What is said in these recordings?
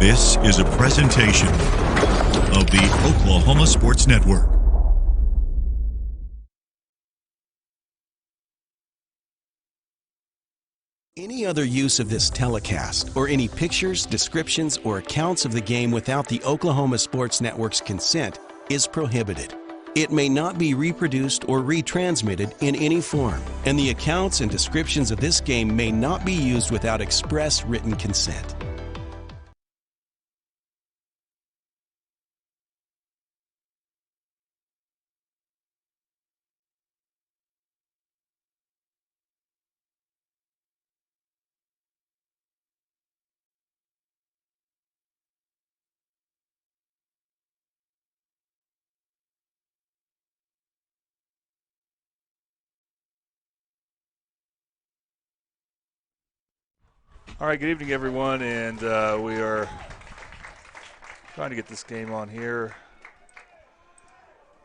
This is a presentation of the Oklahoma Sports Network. Any other use of this telecast or any pictures, descriptions, or accounts of the game without the Oklahoma Sports Network's consent is prohibited. It may not be reproduced or retransmitted in any form, and the accounts and descriptions of this game may not be used without express written consent. All right, good evening, everyone, and we are trying to get this game on here.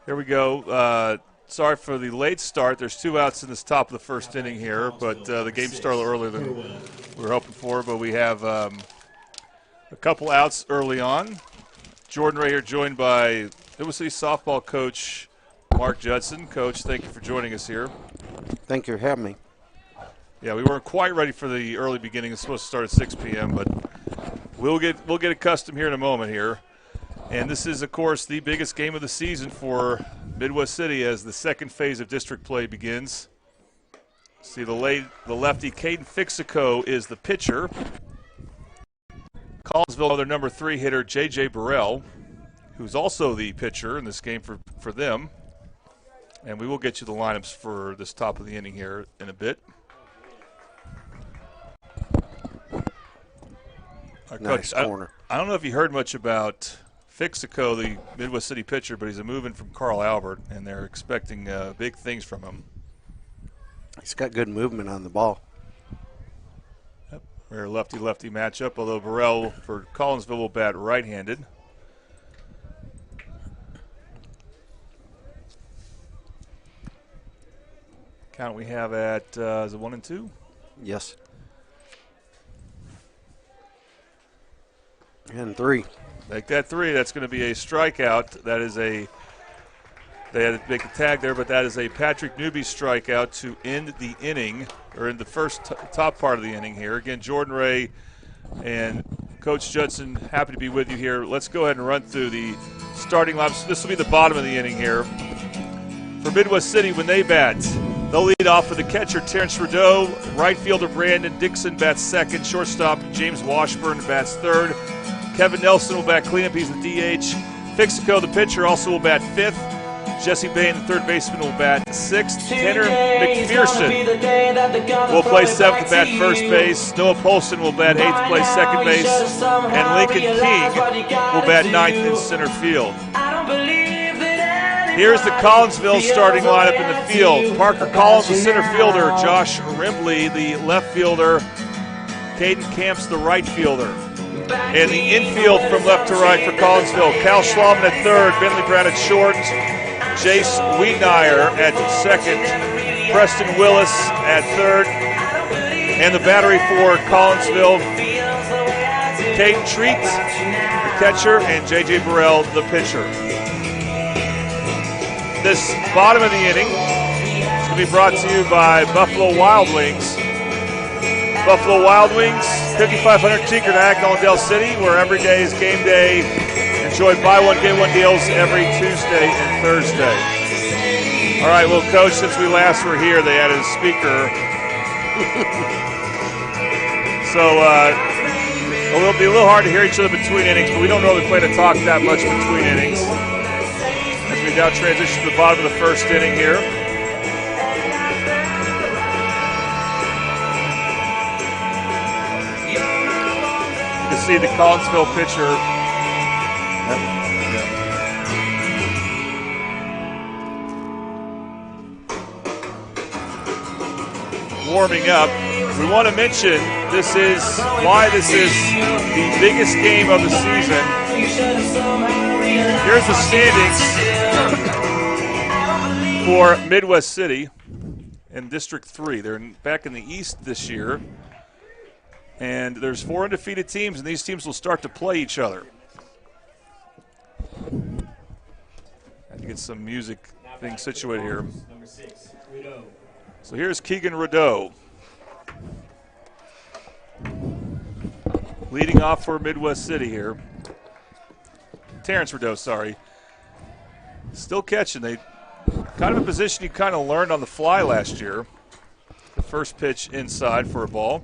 Here we go. Sorry for the late start. There's 2 outs in this top of the first inning here, but the game started earlier than we were hoping for, but we have a couple outs early on. Jordan Ray here, joined by Midwest City softball coach Mark Judson. Coach, thank you for joining us here. Thank you for having me. Yeah, we weren't quite ready for the early beginning. It's supposed to start at 6 p.m., but we'll get accustomed here in a moment here. And this is, of course, the biggest game of the season for Midwest City as the second phase of district play begins. See the lefty, Caden Fixico, is the pitcher. Collinsville, their number 3 hitter, J.J. Burrell, who's also the pitcher in this game for them. And we will get you the lineups for this top of the inning here in a bit. Nice Coach, corner. I don't know if you heard much about Fixico, the Midwest City pitcher, but he's a move-in from Carl Albert, and they're expecting big things from him. He's got good movement on the ball. Yep. Rare lefty-lefty matchup, although Burrell for Collinsville will bat right-handed. Count we have at, is it 1-2? Yes. And 3. Make that 3. That's going to be a strikeout. That is they had to make a tag there, but that is a Patrick Newby strikeout to end the inning, or in the first top part of the inning here. Again, Jordan Ray and Coach Judson, happy to be with you here. Let's go ahead and run through the starting lineups. This will be the bottom of the inning here. For Midwest City, when they bat, they'll lead off with the catcher, Terrence Rideau. Right fielder, Brandon Dixon, bats second. Shortstop, James Washburn, bats third. Kevin Nelson will bat cleanup. He's the DH. Fixico, the pitcher, also will bat fifth. Jesse Bain, the third baseman, will bat sixth. Tanner McPherson will play seventh, bat first base. Noah Polson will bat eighth, play second base. And Lincoln King will bat ninth in center field. Here's the Collinsville starting lineup in the field. Parker Collins, the center fielder. Josh Rimbley, the left fielder. Caden Camps, the right fielder. And the infield from left to right for Collinsville. Cal Schlauman at third, Bentley Brown at short, Jace Wiedemeyer at second, Preston Willis at third, and the battery for Collinsville, Caden Treat, the catcher, and J.J. Burrell, the pitcher. This bottom of the inning is going to be brought to you by Buffalo Wild Wings. Buffalo Wild Wings, 5500 Tinker in Agnall-Del City, where every day is game day. Enjoy buy one, get one deals every Tuesday and Thursday. All right, well, Coach, since we last were here, they added a speaker. So it will be a little hard to hear each other between innings, but we don't really plan to talk that much between innings. As we now transition to the bottom of the first inning here. See the Collinsville pitcher. Warming up. We want to mention this is why this is the biggest game of the season. Here's the standings for Midwest City in District 3. They're back in the East this year. And there's 4 undefeated teams, and these teams will start to play each other. And you get some music thing situated here. So here's Keegan Rideau. Leading off for Midwest City here. Terrence Rideau, sorry. Still catching. They kind of a position you kind of learned on the fly last year. The first pitch inside for a ball.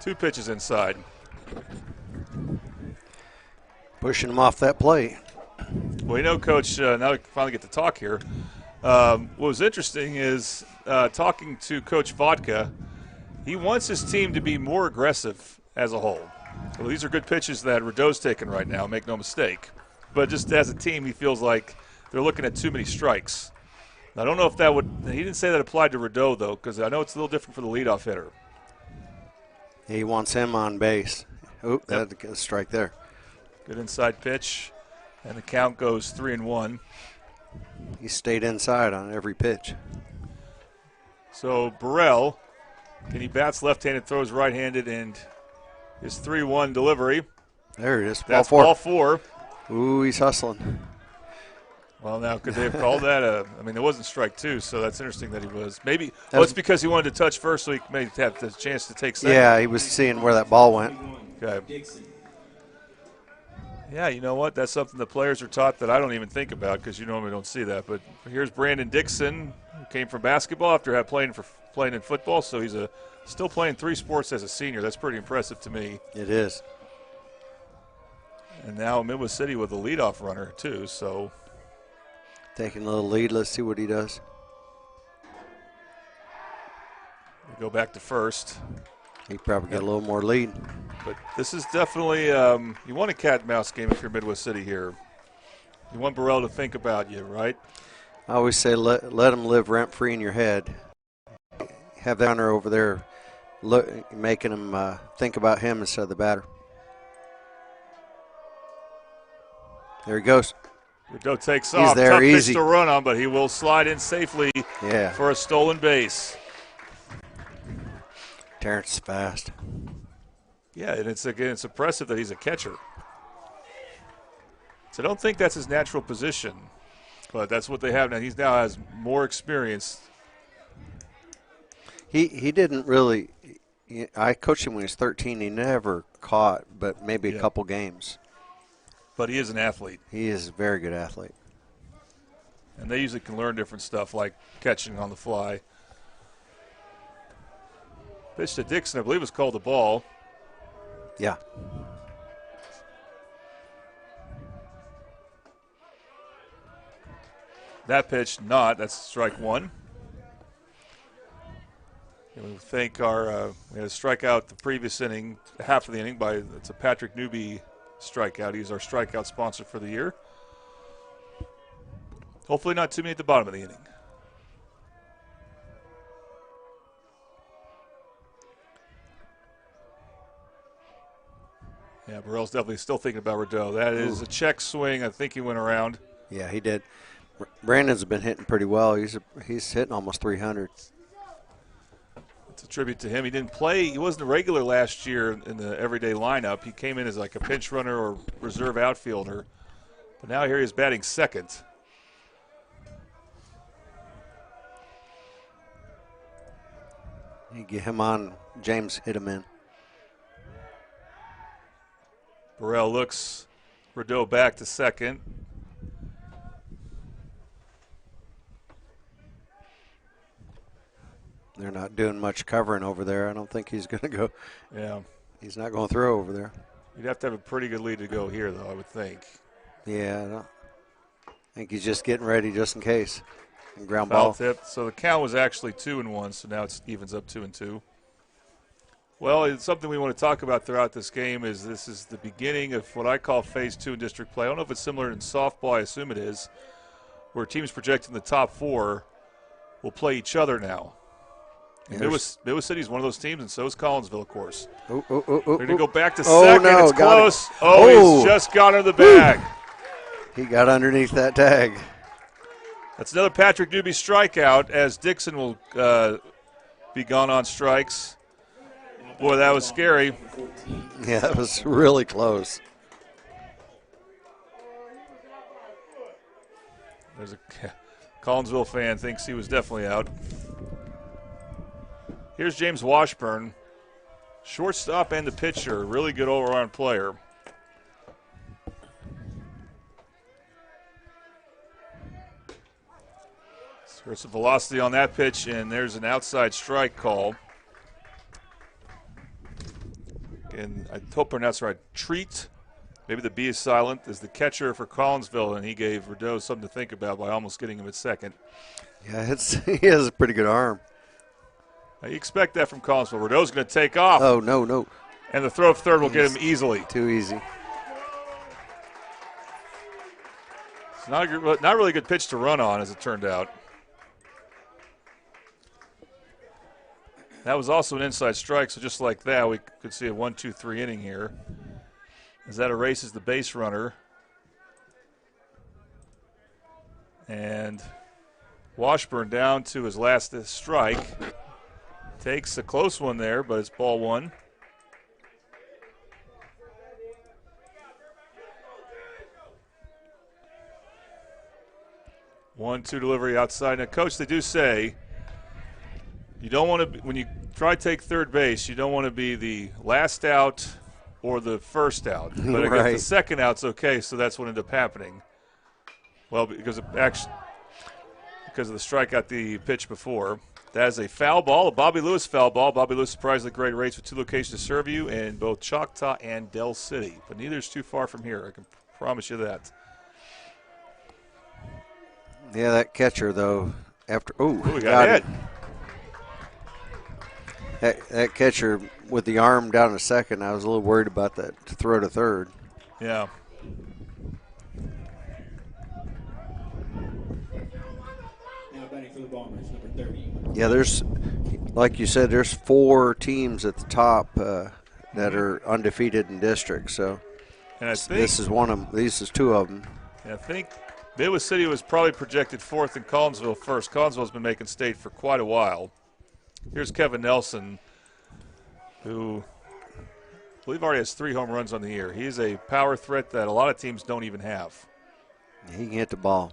Two pitches inside. Pushing him off that plate. Well, you know, Coach, now we finally get to talk here. What was interesting is talking to Coach Vodka, he wants his team to be more aggressive as a whole. Well, these are good pitches that Rideau's taking right now, make no mistake. But just as a team, he feels like they're looking at too many strikes. I don't know if that would – he didn't say that applied to Rideau, though, because I know it's a little different for the leadoff hitter. He wants him on base. Oop, that's a strike there. Good inside pitch, and the count goes 3-1. He stayed inside on every pitch. So Burrell, he bats left-handed, throws right-handed, and his 3-1 delivery. There it is. That's ball four. Ooh, he's hustling. Well, now, could they have called that I mean, it wasn't strike two, so that's interesting that he was. Maybe it's because he wanted to touch first so he may have the chance to take second. Yeah, he was seeing where that ball went. Okay. Yeah, you know what? That's something the players are taught that I don't even think about because you normally don't see that. But here's Brandon Dixon, who came from basketball after playing in football, so he's still playing 3 sports as a senior. That's pretty impressive to me. It is. And now Midwest City with a leadoff runner, too, so. Taking a little lead. Let's see what he does. We go back to first. He probably got a little more lead. But this is definitely you want a cat and mouse game if you're Midwest City here. You want Burrell to think about you, right? I always say let him live rent-free in your head. Have the runner over there making him think about him instead of the batter. There he goes. Rideau takes He's off. there, Tough easy. pitch to run on, but he will slide in safely for a stolen base. Terrence is fast. Yeah, and it's impressive that he's a catcher. So I don't think that's his natural position, but that's what they have now. He now has more experience. He didn't really. I coached him when he was 13. He never caught, but maybe a couple games. But he is an athlete. He is a very good athlete. And they usually can learn different stuff like catching on the fly. Pitch to Dixon, I believe, was called a ball. Yeah. That pitch, not. That's strike one. And we thank we had a strikeout the previous inning, half of the inning, it's a Patrick Newby strikeout. He's our strikeout sponsor for the year. Hopefully not too many at the bottom of the inning. Yeah, Burrell's definitely still thinking about Rideau. That is a check swing. I think he went around. Yeah, he did. Brandon's been hitting pretty well. He's hitting almost 300. It's a tribute to him. He didn't play. He wasn't a regular last year in the everyday lineup. He came in as like a pinch runner or reserve outfielder. But now here he is batting second. You get him on. James hit him in. Burrell looks Rideau back to second. They're not doing much covering over there. I don't think he's going to go. Yeah. He's not going to throw over there. You'd have to have a pretty good lead to go here, though, I would think. Yeah, I think he's just getting ready just in case. And ground Foul ball. tip. So the count was actually 2-1, so now it evens up 2-2. Well, it's something we want to talk about throughout this game this is the beginning of what I call Phase 2 in district play. I don't know if it's similar in softball. I assume it is, where teams projecting the top 4 will play each other now. Midwest City is one of those teams, and so is Collinsville, of course. They're going to go back to second. No, it's close. He's just got under the bag. He got underneath that tag. That's another Patrick Newby strikeout as Dixon will be gone on strikes. Boy, that was scary. Yeah, that was really close. There's a Collinsville fan thinks he was definitely out. Here's James Washburn, shortstop and the pitcher, really good all-around player. So there's some velocity on that pitch, and there's an outside strike call. And I hope I pronounced right. Treat, maybe the B is silent, is the catcher for Collinsville, and he gave Rideau something to think about by almost getting him at second. Yeah, he has a pretty good arm. Now you expect that from Collinsville. Rideau's going to take off. Oh, no. And the throw of third will get him easily. Too easy. It's not a really good pitch to run on, as it turned out. That was also an inside strike, so just like that, we could see a 1-2-3 inning here. As that erases the base runner. And Washburn down to his last strike. Takes a close one there, but it's ball one. One-two delivery outside. Now, Coach, they do say you don't want to, when you try to take third base, you don't want to be the last out or the first out. But I guess the second out's okay, so that's what ended up happening. Well, because of the strikeout the pitch before. That is a foul ball, a Bobby Lewis foul ball. Bobby Lewis surprisingly great rates with 2 locations to serve you in both Choctaw and Del City. But neither is too far from here, I can promise you that. Yeah, that catcher, though, after – we got hit. That catcher with the arm down to second, I was a little worried about that to throw to third. Yeah. Now batting for the Bombers, number 30. Yeah, there's, like you said, there's 4 teams at the top that are undefeated in district. So, and I think this is one of them. These is 2 of them. I think Midwest City was probably projected 4th and Collinsville first. Collinsville's been making state for quite a while. Here's Kevin Nelson, who I believe already has 3 home runs on the year. He's a power threat that a lot of teams don't even have. He can hit the ball.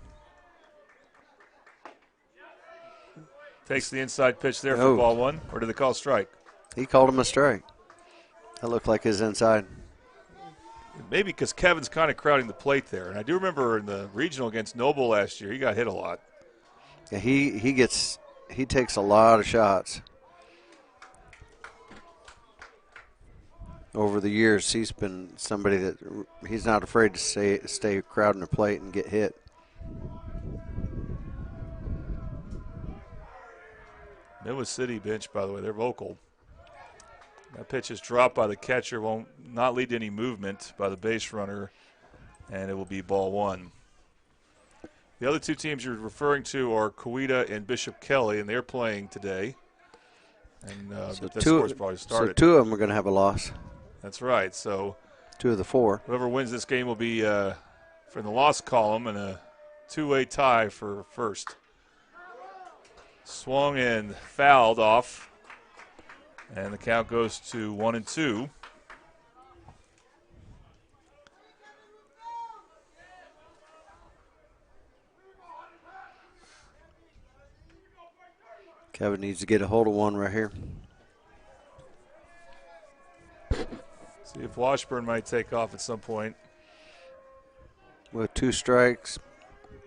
Takes the inside pitch there for ball one, or did they call strike? He called him a strike. That looked like his inside. Maybe because Kevin's kind of crowding the plate there. And I do remember in the regional against Noble last year, he got hit a lot. Yeah, he takes a lot of shots. Over the years, he's been somebody that he's not afraid to stay crowding the plate and get hit. Midwest City bench, by the way, they're vocal. That pitch is dropped by the catcher, won't not lead to any movement by the base runner, and it will be ball one. The other 2 teams you're referring to are Coweta and Bishop Kelly, and they're playing today. And so the score's probably started. So 2 of them are going to have a loss. That's right. So 2 of the 4. Whoever wins this game will be from the loss column and a 2-way tie for first. Swung and fouled off. And the count goes to 1-2. Kevin needs to get a hold of one right here. See if Washburn might take off at some point. With 2 strikes,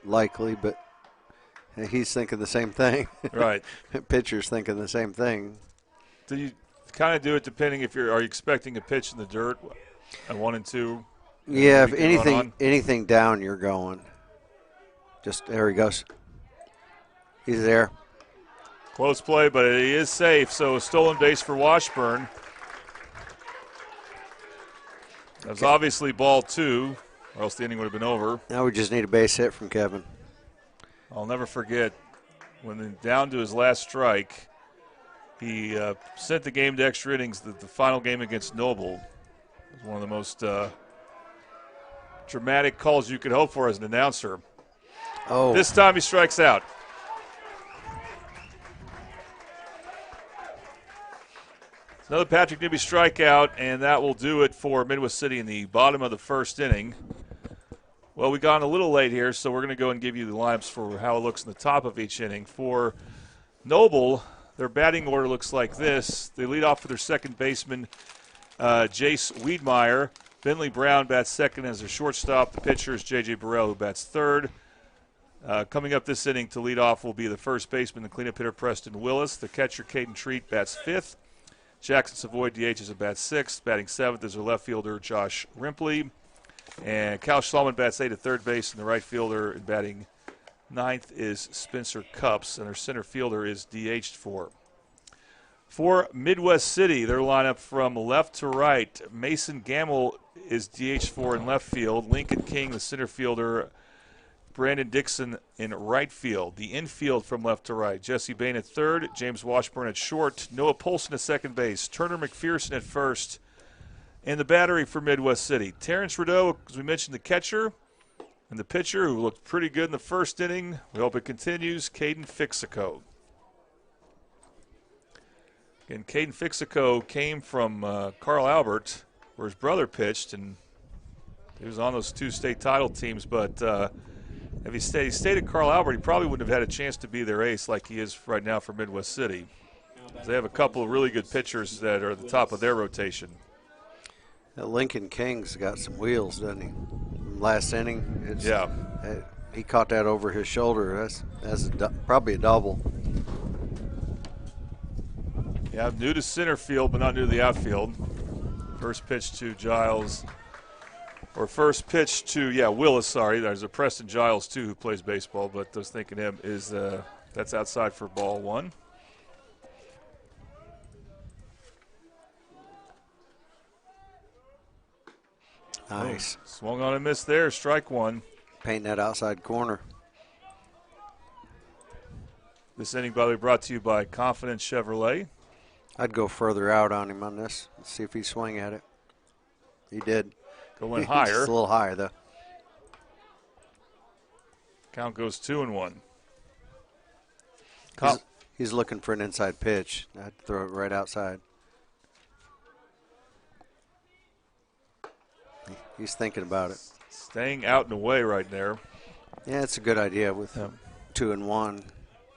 likely, but he's thinking the same thing. Right. Pitcher's thinking the same thing. Do you kind of do it depending if are you expecting a pitch in the dirt at 1-2? Yeah, if anything down, you're going. Just there he goes. He's there. Close play, but he is safe. So a stolen base for Washburn. That was obviously ball 2, or else the inning would have been over. Now we just need a base hit from Kevin. I'll never forget when down to his last strike, he sent the game to extra innings. The final game against Noble was one of the most dramatic calls you could hope for as an announcer. Oh. This time he strikes out. Another Patrick Newby strikeout, and that will do it for Midwest City in the bottom of the first inning. Well, we got a little late here, so we're going to go and give you the lineups for how it looks in the top of each inning. For Noble, their batting order looks like this. They lead off with their second baseman, Jace Wiedmeyer. Finley Brown bats second as their shortstop. The pitcher is J.J. Burrell, who bats third. Coming up this inning to lead off will be the first baseman, the cleanup hitter, Preston Willis. The catcher, Caden Treat, bats fifth. Jackson Savoy DHs at bat sixth. Batting seventh is their left fielder, Josh Rimpley. And Cal Schlauman bats eighth at third base, and the right fielder in batting ninth is Spencer Cups, and their center fielder is DH'd for. For Midwest City, their lineup from left to right, Mason Gamble is DH for in left field. Lincoln King, the center fielder. Brandon Dixon in right field. The infield from left to right, Jesse Bain at third, James Washburn at short, Noah Polson at second base, Turner McPherson at first. And the battery for Midwest City, Terrence Rideau, as we mentioned, the catcher, and the pitcher, who looked pretty good in the first inning. We hope it continues, Caden Fixico. And Caden Fixico came from Carl Albert, where his brother pitched, and he was on those two state title teams, but if he stayed at Carl Albert, he probably wouldn't have had a chance to be their ace like he is right now for Midwest City. They have a couple of really good pitchers that are at the top of their rotation. Lincoln King's got some wheels, doesn't he? From last inning, yeah. He caught that over his shoulder. That's probably a double. Yeah, new to center field, but not new to the outfield. First pitch to Giles. Or first pitch to, Willis, sorry. There's a Preston Giles, too, who plays baseball, but I was thinking him is that's outside for ball one. Nice. Oh, swung on and missed there, strike one. Painting that outside corner. This inning, by the way, brought to you by Confidence Chevrolet. I'd go further out on him on this. Let's see if he swing at it. He did. Going higher. It's a little higher, though. Count goes 2-1. He's looking for an inside pitch. I'd throw it right outside. He's thinking about it. Staying out and away right there. Yeah, it's a good idea with 2-1.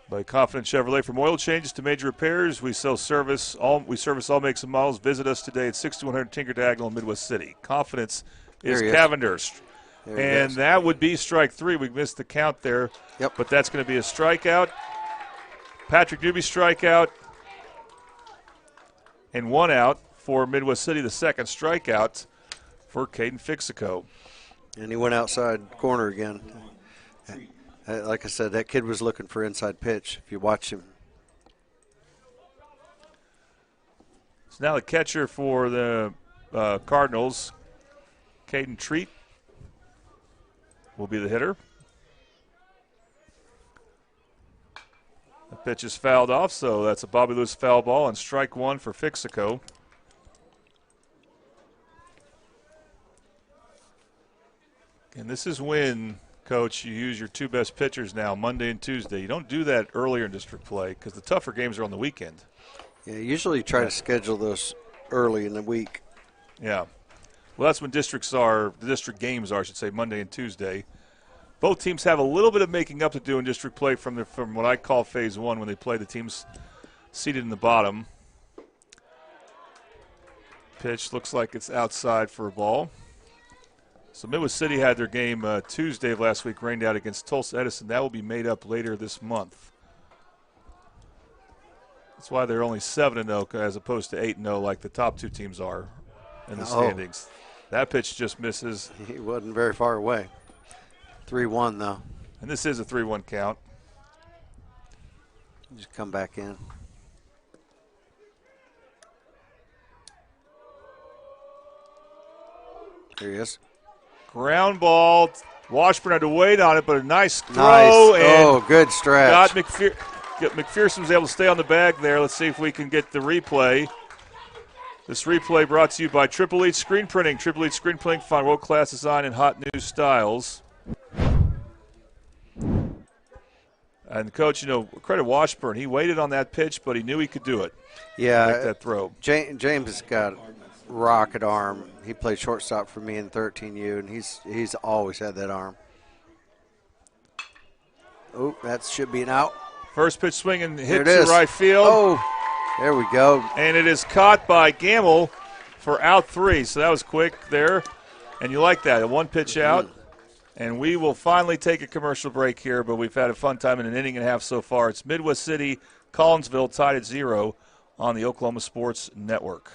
By Confidence Chevrolet, from oil changes to major repairs, we service all makes and models. Visit us today at 6100 Tinker Diagonal in Midwest City. Confidence is Cavendish. And that would be strike three. We missed the count there. Yep. But that's going to be a strikeout. Patrick Newby strikeout. And one out for Midwest City, the second strikeout for Caden Fixico. And he went outside corner again. Like I said, that kid was looking for inside pitch, if you watch him. So now the catcher for the Cardinals, Caden Treat, will be the hitter. The pitch is fouled off, so that's a Bobby Lewis foul ball, and strike one for Fixico. And this is when, Coach, you use your two best pitchers now, Monday and Tuesday. You don't do that earlier in district play because the tougher games are on the weekend. Yeah, usually try to schedule those early in the week. Yeah. Well, that's when the district games are, I should say, Monday and Tuesday. Both teams have a little bit of making up to do in district play from what I call phase one when they play the teams seated in the bottom. Pitch looks like it's outside for a ball. So Midwest City had their game Tuesday of last week rained out against Tulsa Edison. That will be made up later this month. That's why they're only 7-0 as opposed to 8-0 like the top two teams are in the standings. That pitch just misses. He wasn't very far away. 3-1, though. And this is a 3-1 count. Just come back in. There he is. Ground ball. Washburn had to wait on it, but a nice throw. Nice. And good stretch. McPherson was able to stay on the bag there. Let's see if we can get the replay. This replay brought to you by Triple H Screen Printing. Triple H Screen Printing, find world-class design and hot new styles. And Coach, credit Washburn. He waited on that pitch, but he knew he could do it. Yeah, make that throw. James has got rocket arm. He played shortstop for me in 13U, and he's always had that arm. Oh, that should be an out. First pitch swing and hit to right field. Oh, there we go. And it is caught by Gamble for out 3. So that was quick there. And you like that, a one pitch out. And we will finally take a commercial break here, but we've had a fun time in an inning and a half so far. It's Midwest City, Collinsville tied at 0 on the Oklahoma Sports Network.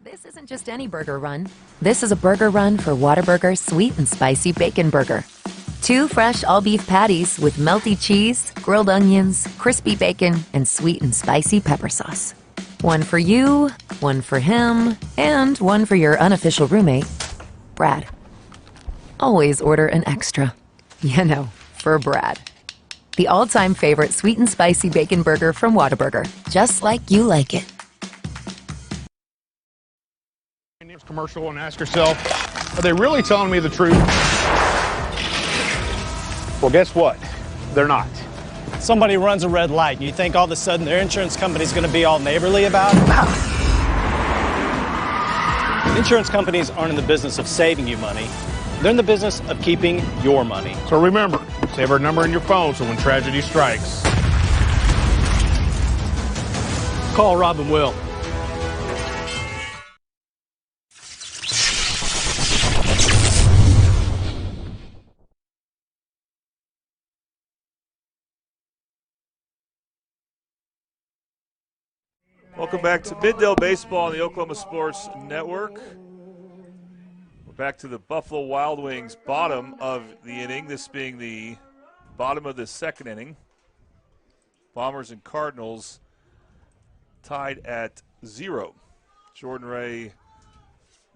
This isn't just any burger run. This is a burger run for Whataburger Sweet and Spicy Bacon Burger. 2 fresh all-beef patties with melty cheese, grilled onions, crispy bacon, and sweet and spicy pepper sauce. One for you, one for him, and one for your unofficial roommate, Brad. Always order an extra. For Brad. The all-time favorite sweet and spicy bacon burger from Whataburger. Just like you like it. Commercial and ask yourself, are they really telling me the truth? Well, guess what? They're not. Somebody runs a red light, and you think all of a sudden their insurance company's going to be all neighborly about it? Insurance companies aren't in the business of saving you money. They're in the business of keeping your money. So remember, save our number in your phone so when tragedy strikes, call Rob and Will. Welcome back to Middale Baseball on the Oklahoma Sports Network. We're back to the Buffalo Wild Wings bottom of the inning, this being the bottom of the second inning. Bombers and Cardinals tied at 0. Jordan Ray,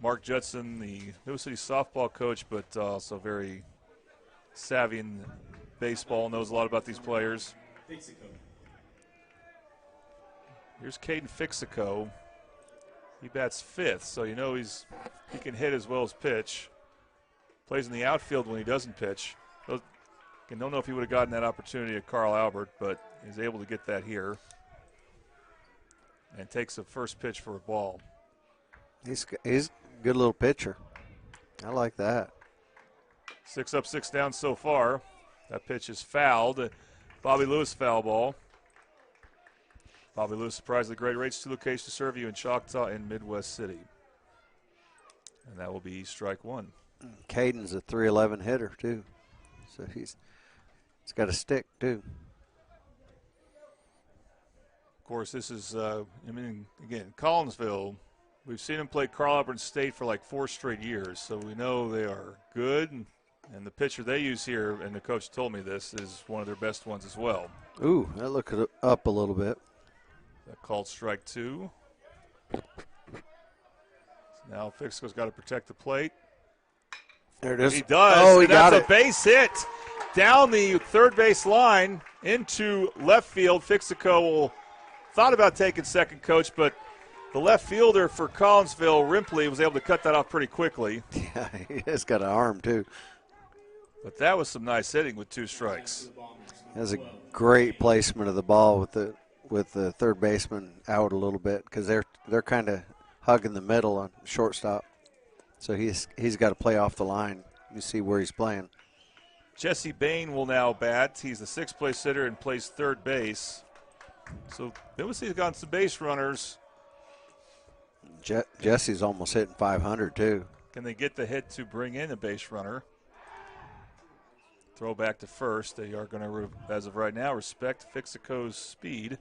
Mark Judson, the New City softball coach, but also very savvy in baseball, knows a lot about these players. Here's Caden Fixico. He bats 5th, so he can hit as well as pitch. Plays in the outfield when he doesn't pitch. Don't know if he would have gotten that opportunity at Carl Albert, but he's able to get that here. And takes the first pitch for a ball. He's a good little pitcher. I like that. 6 up, 6 down so far. That pitch is fouled. Bobby Lewis foul ball. Bobby Lewis surprised the great rates, 2 locations to serve you in Choctaw and Midwest City. And that will be strike 1. Caden's a .311 hitter, too. So he's got a stick, too. Of course, this is, again, Collinsville. We've seen him play Carl Albert State for like 4 straight years, so we know they are good. And the pitcher they use here, and the coach told me this, is one of their best ones as well. Ooh, that looked up a little bit. That called strike 2. So now Fixico's got to protect the plate. There it is. He does. Oh, he got that's it. A base hit down the third base line into left field. Fixico thought about taking second, coach, but the left fielder for Collinsville, Rimpley, was able to cut that off pretty quickly. Yeah, he has got an arm, too. But that was some nice hitting with 2 strikes. That's a great placement of the ball with the third baseman out a little bit because they're kind of hugging the middle on shortstop. So he's got to play off the line. You see where he's playing. Jesse Bain will now bat. He's the 6th place hitter and plays third base. So Midwest got some base runners. Jesse's almost hitting 500 too. Can they get the hit to bring in a base runner? Throw back to first. They are going to, as of right now, respect Fixico's speed.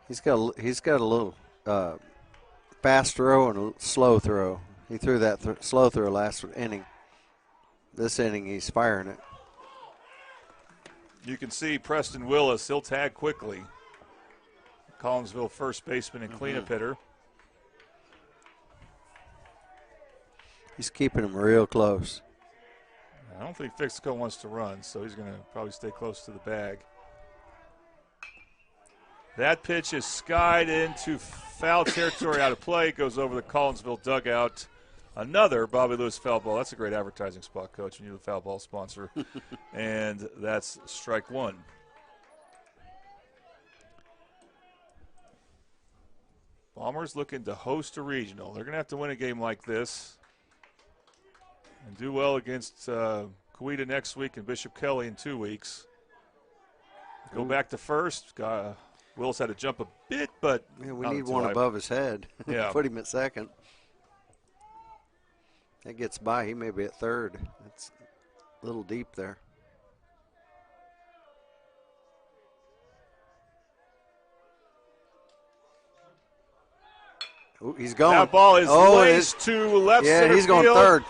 He's got a little fast throw and a slow throw. He threw that slow throw last inning. This inning, he's firing it. You can see Preston Willis. He'll tag quickly. Collinsville first baseman and cleanup hitter. He's keeping him real close. I don't think Fixico wants to run, so he's going to probably stay close to the bag. That pitch is skied into foul territory, out of play. Goes over the Collinsville dugout. Another Bobby Lewis foul ball. That's a great advertising spot, Coach, when you're the foul ball sponsor. And that's strike one. Bombers looking to host a regional. They're going to have to win a game like this and do well against Coweta next week and Bishop Kelly in 2 weeks. Go back to first. Willis had to jump a bit, but yeah, we need one above his head. Yeah. Put him at second. That gets by. He may be at third. That's a little deep there. Ooh, he's going. That ball is laced to left center Yeah, he's going field. third.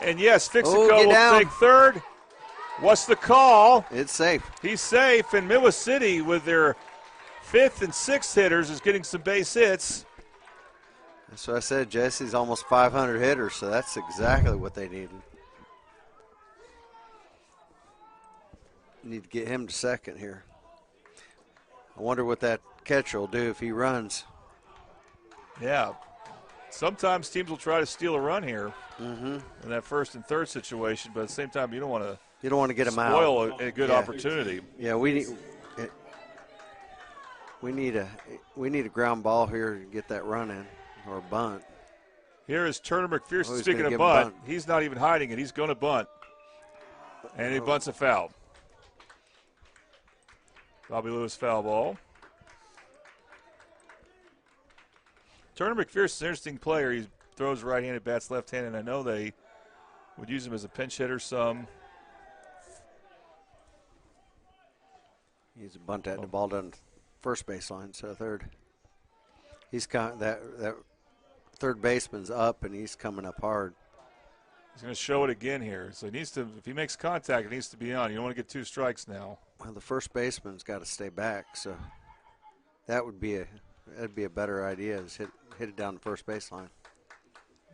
And yes, Fixico get will down. take third. What's the call? It's safe. He's safe, and Midwest City with their fifth and sixth hitters is getting some base hits. That's what I said. Jesse's almost 500 hitters, so that's exactly what they needed. Need to get him to second here. I wonder what that catcher will do if he runs. Yeah. Sometimes teams will try to steal a run here in that first and third situation, but at the same time, you don't want to get him out. Spoil a good opportunity. Yeah, we need a ground ball here to get that run in, or a bunt. Here is Turner McPherson. he's Speaking gonna of give him a bunt, bunt. he's not even hiding it. He's going to bunt. And he bunts a foul. Bobby Lewis foul ball. Turner McPherson's an interesting player. He throws right-handed, bats left-handed. I know they would use him as a pinch hitter some. He's a bunt at the ball down first baseline, so third. He's that third baseman's up, and he's coming up hard. He's going to show it again here. So he needs to, if he makes contact, it needs to be on. You don't want to get 2 strikes now. Well, the first baseman's got to stay back, so that'd be a better idea, is hit it down the first baseline.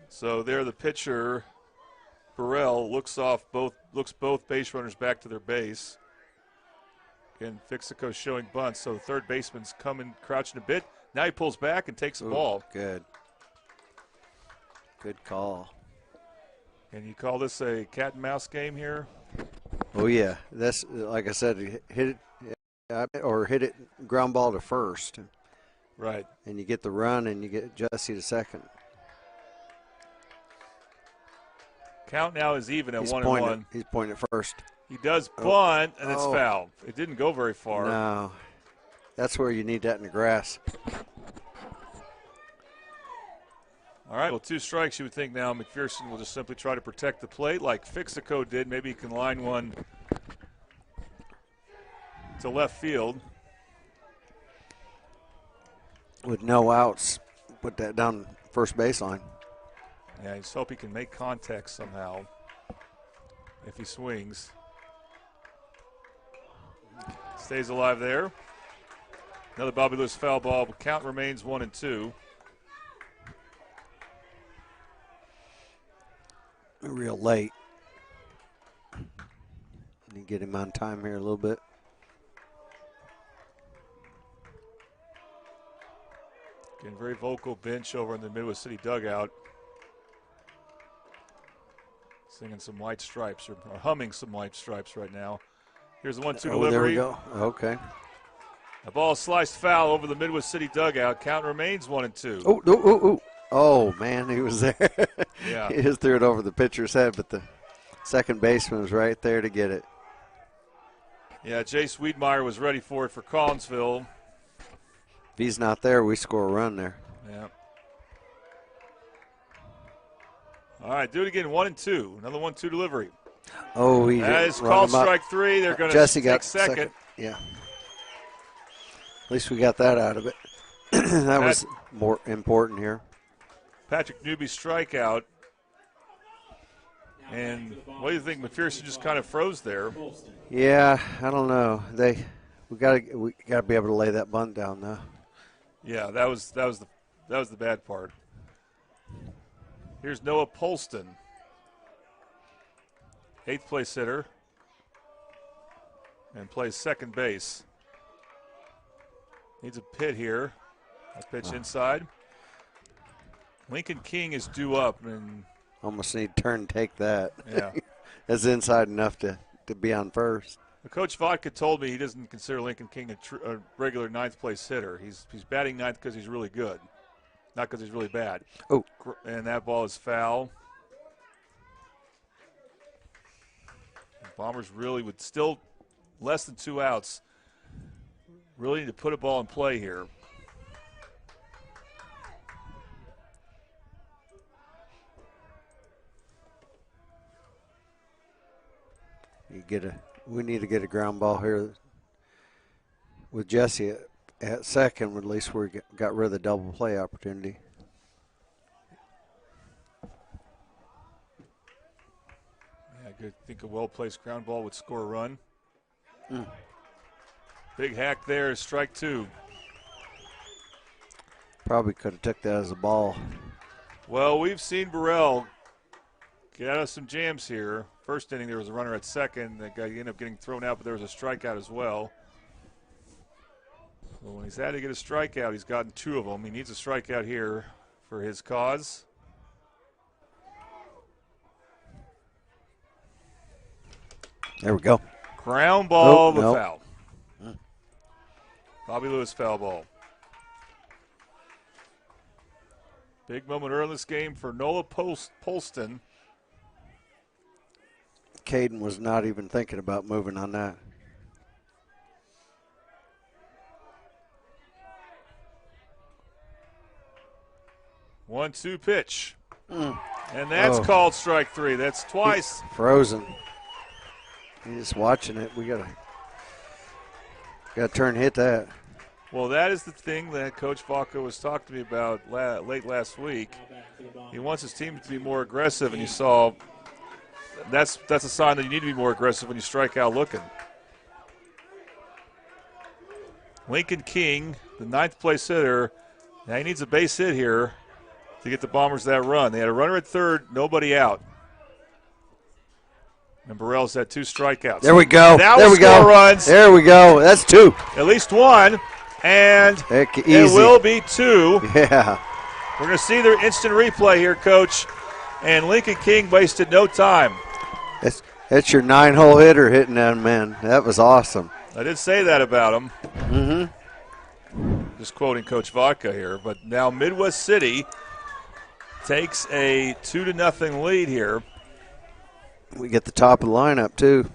So there, the pitcher, Burrell, looks both base runners back to their base. Again, Fixico showing bunts, so the third baseman's coming, crouching a bit. Now he pulls back and takes the ball. Good call. Can you call this a cat and mouse game here? Oh yeah, that's like I said, hit it ground ball to first. Right. And you get the run, and you get Jesse to second. Count now is even at 1-1. He's pointing at first. He does bunt, and it's foul. It didn't go very far. No, that's where you need that in the grass. All right, well, 2 strikes, you would think now McPherson will just simply try to protect the plate like Fixico did. Maybe he can line one to left field. With no outs, put that down first baseline. Yeah, I just hope he can make contact somehow if he swings. Stays alive there. Another Bobby Lewis foul ball, but count remains 1-2. Real late. Need to get him on time here a little bit. Again, very vocal bench over in the Midwest City dugout. Singing some White Stripes, or humming some White Stripes right now. Here's the 1-2 delivery. There we go. Okay. The ball sliced foul over the Midwest City dugout. Count remains 1-2. Oh, man, he was there. Yeah. He just threw it over the pitcher's head, but the second baseman was right there to get it. Yeah, Jace Wiedmeyer was ready for it for Collinsville. If he's not there, we score a run there. Yeah. All right, do it again, 1-2. Another 1-2 delivery. Oh, he that is called strike 3. They're going to Jesse take got second. Yeah. At least we got that out of it. That was more important here. Patrick Newby strikeout. And what do you think? McPherson just kind of froze there. Yeah, I don't know. We got to be able to lay that bunt down though. Yeah, that was the bad part. Here's Noah Polston, 8th place hitter, and plays second base. Needs a pit here. A pitch inside. Lincoln King is due up. And almost need to turn and take that. Yeah. That's inside enough to be on first. Coach Vodka told me he doesn't consider Lincoln King a regular ninth-place hitter. He's batting ninth because he's really good, not because he's really bad. Oh. And that ball is foul. Bombers really, with still less than 2 outs, really need to put a ball in play here. We need to get a ground ball here with Jesse at second. At least we got rid of the double play opportunity. Yeah, good. I think a well-placed ground ball would score a run. Big hack there, strike 2. Probably could have took that as a ball. Well, we've seen Burrell get out of some jams here. First inning, there was a runner at second. That guy ended up getting thrown out, but there was a strikeout as well. So when he's had to get a strikeout, he's gotten 2 of them. He needs a strikeout here for his cause. There we go. Ground ball, nope. Foul. Bobby Lewis foul ball. Big moment early in this game for Nola Polston. Caden was not even thinking about moving on that. One-two pitch. And that's called strike 3. That's twice. Frozen. He's just watching it. We gotta turn and hit that. Well, that is the thing that Coach Vaca was talking to me about late last week. He wants his team to be more aggressive, and you saw that's a sign that you need to be more aggressive when you strike out looking. Lincoln King, the 9th place hitter, now he needs a base hit here to get the Bombers that run. They had a runner at third, nobody out. And Burrell's had 2 strikeouts. There we go. Now there we go. Runs. There we go. That's 2. At least 1. And it will be 2. Yeah. We're going to see the instant replay here, Coach. And Lincoln King wasted no time. That's your 9-hole hitter hitting that, man. That was awesome. I did say that about him. Just quoting Coach Vodka here. But now Midwest City takes a 2-0 lead here. We get the top of the lineup, too.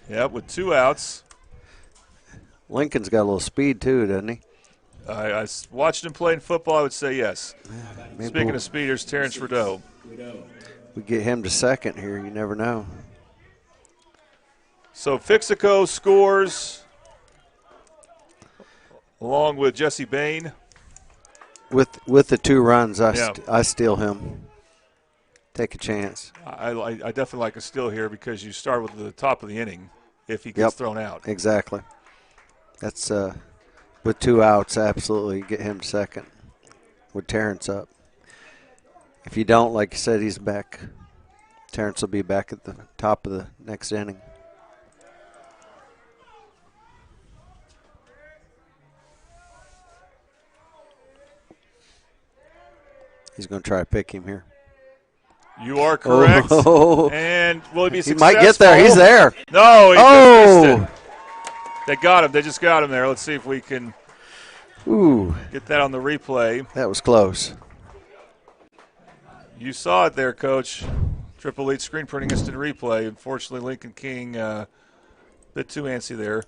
Yep, with 2 outs. Lincoln's got a little speed, too, doesn't he? I watched him play in football, I would say yes. Speaking of speed, here's Terrence Rideau. We get him to second here, you never know. So Fixico scores along with Jesse Bain. With the 2 runs, I steal him. Take a chance. I definitely like a steal here because you start with the top of the inning if he gets thrown out. Exactly. That's with 2 outs, absolutely get him to second with Terrence up. If you don't, like you said, he's back. Terrence will be back at the top of the next inning. He's going to try to pick him here. You are correct. Oh. And will he be He successful? might get there. He's there. No, he just missed it. They got him. They just got him there. Let's see if we can get that on the replay. That was close. You saw it there, Coach. Triple Elite screen printing instant replay. Unfortunately, Lincoln King a bit too antsy there.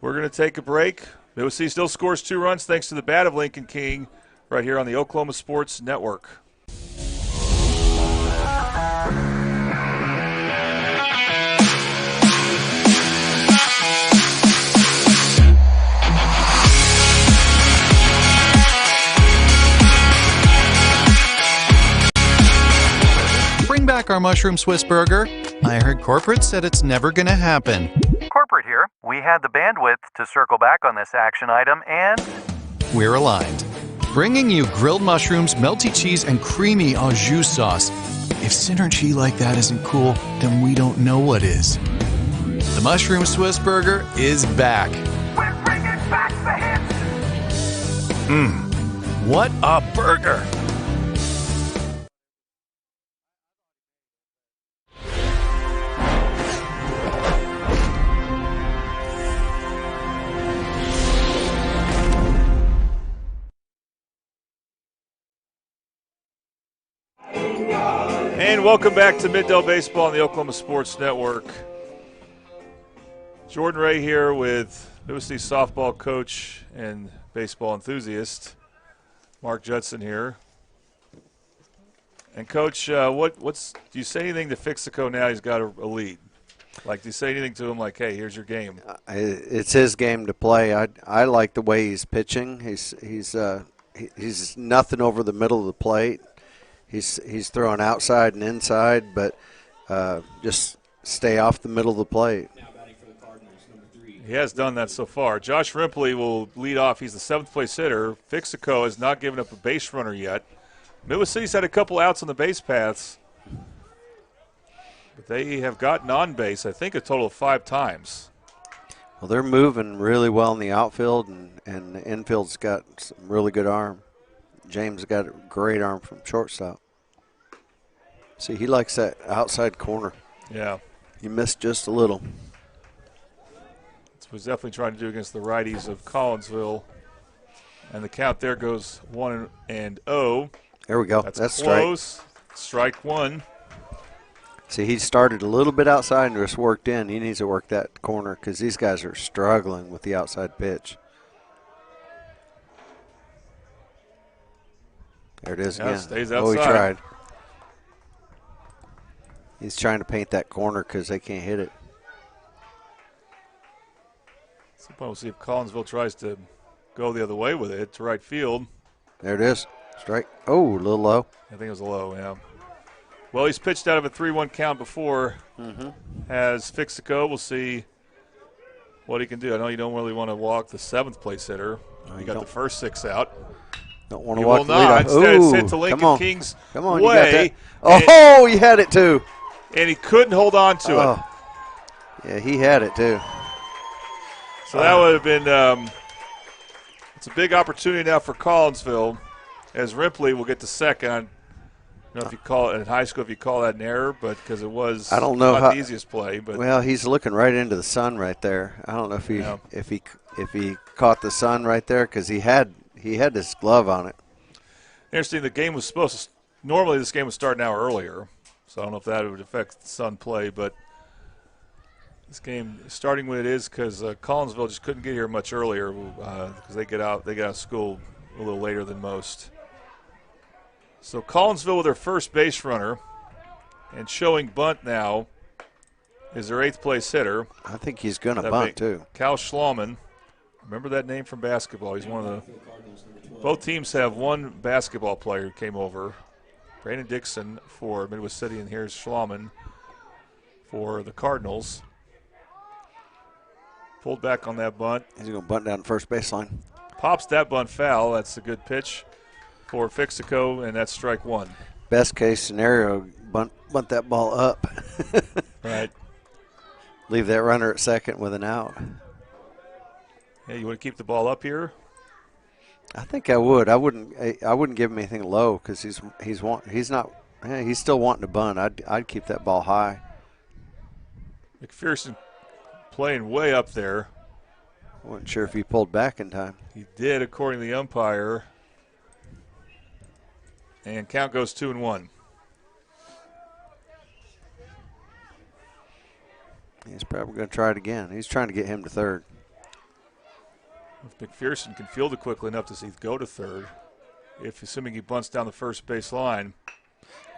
We're going to take a break. Midwest still scores 2 runs thanks to the bat of Lincoln King right here on the Oklahoma Sports Network. Bring back our mushroom Swiss burger. I heard corporate said it's never gonna happen. Corporate here. We had the bandwidth to circle back on this action item and We're aligned. Bringing you grilled mushrooms, melty cheese, and creamy au jus sauce. If synergy like that isn't cool, then we don't know what is. The mushroom Swiss burger is back. we're bringing What a burger! And welcome back to Middle Baseball on the Oklahoma Sports Network. Jordan Ray here with Newsy softball coach and baseball enthusiast Mark Judson here. And Coach, do you say anything to Fixico now he's got a lead? Like, do you say anything to him like, hey, here's your game? It's his game to play. I like the way he's pitching. He's nothing over the middle of the plate. He's throwing outside and inside, but just stay off the middle of the plate. He has done that so far. Josh Rimpley will lead off. He's the 7th place hitter. Fixico has not given up a base runner yet. Midwest City's had a couple outs on the base paths, but they have gotten on base, I think, a total of 5 times. Well, they're moving really well in the outfield, and the infield's got some really good arm. James got a great arm from shortstop. See, he likes that outside corner. Yeah. He missed just a little. That's what he's definitely trying to do against the righties of Collinsville. And the count there goes 1-0. There we go. That's close. Strike one. See, he started a little bit outside and just worked in. He needs to work that corner because these guys are struggling with the outside pitch. There it is again. Stays outside. Oh, he tried. He's trying to paint that corner because they can't hit it. Some point we'll see if Collinsville tries to go the other way with it to right field. There it is. Strike. Oh, a little low. I think it was a low, yeah. Well, he's pitched out of a 3-1 count before. Has Fixico. We'll see what he can do. I know you don't really want to walk the 7th place hitter. You got the first 6 out. Don't want to He walk will the lead not. off. Instead, it's hit to Come Lincoln on. King's Come on, way. you got that. Oh, you had it too. And he couldn't hold on to it. Yeah, he had it too. So that would have been it's a big opportunity now for Collinsville, as Ripley will get to second. I don't know if you call it in high school, if you call that an error, but because it was I don't know not how, the easiest play. But well, he's looking right into the sun right there. I don't know if he caught the sun right there because he had his glove on it. Interesting. The game was supposed to normally this game would start an hour earlier, so I don't know if that would affect the sun play, but. This game starting when it is because Collinsville just couldn't get here much earlier because they get out of school a little later than most. So Collinsville with their first base runner and showing bunt now is their 8th place hitter. I think he's going to bunt too. Cal Schlauman. Remember that name from basketball. He's one of the – both teams have one basketball player who came over. Brandon Dixon for Midwest City, and here's Schlauman for the Cardinals. Pulled back on that bunt. He's going to bunt down the first baseline. Pops that bunt foul. That's a good pitch for Fixico, and that's strike one. Best case scenario, bunt that ball up. Right. Leave that runner at second with an out. Yeah, you want to keep the ball up here? I think I would. I wouldn't give him anything low because he's still wanting to bunt. I'd keep that ball high. McPherson playing way up there. Wasn't sure if he pulled back in time. He did, according to the umpire. And count goes 2-1. He's probably going to try it again. He's trying to get him to third. If McPherson can field it quickly enough to see go to third, assuming he bunts down the first base line.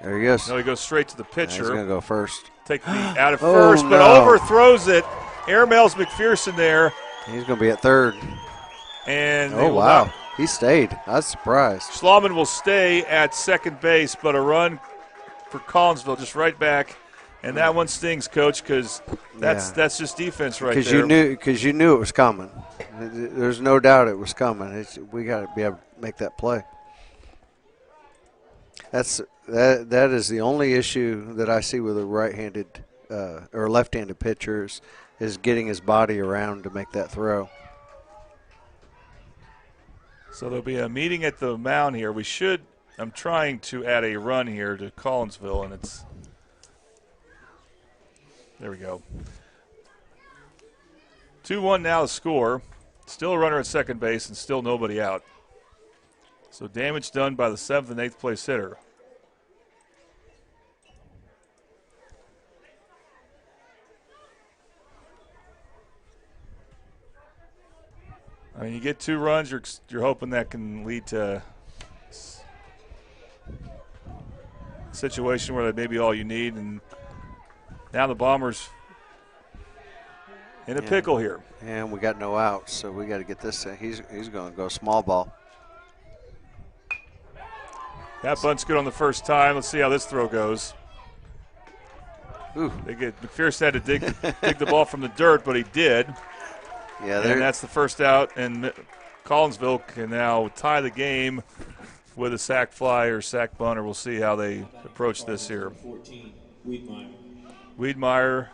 There he goes. No, he goes straight to the pitcher. He's going to go first. Take the out of first, but overthrows it. Airmails McPherson there. He's going to be at third. And oh, wow. He stayed. I was surprised. Schlauman will stay at second base, but a run for Collinsville just right back. And that one stings, Coach, because that's just defense right there. Because you knew it was coming. There's no doubt it was coming. We got to be able to make that play. That is the only issue that I see with a right-handed or left-handed pitcher is getting his body around to make that throw. So there'll be a meeting at the mound here. I'm trying to add a run here to Collinsville, and there we go. 2-1 now the score. Still a runner at second base and still nobody out. So damage done by the 7th and 8th place hitter. I mean, you get 2 runs, you're hoping that can lead to a situation where that may be all you need. And now the Bombers in a pickle here. And we got no outs, so we got to get this. He's going to go small ball. That bunt's good on the first time. Let's see how this throw goes. Ooh. McPherson had to dig the ball from the dirt, but he did. Yeah, and that's the first out, and Collinsville can now tie the game with a sac fly or sac bunt, or we'll see how they approach this here. 14, Wiedmeyer.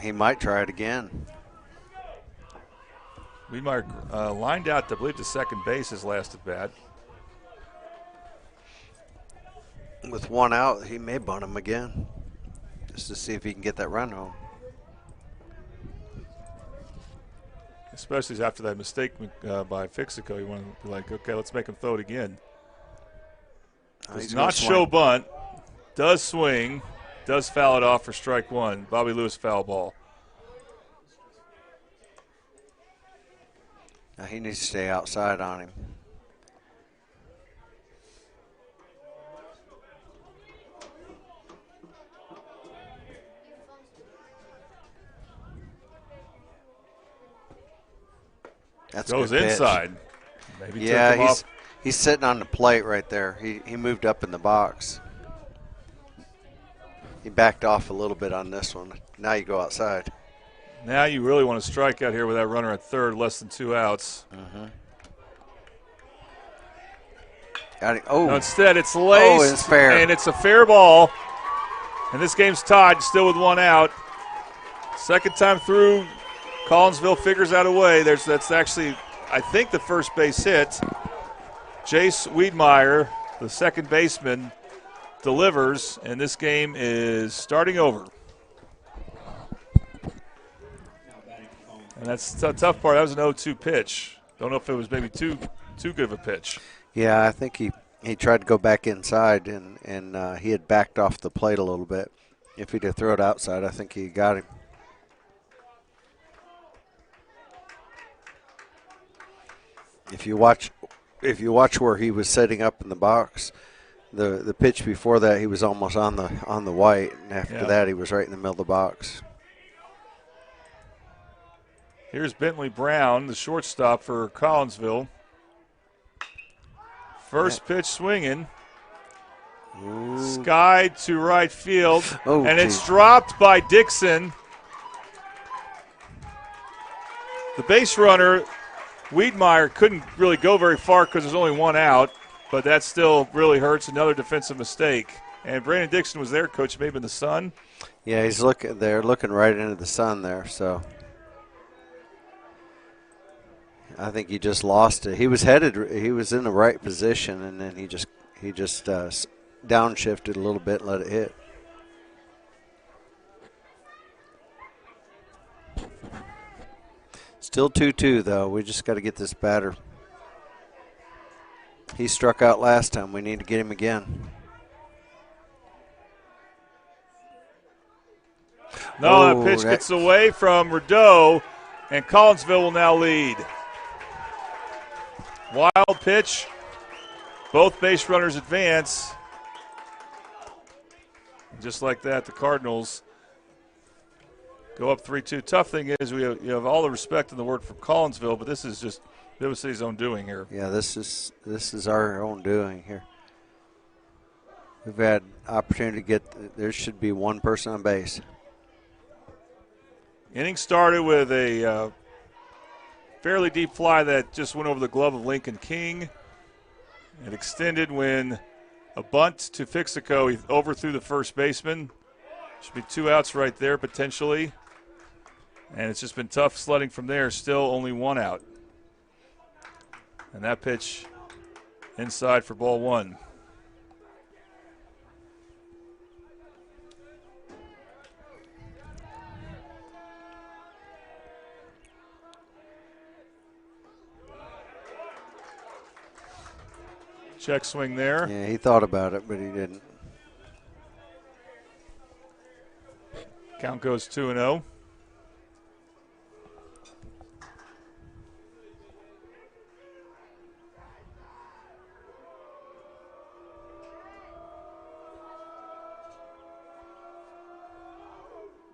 He might try it again. Wiedmeyer lined out, I believe, to second base his last at bat. With 1 out, he may bunt him again, just to see if he can get that run home. Especially after that mistake by Fixico, you want to be like, okay, let's make him throw it again. Does not show bunt, does swing, does foul it off for strike 1. Bobby Lewis foul ball. Now he needs to stay outside on him. That's goes inside. Maybe yeah, he's sitting on the plate right there. He moved up in the box. He backed off a little bit on this one. Now you go outside. Now you really want to strike out here with that runner at third, less than 2 outs. Mm-hmm. Oh. No, instead, it's laced, it's fair. And it's a fair ball. And this game's tied, still with 1 out. Second time through, Collinsville figures out a way. That's actually, I think, the first base hit. Jace Wiedmeyer, the second baseman, delivers, and this game is starting over. And that's the tough part. That was an 0-2 pitch. Don't know if it was maybe too good of a pitch. Yeah, I think he tried to go back inside, and he had backed off the plate a little bit. If he'd have thrown it outside, I think he got him. If you watch where he was setting up in the box, the pitch before that he was almost on the white, and after that he was right in the middle of the box. Here's Bentley Brown, the shortstop for Collinsville. First pitch swinging. Ooh. Skied to right field, and geez. It's dropped by Dixon. The base runner, Wiedmeyer, couldn't really go very far because there's only 1 out, but that still really hurts. Another defensive mistake. And Brandon Dixon was there, Coach, maybe in the sun. Yeah, he's looking right into the sun there, so I think he just lost it. He was in the right position, and then he just downshifted a little bit and let it hit. Still 2-2, though. We just got to get this batter. He struck out last time. We need to get him again. No, that pitch gets away from Rideau, and Collinsville will now lead. Wild pitch. Both base runners advance. Just like that, the Cardinals go up 3-2. Tough thing is you have all the respect in the world for Collinsville, but this is just River City's own doing here. Yeah, this is our own doing here. We've had opportunity to there should be 1 person on base. Inning started with a fairly deep fly that just went over the glove of Lincoln King. It extended when a bunt to Fixico. He overthrew the first baseman. Should be 2 outs right there potentially. And it's just been tough sledding from there. Still only 1 out. And that pitch inside for ball one. Check swing there. Yeah, he thought about it, but he didn't. Count goes 2-0.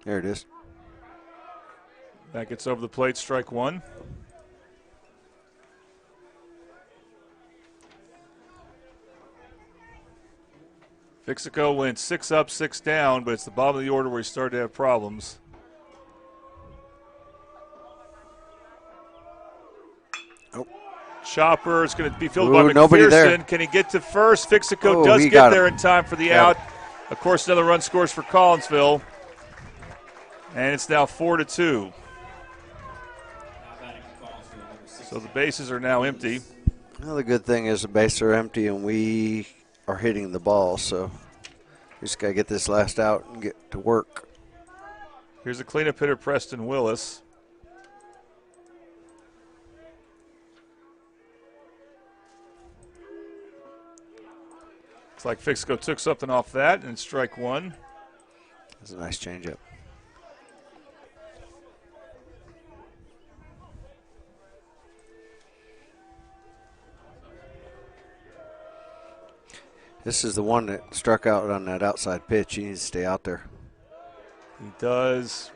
There it is. That gets over the plate, strike one. Fixico went 6 up, 6 down, but it's the bottom of the order where he started to have problems. Oh. Chopper is going to be fielded by Nobody there. McPherson. Can he get to first? Fixico Oh, does he get got there him. in time for the Got out. Of course, another run scores for Collinsville. And it's now 4-2. So the bases are now empty. Well, the good thing is the bases are empty and we are hitting the ball, so we just got to get this last out and get to work. Here's the cleanup hitter, Preston Willis. Looks like Fixico took something off that, and strike one. That's a nice changeup. This is the one that struck out on that outside pitch. He needs to stay out there. He does.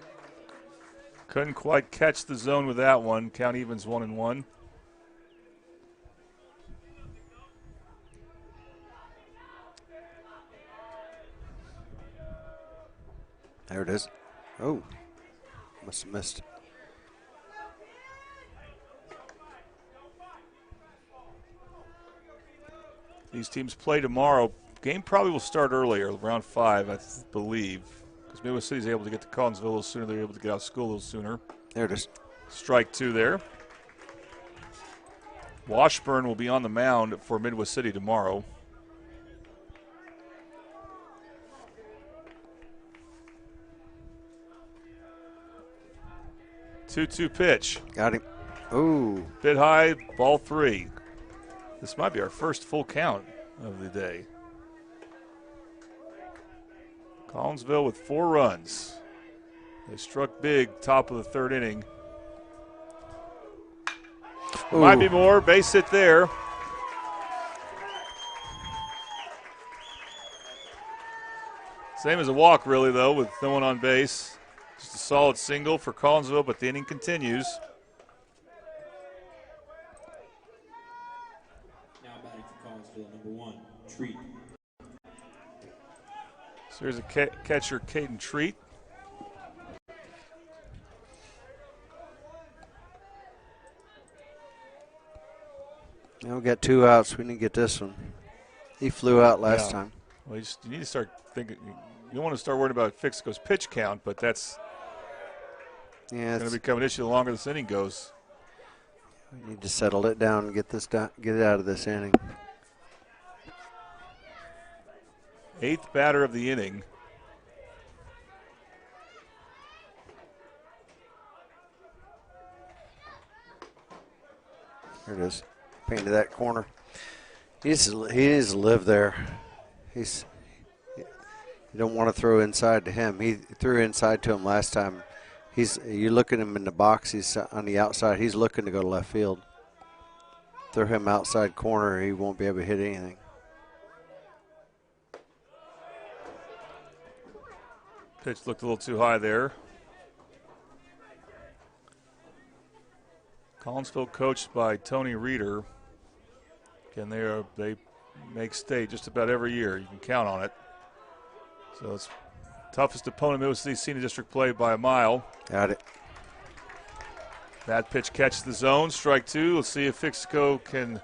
Couldn't quite catch the zone with that one. Count evens 1-1. There it is. Oh, must have missed. These teams play tomorrow. Game probably will start earlier, around 5, I believe, because Midwest City's able to get to Collinsville a little sooner. They're able to get out of school a little sooner. There it is. Strike two there. Washburn will be on the mound for Midwest City tomorrow. Two-two pitch. Got him. Ooh. Bit high, ball 3. This might be our first full count of the day. Collinsville with 4 runs. They struck big top of the 3rd inning. Might be more. Base hit there. Same as a walk, really, though, with no one on base. Just a solid single for Collinsville, but the inning continues. Now batting for Collinsville, number 1, Treat. So here's a catcher, Caden Treat. Now we got 2 outs. We need to get this one. He flew out last time. Well, you need to start thinking. You don't want to start worrying about Fixico's pitch count, but that's going to become an issue the longer this inning goes. We need to settle it down and get this get it out of this inning. 8th batter of the inning. There it is. Painted that corner. He needs to live there. You don't want to throw inside to him. He threw inside to him last time. You look at him in the box. He's on the outside. He's looking to go to left field. Throw him outside corner. He won't be able to hit anything. Pitch looked a little too high there. Collinsville coached by Tony Reeder. Again, they make state just about every year. You can count on it. So it's toughest opponent Midwest City Senior District play by a mile. Got it. That pitch catches the zone. Strike 2. Let's see if Fixico can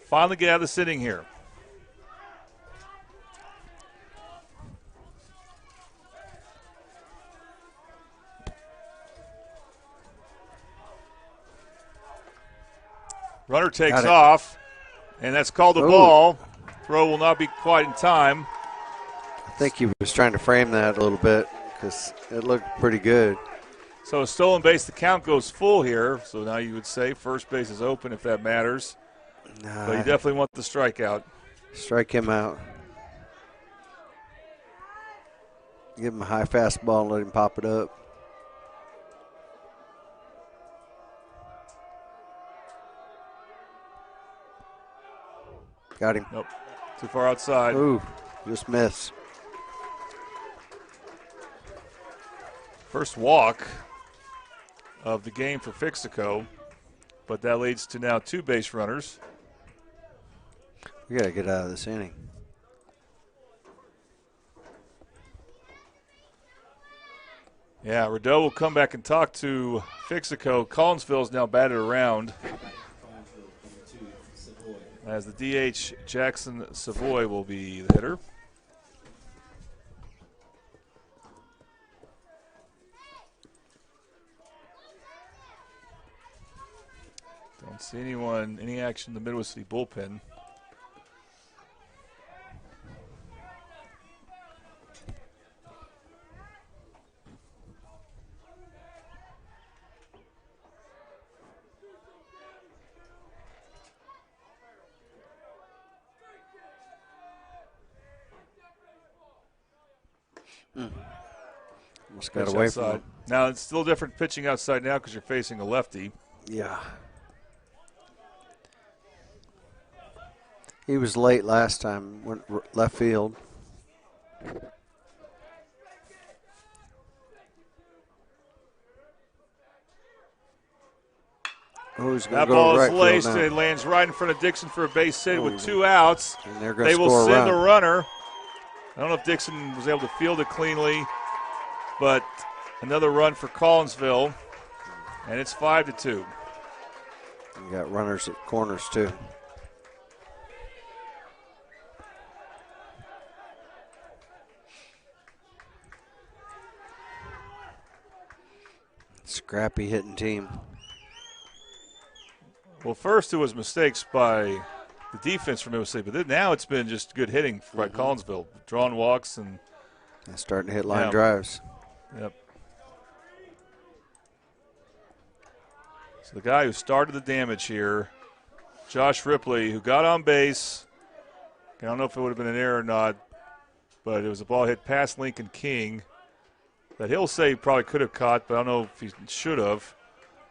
finally get out of this inning here. Runner takes off. And that's called a ball. Throw will not be quite in time. I think he was trying to frame that a little bit because it looked pretty good. So a stolen base, the count goes full here. So now you would say first base is open if that matters. Nah, but you definitely want the strikeout. Strike him out. Give him a high fastball and let him pop it up. Got him. Nope. Too far outside. Ooh, just missed. First walk of the game for Fixico, but that leads to now 2 base runners. We got to get out of this inning. Yeah, Rideau will come back and talk to Fixico. Collinsville is now batted around. As the DH, Jackson Savoy will be the hitter. Don't see any action in the Midwest City bullpen. Almost got Pitch away outside. from him. Now it's still different pitching outside now because you're facing a lefty. Yeah. He was late last time, went left field. Oh, he's going That to go ball right is laced field and it now. lands right in front of Dixon for a base hit with 2 outs. And they're gonna They will score a send run. a runner. I don't know if Dixon was able to field it cleanly, but another run for Collinsville, and it's 5-2. You got runners at corners too. Scrappy hitting team. Well, first it was mistakes by the defense from Midwest City, but then now it's been just good hitting by Collinsville, drawing walks and starting to hit line drives. Yep. So the guy who started the damage here, Josh Ripley, who got on base. I don't know if it would have been an error or not, but it was a ball hit past Lincoln King that he'll say he probably could have caught, but I don't know if he should have.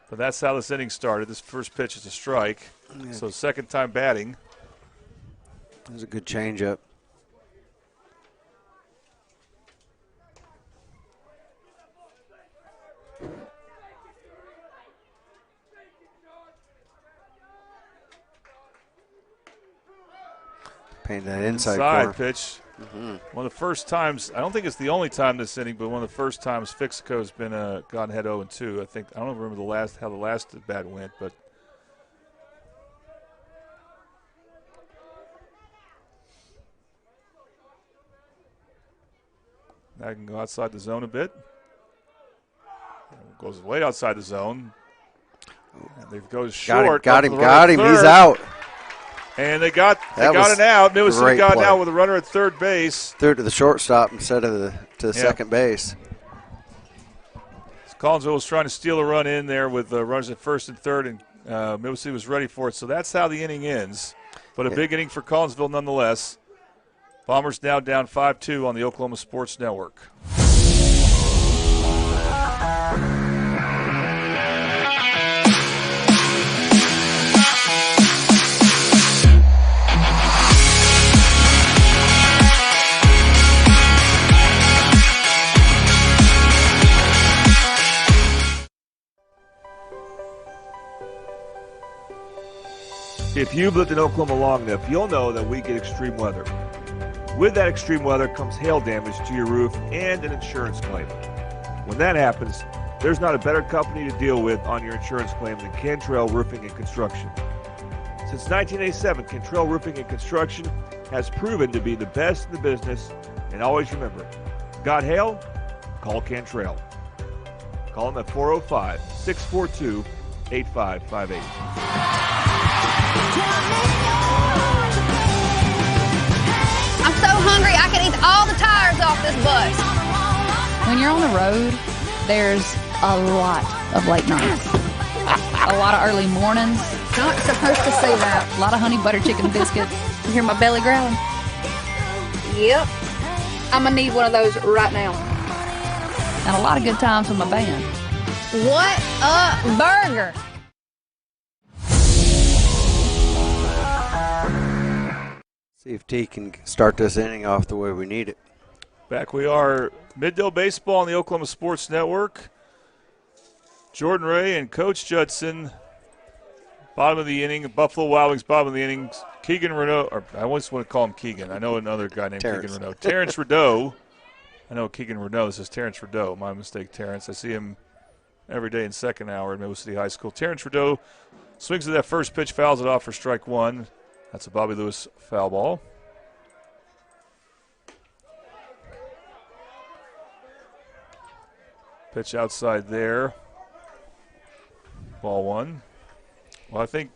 But that's how this inning started. This first pitch is a strike. Yeah. So second time batting. That was a good changeup. Paying that inside corner. Pitch. One of the first times, I don't think it's the only time this inning, but one of the first times Fixico's been gone head 0-2. I don't remember how the last at bat went, but now I can go outside the zone a bit. Goes way outside the zone. And it goes short. Got him. He's out. And they got an out. Midwest City got an out with a runner at third base. Threw it to the shortstop instead of to second base. Collinsville was trying to steal a run in there with runners at first and third, and Midwest City was ready for it. So that's how the inning ends. But a big inning for Collinsville nonetheless. Bombers now down 5-2 on the Oklahoma Sports Network. If you've lived in Oklahoma long enough, you'll know that we get extreme weather. With that extreme weather comes hail damage to your roof and an insurance claim. When that happens, there's not a better company to deal with on your insurance claim than Cantrell Roofing and Construction. Since 1987, Cantrell Roofing and Construction has proven to be the best in the business, and always remember, got hail? Call Cantrell. Call them at 405-642-8558. hungry I can eat all the tires off this bus. When you're on the road, there's a lot of late nights. A lot of early mornings. Not supposed to say that. A lot of honey butter chicken biscuits. You hear my belly growling? Yep. I'm going to need one of those right now. And a lot of good times with my band. What a burger. See if T can start this inning off the way we need it. Back we are, Middale Baseball on the Oklahoma Sports Network. Jordan Ray and Coach Judson, bottom of the inning. Buffalo Wild Wings, bottom of the innings. Keegan Renaud, or I always want to call him Keegan. I know another guy named Terrence. Keegan Renaud. Terrence Renaud. I know Keegan Renaud. This is Terrence Renaud. My mistake, Terrence. I see him every day in second hour at Middle City High School. Terrence Renaud swings at that first pitch, fouls it off for strike one. That's a Bobby Lewis foul ball. Pitch outside there. Ball one. Well, I think,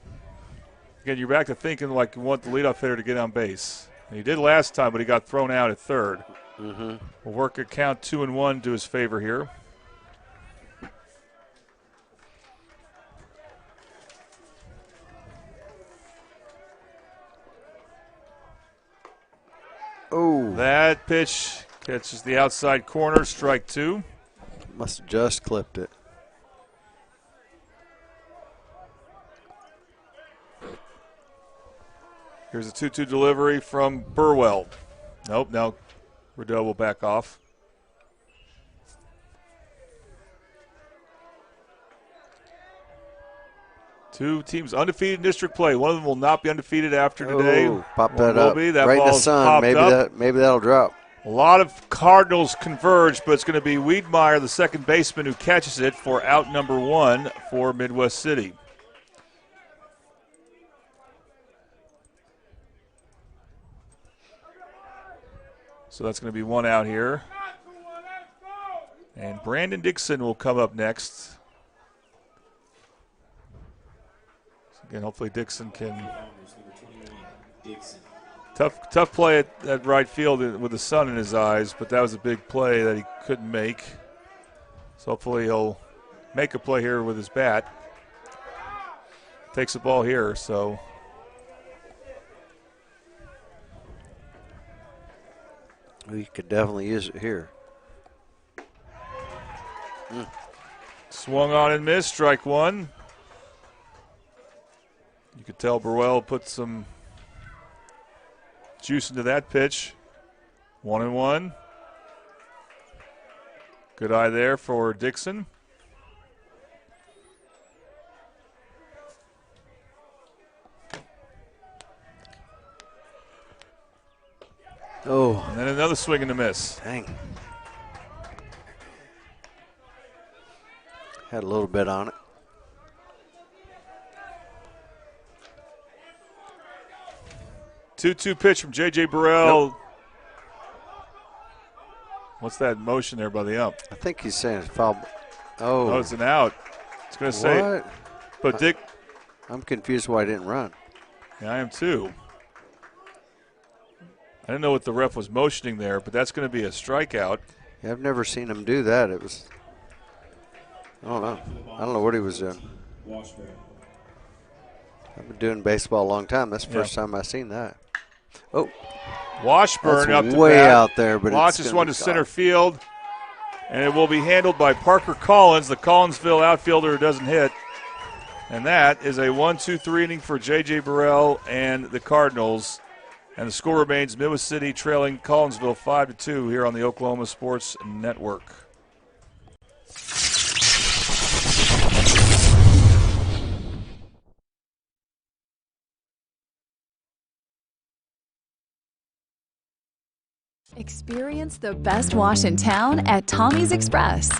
again, you're back to thinking like you want the leadoff hitter to get on base. And he did last time, but he got thrown out at third. Mm-hmm. We'll work a count 2-1 to his favor here. Oh. That pitch catches the outside corner, strike two. Must have just clipped it. Here's a 2-2 delivery from Burwell. Nope, now Rideau will back off. Two teams undefeated in district play. One of them will not be undefeated after today. Oh, pop One that will up. be. That right in the ball's sun. popped up. Maybe that'll drop. A lot of Cardinals converge, but it's going to be Wiedmeyer, the second baseman, who catches it for out number one for Midwest City. So that's going to be one out here. And Brandon Dixon will come up next. Again, hopefully Dixon can. Tough play at right field with the sun in his eyes, but that was a big play that he couldn't make. So hopefully he'll make a play here with his bat. Takes the ball here, so. We could definitely use it here. Swung on and missed, strike one. You could tell Burwell put some juice into that pitch. 1-1. Good eye there for Dixon. Oh. And then another swing and a miss. Dang. Had a little bit on it. Two-two pitch from J.J. Burrell. Yep. What's that motion there by the ump? I think he's saying it's foul. Oh. Oh, it's an out. It's going to say. What? But Dick. I'm confused why I didn't run. Yeah, I am too. I didn't know what the ref was motioning there, but that's going to be a strikeout. Yeah, I've never seen him do that. It was, I don't know. I don't know what he was doing. I've been doing baseball a long time. That's the first time I've seen that. Oh. Washburn up That's to way bat. out there, but launches one to center field, and it will be handled by Parker Collins, the Collinsville outfielder who doesn't hit. And that is a 1-2-3 inning for J.J. Burrell and the Cardinals. And the score remains Midwest City trailing Collinsville 5-2 here on the Oklahoma Sports Network. Experience the best wash in town at Tommy's Express.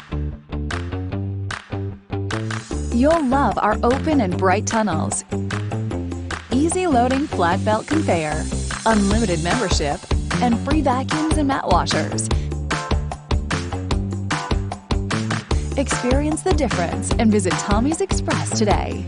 You'll love our open and bright tunnels, easy loading flat belt conveyor, unlimited membership, and free vacuums and mat washers. Experience the difference and visit Tommy's Express today.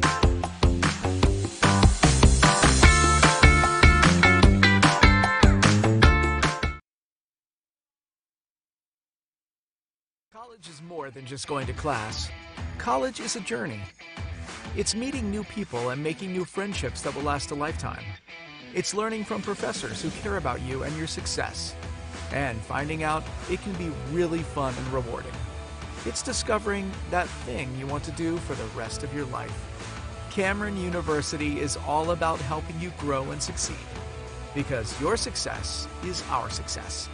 College is more than just going to class. College is a journey. It's meeting new people and making new friendships that will last a lifetime. It's learning from professors who care about you and your success. And finding out it can be really fun and rewarding. It's discovering that thing you want to do for the rest of your life. Cameron University is all about helping you grow and succeed. Because your success is our success.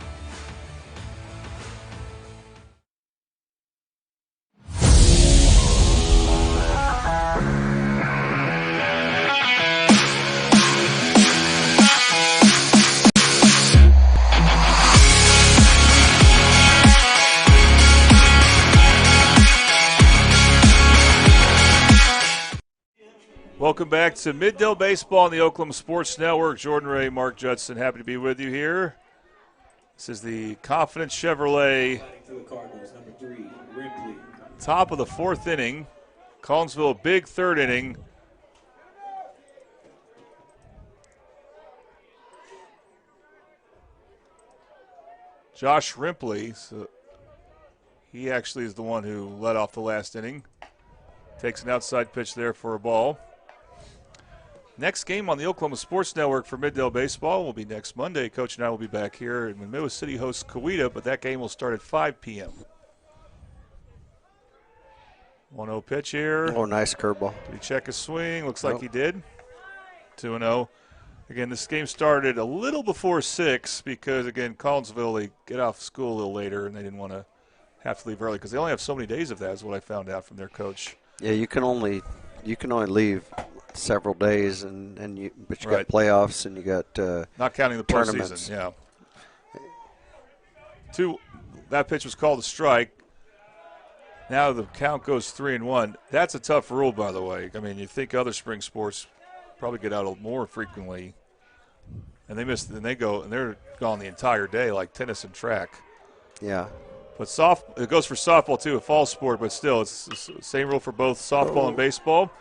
Welcome back to Middale Baseball on the Oklahoma Sports Network. Jordan Ray, Mark Judson, happy to be with you here. This is the Confidence Chevrolet top of the fourth inning. Collinsville, big third inning. Josh Rimpley, so he actually is the one who led off the last inning. Takes an outside pitch there for a ball. Next game on the Oklahoma Sports Network for Middale Baseball will be next Monday. Coach and I will be back here when Midwest City hosts Coweta, but that game will start at 5 p.m. 1-0 pitch here. Oh, nice curveball. Did he check his swing? Looks like he did. 2-0. Again, this game started a little before 6 because, again, Collinsville, they get off school a little later and they didn't want to have to leave early because they only have so many days of that is what I found out from their coach. Yeah, you can only leave several days, but you got playoffs and you got not counting the tournaments. Postseason. Yeah. That pitch was called a strike. Now the count goes 3-1. That's a tough rule, by the way. I mean, you think other spring sports probably get out more frequently, and they miss, and they're gone the entire day, like tennis and track. Yeah. But it goes for softball too, a fall sport, but still, it's the same rule for both softball and baseball.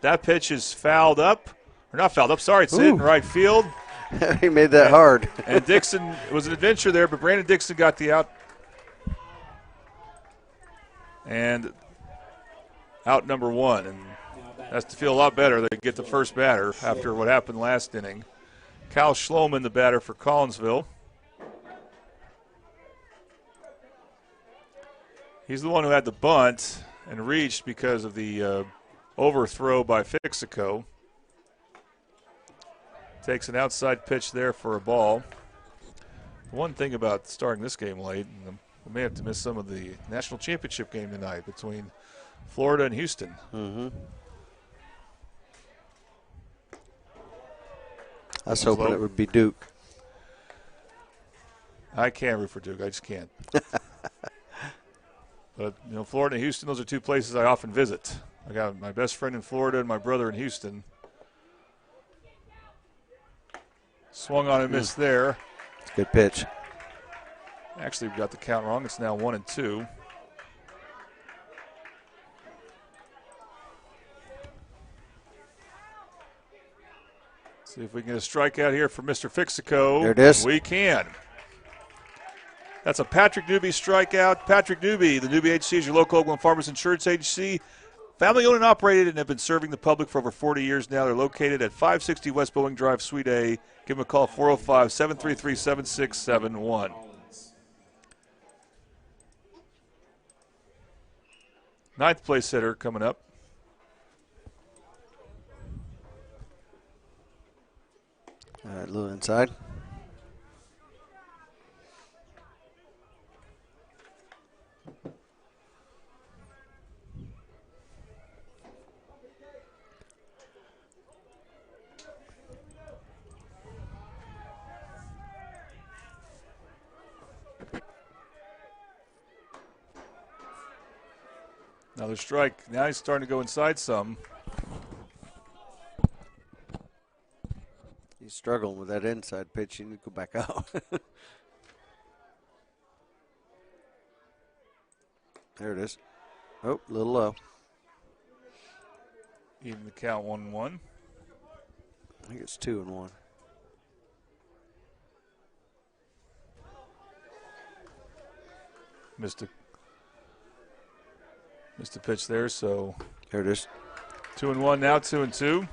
That pitch is fouled up, or not fouled up. Sorry, it's in right field. He made that hard. And Dixon, it was an adventure there, but Brandon Dixon got the out. And out number 1, and that's to feel a lot better. They get the first batter after what happened last inning. Kyle Schloman, the batter for Collinsville. He's the one who had the bunt and reached because of the overthrow by Fixico. Takes an outside pitch there for a ball. The one thing about starting this game late, and we may have to miss some of the national championship game tonight between Florida and Houston. Mm-hmm. I was hoping it would be Duke. I can't root for Duke. I just can't. But, Florida and Houston, those are two places I often visit. I got my best friend in Florida and my brother in Houston. Swung on and missed there. It's a good pitch. Actually, we got the count wrong. It's now 1-2. See if we can get a strikeout here for Mr. Fixico. There it is. We can. That's a Patrick Newby strikeout. Patrick Newby, the Newby Agency is your local Oakland Farmers Insurance Agency. Family owned and operated and have been serving the public for over 40 years now. They're located at 560 West Bowling Drive, Suite A. Give them a call, 405-733-7671. Ninth place hitter coming up. All right, a little inside. Another strike. Now he's starting to go inside some. He's struggling with that inside pitch. You need to go back out. There it is. Oh, a little low. Even the count 1-1. I think it's 2-1. Missed a Missed a pitch there, so there it is. 2-1 now, 2-2.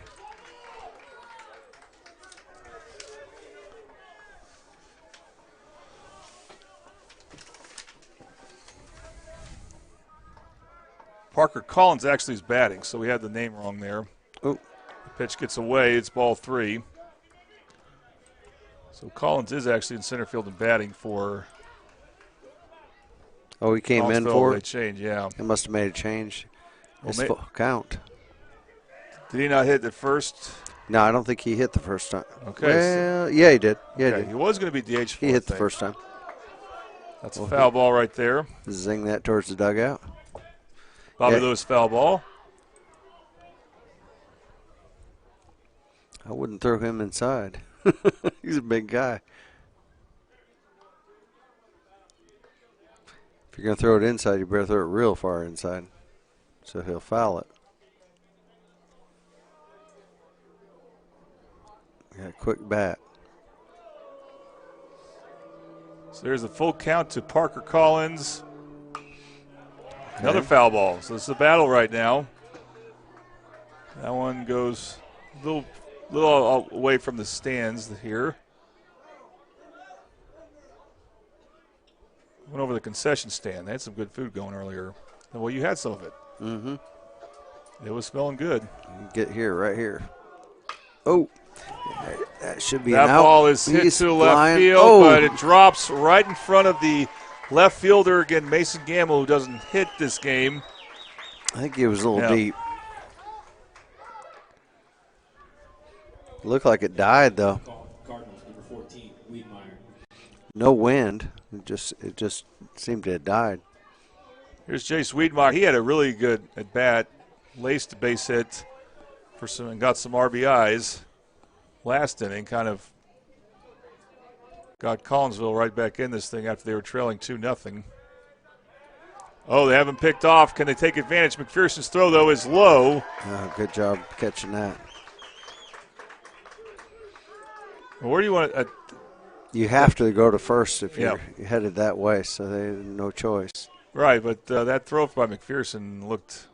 Parker Collins actually is batting, so we had the name wrong there. Oh. The pitch gets away. It's ball 3. So Collins is actually in center field and batting for. Oh, he came in for it? They changed, yeah. It must have made a change. Well, Full count. Did he not hit the first? No, I don't think he hit the first time. Okay. Well, yeah, he did. Yeah, okay. he did. He was going to be DH. He hit the first time. That's a foul ball right there. Zing that towards the dugout. Bobby Lewis foul ball. I wouldn't throw him inside. He's a big guy. If you're going to throw it inside, you better throw it real far inside. So he'll foul it. Got a quick bat. So there's a full count to Parker Collins. Another foul ball. So it's a battle right now. That one goes a little away from the stands here. Went over the concession stand. They had some good food going earlier. Well, you had some of it. Mm-hmm. It was smelling good. You get here, right here. Oh, that should be that an out. Ball is hit to left flying. field, but it drops right in front of the left fielder again, Mason Gamble, who doesn't hit this game. I think he was a little deep. Looked like it died though. Cardinals, number 14, Wiedmeyer. No wind. It just seemed to have died. Here's Jace Wiedmeyer. He had a really good at bat, laced a base hit for some and got some RBIs last inning. Kind of got Collinsville right back in this thing after they were trailing 2-0. Oh, they haven't picked off. Can they take advantage? McPherson's throw, though, is low. Good job catching that. Well, where do you want to? You have to go to first if you're headed that way, so they have no choice. Right, but that throw by McPherson looked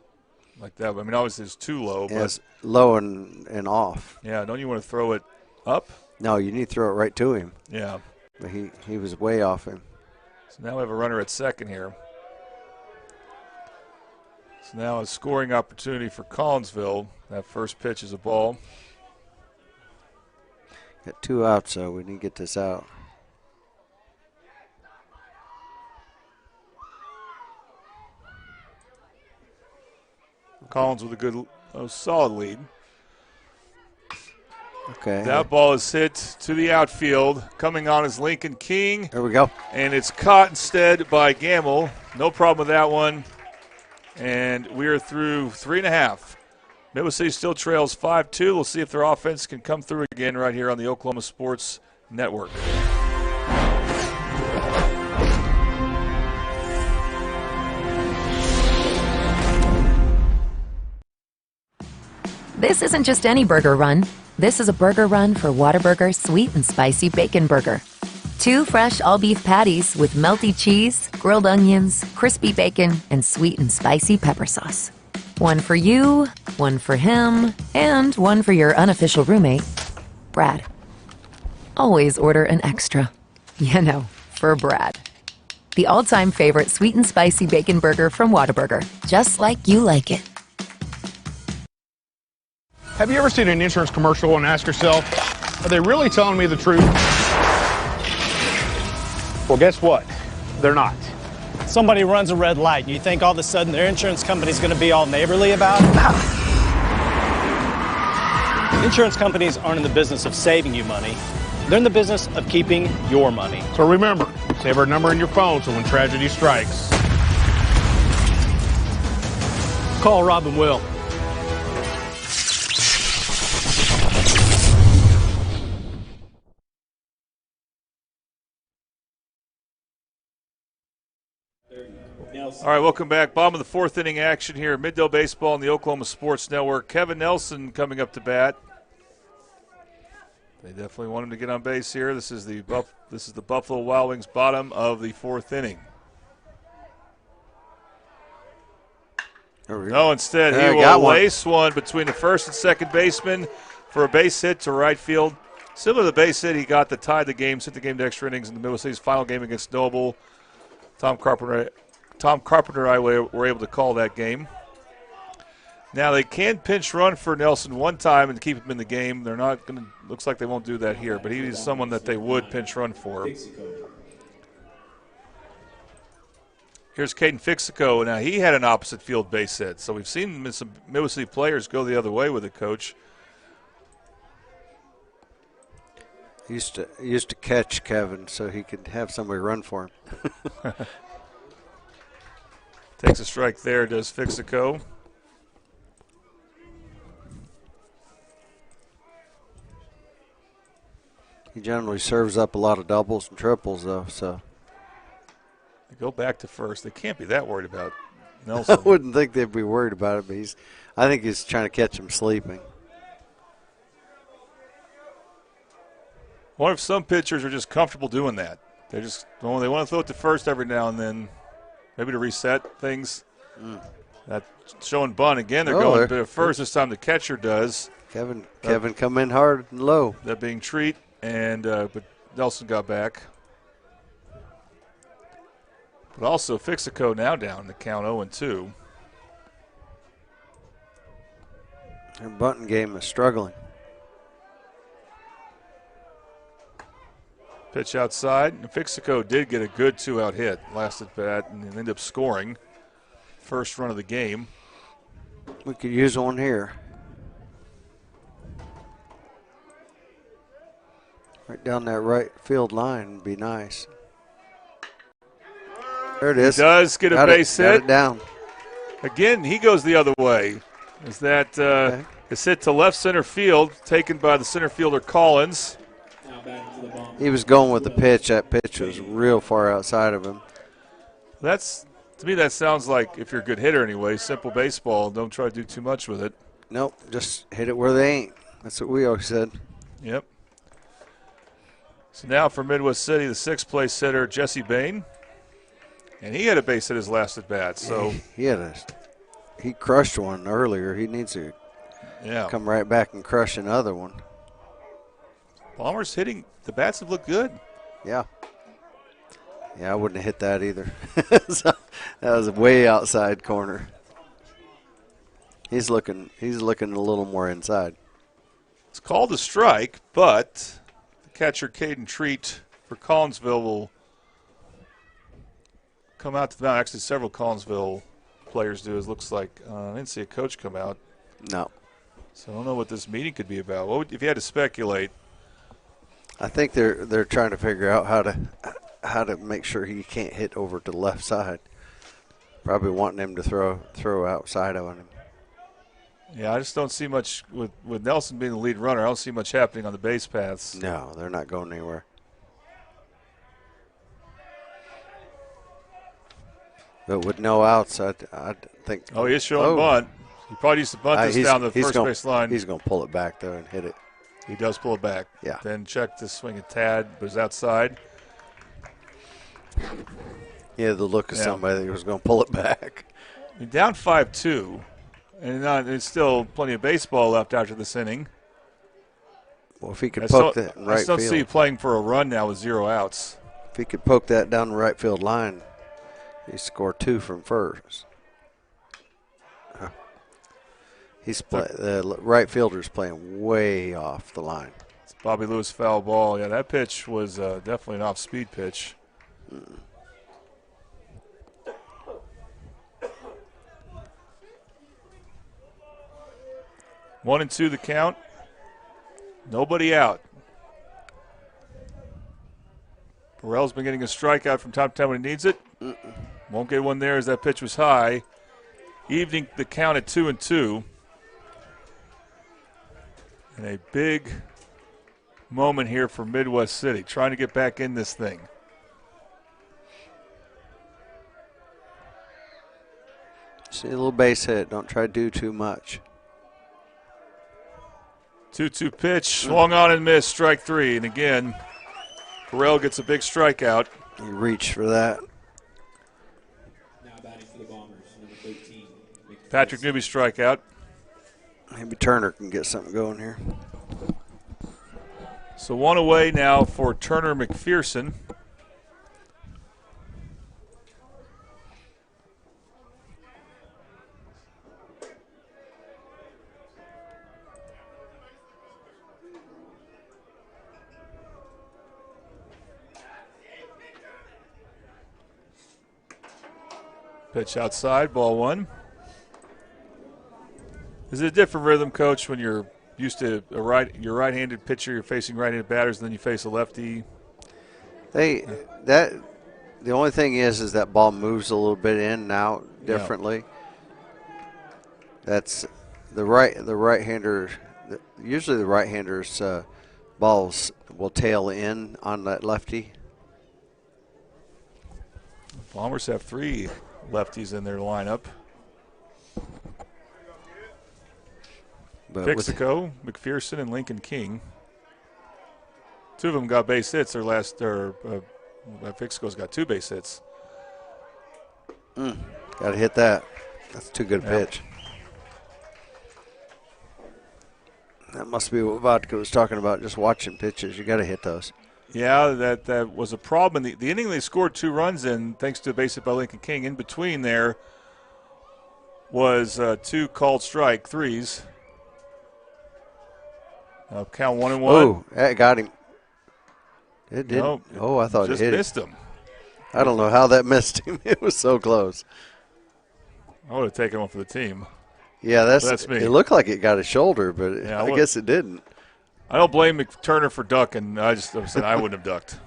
like that. I mean, obviously it's too low. Yeah, but it's low and off. Yeah, don't you want to throw it up? No, you need to throw it right to him. Yeah. But he was way off him. So now we have a runner at second here. So now a scoring opportunity for Collinsville. That first pitch is a ball. Got 2 outs, so we need to get this out. Collins with a good, solid lead. Okay. That ball is hit to the outfield. Coming on is Lincoln King. There we go. And it's caught instead by Gamble. No problem with that one. And we are through 3.5. Midwest City still trails 5-2. We'll see if their offense can come through again right here on the Oklahoma Sports Network. This isn't just any burger run. This is a burger run for Whataburger Sweet and Spicy Bacon Burger. 2 fresh all-beef patties with melty cheese, grilled onions, crispy bacon, and sweet and spicy pepper sauce. 1 for you, 1 for him, and 1 for your unofficial roommate, Brad. Always order an extra. You know, for Brad. The all-time favorite sweet and spicy bacon burger from Whataburger. Just like you like it. Have you ever seen an insurance commercial and ask yourself, are they really telling me the truth? Well, guess what? They're not. Somebody runs a red light, and you think all of a sudden their insurance company's going to be all neighborly about it? Insurance companies aren't in the business of saving you money. They're in the business of keeping your money. So remember, save our number in your phone so when tragedy strikes, call Rob and Will. All right, welcome back. Bottom of the 4th inning action here. Middale Baseball on the Oklahoma Sports Network. Kevin Nelson coming up to bat. They definitely want him to get on base here. This is the Buffalo Wild Wings bottom of the 4th inning. No, instead he will lace one between the first and second baseman for a base hit to right field. Similar to the base hit he got that tied the game, sent the game to extra innings in the Midwest City's final game against Noble. Tom Carpenter and I were able to call that game. Now they can pinch run for Nelson one time and keep him in the game. They're not going to. Looks like they won't do that here, but he's someone that they would pinch run for. Here's Caden Fixico. Now he had an opposite field base hit, so we've seen some Midwest City players go the other way with it, Coach. Used to catch Kevin so he could have somebody run for him. Takes a strike there, does Fixico. He generally serves up a lot of doubles and triples, though. So they go back to first. They can't be that worried about Nelson. I wouldn't think they'd be worried about it, but I think he's trying to catch him sleeping. I wonder if some pitchers are just comfortable doing that. They want to throw it to first every now and then, maybe to reset things. That's showing bunt again. They're going to first this time. The catcher does. Kevin come in hard and low. That being Treat. And but Nelson got back. But also Fixico now down the count 0-2. Their bunting game is struggling. Pitch outside. And Fixico did get a good 2-out hit last at bat and ended up scoring. First run of the game. We could use one here. Right down that right field line would be nice. There it is. He does get a base hit. Got it down. Again, he goes the other way. Is that is hit to left center field, taken by the center fielder Collins. He was going with the pitch. That pitch was real far outside of him. To me, that sounds like, if you're a good hitter anyway, simple baseball. Don't try to do too much with it. Nope, just hit it where they ain't. That's what we always said. Yep. So now for Midwest City, the sixth place hitter, Jesse Bain. And he had a base hit his last at bat. So he crushed one earlier. He needs to come right back and crush another one. Bombers hitting, the bats have looked good. Yeah. Yeah, I wouldn't have hit that either. So, that was way outside corner. He's looking a little more inside. It's called a strike, but the catcher Caden Treat for Collinsville will come out to the mound. Actually, several Collinsville players do. It looks like I didn't see a coach come out. No. So I don't know what this meeting could be about. If you had to speculate? I think they're trying to figure out how to make sure he can't hit over to the left side. Probably wanting him to throw outside of him. Yeah, I just don't see much with Nelson being the lead runner. I don't see much happening on the base paths. No, they're not going anywhere. But with no outs, I think. Oh, he is showing bunt. He probably needs to bunt this down the first base line. He's going to pull it back, though, and hit it. He does pull it back. Yeah. Then check to swing a tad, but it's outside. Yeah, the look of somebody that was going to pull it back. You're down 5-2, and there's still plenty of baseball left after this inning. Well, if he could poke that in right field. I still see you playing for a run now with 0 outs. If he could poke that down the right field line, he scored 2 from first. The right fielder's playing way off the line. It's Bobby Lewis foul ball. Yeah, that pitch was definitely an off-speed pitch. 1-2 the count. Nobody out. Burrell's been getting a strikeout from time to time when he needs it. Won't get one there as that pitch was high. Evening the count at 2-2. And a big moment here for Midwest City, trying to get back in this thing. See a little base hit. Don't try to do too much. 2-2 pitch, swung on and missed, strike 3. And again, Burrell gets a big strikeout. He reached for that. Now batting for the Bombers, number 13, Patrick Newby strikeout. Maybe Turner can get something going here. So one away now for Turner McPherson. Pitch outside, ball one. Is it a different rhythm, Coach, when you're used to your right-handed pitcher, you're facing right-handed batters, and then you face a lefty? The only thing is that ball moves a little bit in and out differently. Yeah. That's the right-hander. Usually the right-hander's balls will tail in on that lefty. Bombers have 3 lefties in their lineup. Fixico, McPherson, and Lincoln King. 2 of them got base hits. Fixico's got 2 base hits. Got to hit that. That's too good a pitch. That must be what Vodka was talking about, just watching pitches. You got to hit those. Yeah, that was a problem. The inning they scored 2 runs in, thanks to a base hit by Lincoln King. In between there was 2 called strike threes. Count 1-1. Oh, that got him. It did. No, I thought it hit missed him. I don't know how that missed him. It was so close. I would have taken one for the team. Yeah, that's me. It looked like it got a shoulder, but I guess it didn't. I don't blame Turner for ducking. I said I wouldn't have ducked.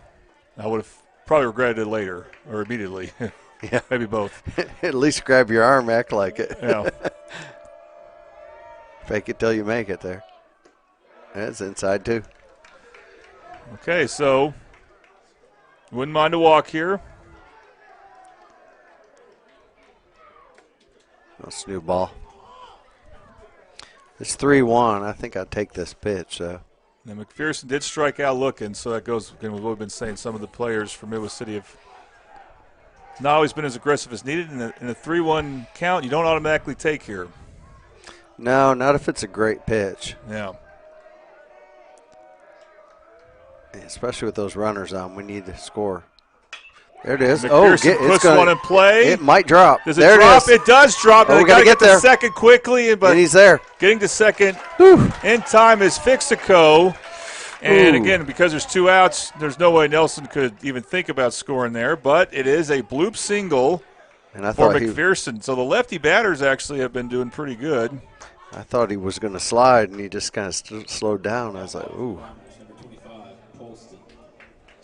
I would have probably regretted it later or immediately. Yeah, maybe both. At least grab your arm, act like it. Yeah. Fake it till you make it there. That's inside too. Okay, so wouldn't mind a walk here. That's new ball. It's 3-1. I think I'd take this pitch. So. Now McPherson did strike out looking, so that goes again with what we've been saying. Some of the players from Midwest City have not always been as aggressive as needed. In a 3-1 count, you don't automatically take here. No, not if it's a great pitch. Yeah. Especially with those runners on, we need to score. There it is. McPherson puts one in play. It might drop. Does it drop? It does drop. We got to get there. Second quickly, but he's there. Getting to second in time is Fixico. And again, because there's 2 outs, there's no way Nelson could even think about scoring there. But it is a bloop single for McPherson. So the lefty batters actually have been doing pretty good. I thought he was going to slide, and he just kind of slowed down. I was like, ooh.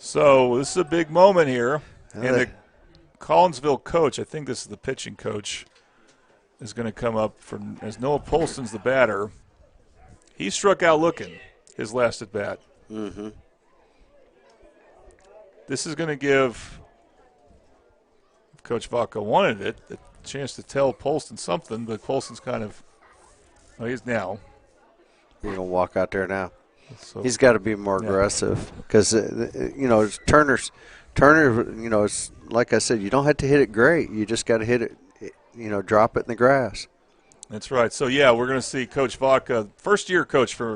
So this is a big moment here. And the Collinsville coach, I think this is the pitching coach, is going to come up as Noah Polston's the batter. He struck out looking his last at bat. Mm-hmm. This is going to give, if Coach Vaca wanted it, a chance to tell Polston something, but Polston's kind of, he's now. You're going to walk out there now. So, he's got to be more aggressive because, Turner, it's like I said, you don't have to hit it great. You just got to hit it, drop it in the grass. That's right. So, we're going to see Coach Vaca, first-year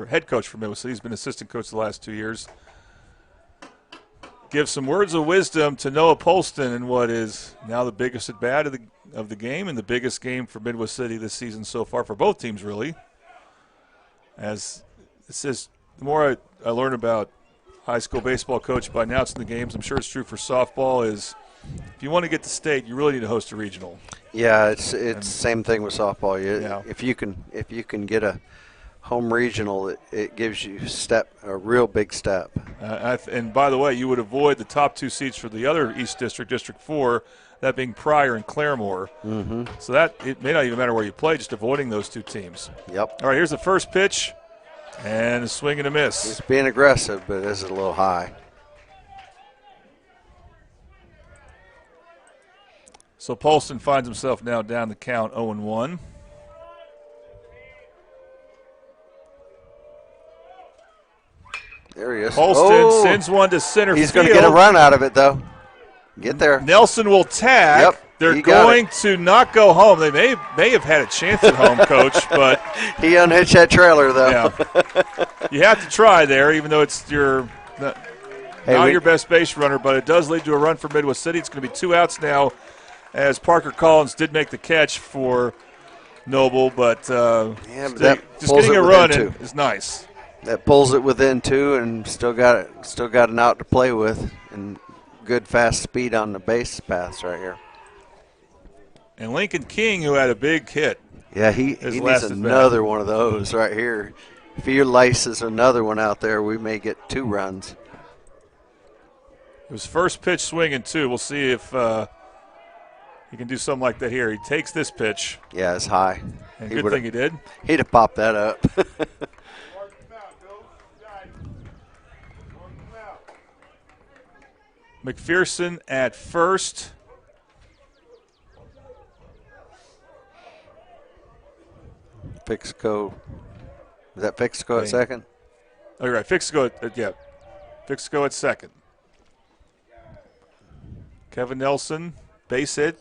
head coach for Midwest City. He's been assistant coach the last 2 years. Give some words of wisdom to Noah Polston in what is now the biggest at-bat of the game and the biggest game for Midwest City this season so far for both teams, really. As it says, the more I learn about high school baseball coach by announcing the games, I'm sure it's true for softball, is if you want to get to state, you really need to host a regional. Yeah, it's same thing with softball. If you can get a home regional, it gives you a real big step. And by the way, you would avoid the top 2 seats for the other East District, District 4, that being Pryor and Claremore. Mm-hmm. So that it may not even matter where you play, just avoiding those 2 teams. Yep. All right, here's the first pitch. And a swing and a miss. He's being aggressive, but this is a little high. So Polston finds himself now down the count 0-1. There he is. Polston sends one to center field. He's going to get a run out of it, though. Get there. Nelson will tag. Yep. They're going to not go home. They may have had a chance at home, Coach, but he unhitched that trailer though. Yeah. You have to try there, even though it's your not your best base runner, but it does lead to a run for Midwest City. It's going to be 2 outs now, as Parker Collins did make the catch for Noble, but just getting a run is nice. That pulls it within 2, and still got an out to play with, and good fast speed on the base paths right here. And Lincoln King, who had a big hit. Yeah, he needs another one of those right here. If he laces another one out there, we may get 2 runs. It was first pitch swinging, too. We'll see if he can do something like that here. He takes this pitch. Yeah, it's high. And good thing he did. He'd have popped that up. McPherson at first. Fixco. Is that Fixco at second? Oh, you're right. Fixco at second. Kevin Nelson, base hit.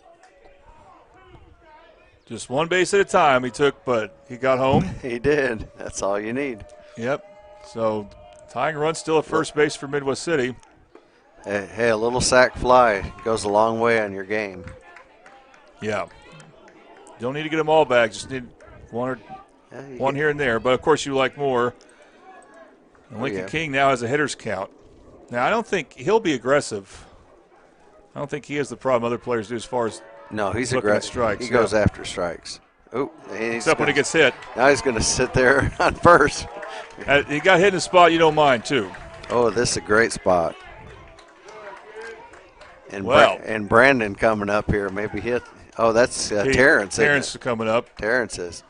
Just one base at a time he took, but he got home. He did. That's all you need. Yep. So tying run still at first base for Midwest City. Hey, a little sac fly goes a long way on your game. Yeah. Don't need to get them all back. Just need one here and there. But, of course, you like more. And Lincoln King now has a hitter's count. Now, I don't think he'll be aggressive. I don't think he has the problem other players do as far as he's aggressive. Strikes. He goes after strikes. Oh, except when he gets hit. Now he's going to sit there on first. He got hit in a spot you don't mind, too. Oh, this is a great spot. And and Brandon coming up here, maybe hit. Oh, that's Terrence. Terrence coming up. Terrence is.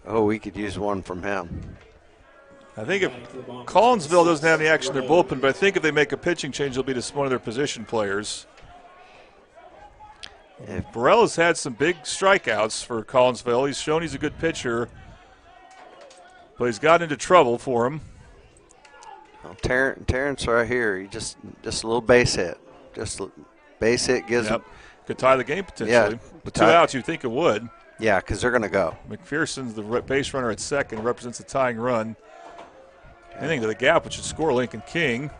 Oh, we could use one from him. I think if Collinsville doesn't have any action in their bullpen, but I think if they make a pitching change, it'll be to one of their position players. Burrell has had some big strikeouts for Collinsville. He's shown he's a good pitcher, but he's gotten into trouble for him. Well, Terrence right here, he just a little base hit. Just base hit gives him. Could tie the game potentially. Yeah, with 2 outs, you'd think it would. Yeah, because they're going to go. McPherson's the base runner at second, represents a tying run. Anything to the gap, which should score Lincoln King.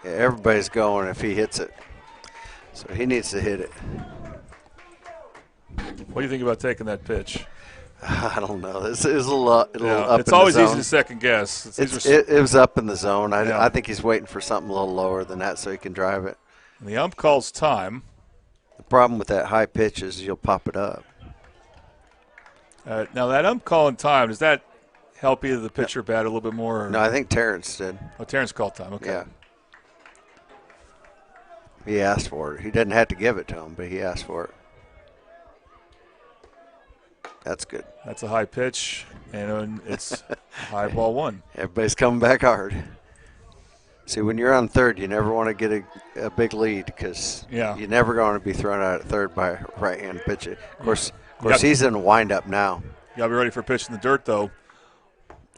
Yeah, everybody's going if he hits it. So he needs to hit it. What do you think about taking that pitch? I don't know. This is a little up in the zone. It's always easy to second guess. It was up in the zone. I think he's waiting for something a little lower than that so he can drive it. And the ump calls time. The problem with that high pitch is you'll pop it up. Now that ump calling time, does that help either the pitcher or bat a little bit more? Or? No, I think Terrence did. Oh, Terrence called time. Okay. Yeah. He asked for it. He didn't have to give it to him, but he asked for it. That's good. That's a high pitch, and it's high ball 1. Everybody's coming back hard. See, when you're on third, you never want to get a big lead because you're never going to be thrown out at third by a right-hand pitcher. Of course, he's in a wind-up now. You got to be ready for a pitch in the dirt, though.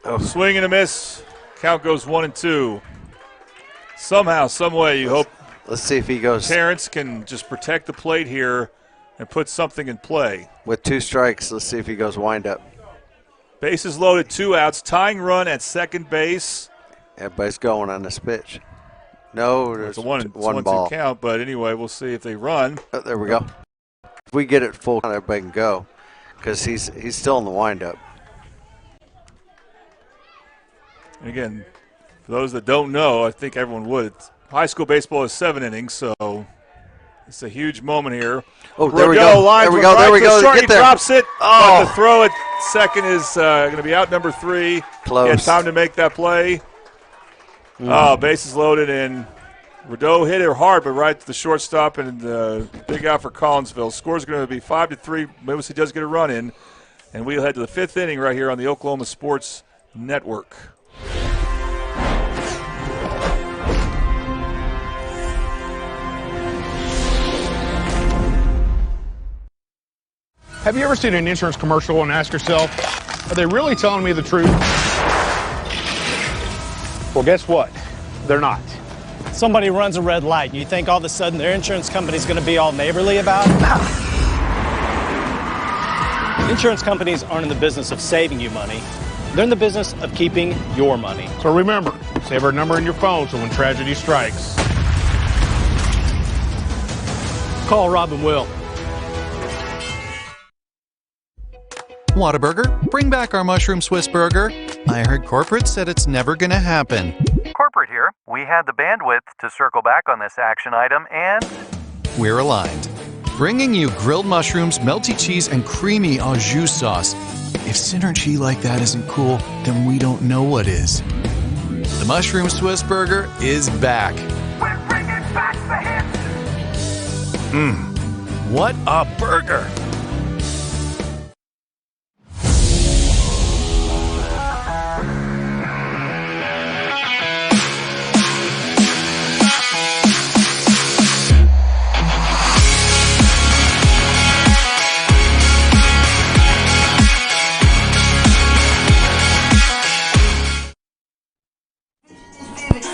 Oh. Swing and a miss. Count goes 1-2. Somehow, some way, you hope. Let's see if he goes. Terrence can just protect the plate here and put something in play. With 2 strikes, let's see if he goes wind-up. Bases loaded, 2 outs. Tying run at second base. Everybody's going on this pitch. No, there's it's a one ball. 2 count, but anyway, we'll see if they run. Oh, there we go. If we get it full, everybody can go because he's still in the windup. And again, for those that don't know, I think everyone would. High school baseball is 7 innings, so it's a huge moment here. Oh, there we go. There we go. There we go. He drops it. Oh, but the throw at second is going to be out number 3. Close. He had time to make that play. Oh, bases loaded, and Rideau hit it hard, but right to the shortstop, and big out for Collinsville. Score's going to be 5-3. Maybe he does get a run in, and we'll head to the 5th inning right here on the Oklahoma Sports Network. Have you ever seen an insurance commercial and asked yourself, are they really telling me the truth? Well, guess what? They're not. Somebody runs a red light, and you think all of a sudden their insurance company's going to be all neighborly about it? Insurance companies aren't in the business of saving you money. They're in the business of keeping your money. So remember, save our number in your phone so when tragedy strikes, call Rob and Will. Whataburger, bring back our mushroom Swiss burger. I heard corporate said it's never gonna happen. Corporate here. We had the bandwidth to circle back on this action item, and We're aligned. Bringing you grilled mushrooms, melty cheese, and creamy au jus sauce. If synergy like that isn't cool, then we don't know what is. The mushroom Swiss burger is back. we're bringing back the hits. What a burger!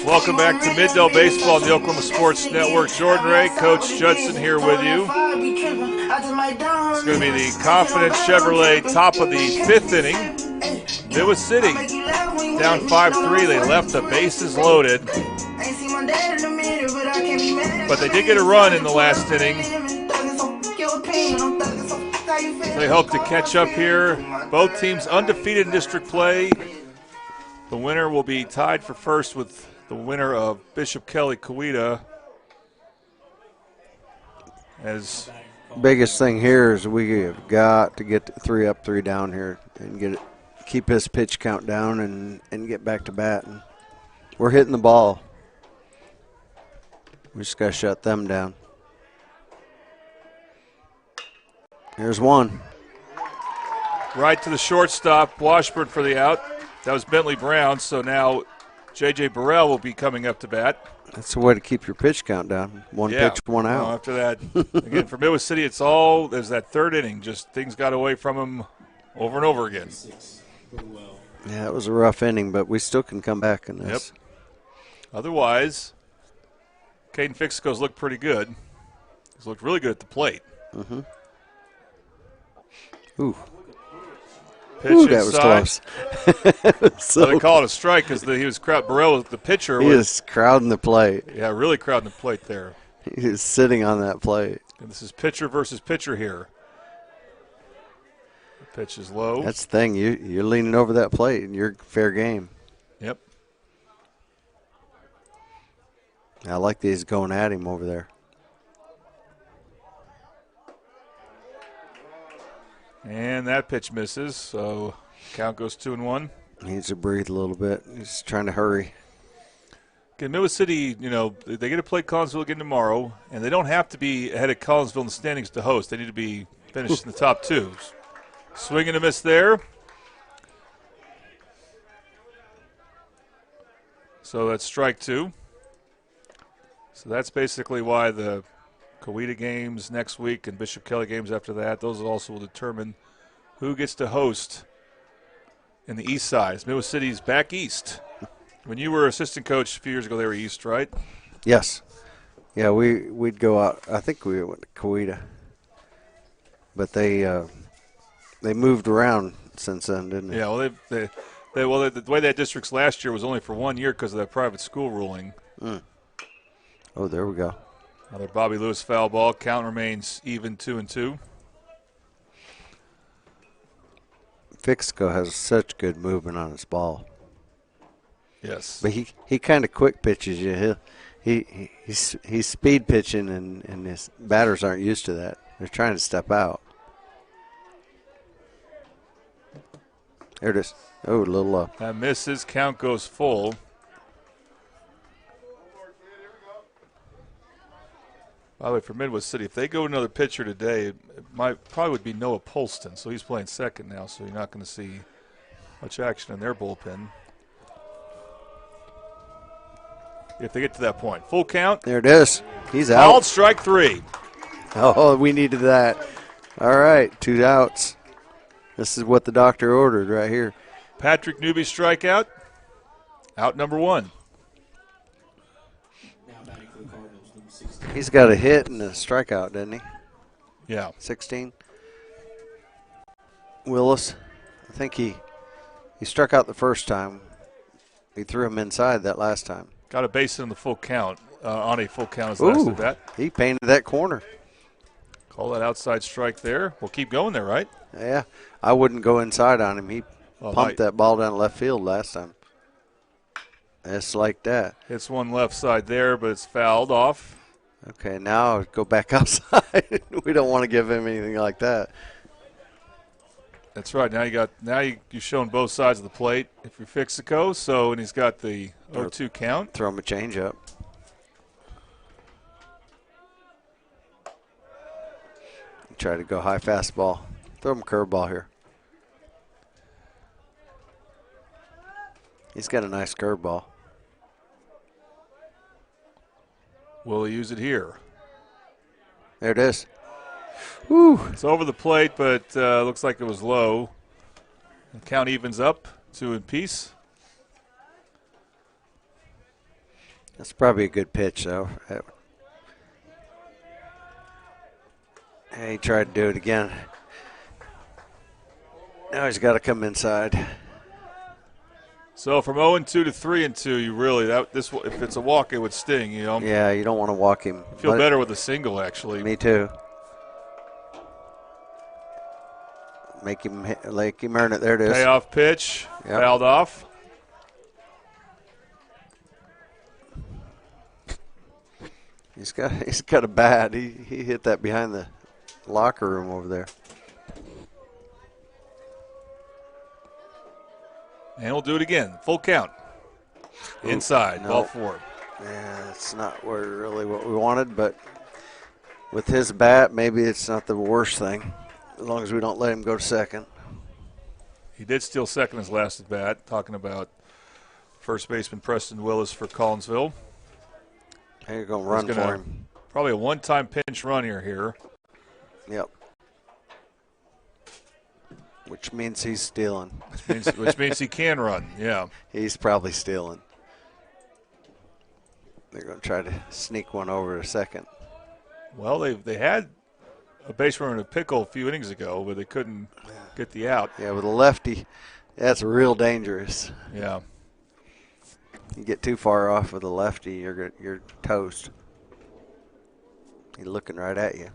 Welcome back to Middle Baseball on the Oklahoma Sports Network. Jordan Ray, Coach Judson here with you. It's going to be the Confidence Chevrolet top of the fifth inning. Midway City down 5-3. They left the bases loaded. But they did get a run in the last inning. They hope to catch up here. Both teams undefeated in district play. The winner will be tied for first with the winner of Bishop Kelly Coweta. As biggest thing here is we have got to get 3 up, 3 down here and get it, keep his pitch count down and get back to bat. And we're hitting the ball. We just got to shut them down. Here's one. right to the shortstop, Washburn for the out. That was Bentley Brown, so now J.J. Burrell will be coming up to bat. That's the way to keep your pitch count down. One pitch, one out. Well, after that, again, for Midway City, it's all, there's that third inning. Just things got away from them over and over again. Yeah, it was a rough inning, but we still can come back in this. Yep. Otherwise, Caden Fixico's looked pretty good. He's looked really good at the plate. Mm-hmm. Ooh. Pitch Ooh, that was close. So they call it a strike because he was Burrell, the pitcher. He is crowding the plate. Yeah, really crowding the plate there. He is sitting on that plate. And this is pitcher versus pitcher here. The pitch is low. That's the thing. You're leaning over that plate, and you're fair game. Yep. I like these going at him over there. And that pitch misses, so count goes 2-1. Needs to breathe a little bit. He's trying to hurry. Okay, Midway City, they get to play Collinsville again tomorrow, and they don't have to be ahead of Collinsville in the standings to host. They need to be finished in the top two. Swing and a miss there. So that's strike two. So that's basically why the Coweta games next week and Bishop Kelly games after that, those also will determine who gets to host in the east side. Midway City's back east. When you were assistant coach a few years ago, they were east, right? Yes. Yeah, we'd go out. I think we went to Coweta. But they moved around since then, didn't they? Yeah, well, the way that district's last year was only for 1 year because of that private school ruling. Mm. Oh, there we go. Another Bobby Lewis foul ball. Count remains even 2-2. Fixico has such good movement on his ball. Yes. But he kind of quick pitches you. He's speed pitching, and his batters aren't used to that. They're trying to step out. There it is. Oh, a little low. That misses. Count goes full. By the way, for Midway City, if they go another pitcher today, it probably would be Noah Polston. So he's playing second now, so you're not going to see much action in their bullpen. If they get to that point. Full count. There it is. He's out. Called strike three. Oh, we needed that. All right, 2 outs. This is what the doctor ordered right here. Patrick Newby strikeout. Out number one. He's got a hit and a strikeout, doesn't he? Yeah. 16. Willis, I think he struck out the first time. He threw him inside that last time. Got a base on the full count. On a full count as last at bat. He painted that corner. Call that outside strike there. We'll keep going there, right? Yeah. I wouldn't go inside on him. He pumped that ball down left field last time. It's like that. Hits one left side there, but it's fouled off. Okay, now go back outside. We don't want to give him anything like that. That's right. You've shown both sides of the plate if you're Fixico. So, and he's got the 0-2 count. Throw him a changeup. Try to go high fastball. Throw him a curveball here. He's got a nice curveball. Will he use it here? There it is. Woo. It's over the plate, but looks like it was low. The count evens up, 2 apiece. That's probably a good pitch, though. He tried to do it again. Now he's got to come inside. So from 0-2 to 3-2, you really if it's a walk, it would sting. You know. Yeah, you don't want to walk him. I feel better with a single, actually. Me too. Make him earn it. There it is. Payoff pitch, fouled off. He's got a bat. He hit that behind the locker room over there. And we'll do it again. Full count. Inside, ball 4. Yeah, it's not really what we wanted, but with his bat, maybe it's not the worst thing, as long as we don't let him go to second. He did steal second his last at bat, talking about first baseman Preston Willis for Collinsville. Hey, you're going to run for him. Probably a one-time pinch run here. Yep. Which means he's stealing. Which means he can run, yeah. He's probably stealing. They're going to try to sneak one over to second. Well, they had a base runner in a pickle a few innings ago, but they couldn't get the out. Yeah, with a lefty, that's real dangerous. Yeah. You get too far off with a lefty, you're toast. He's looking right at you.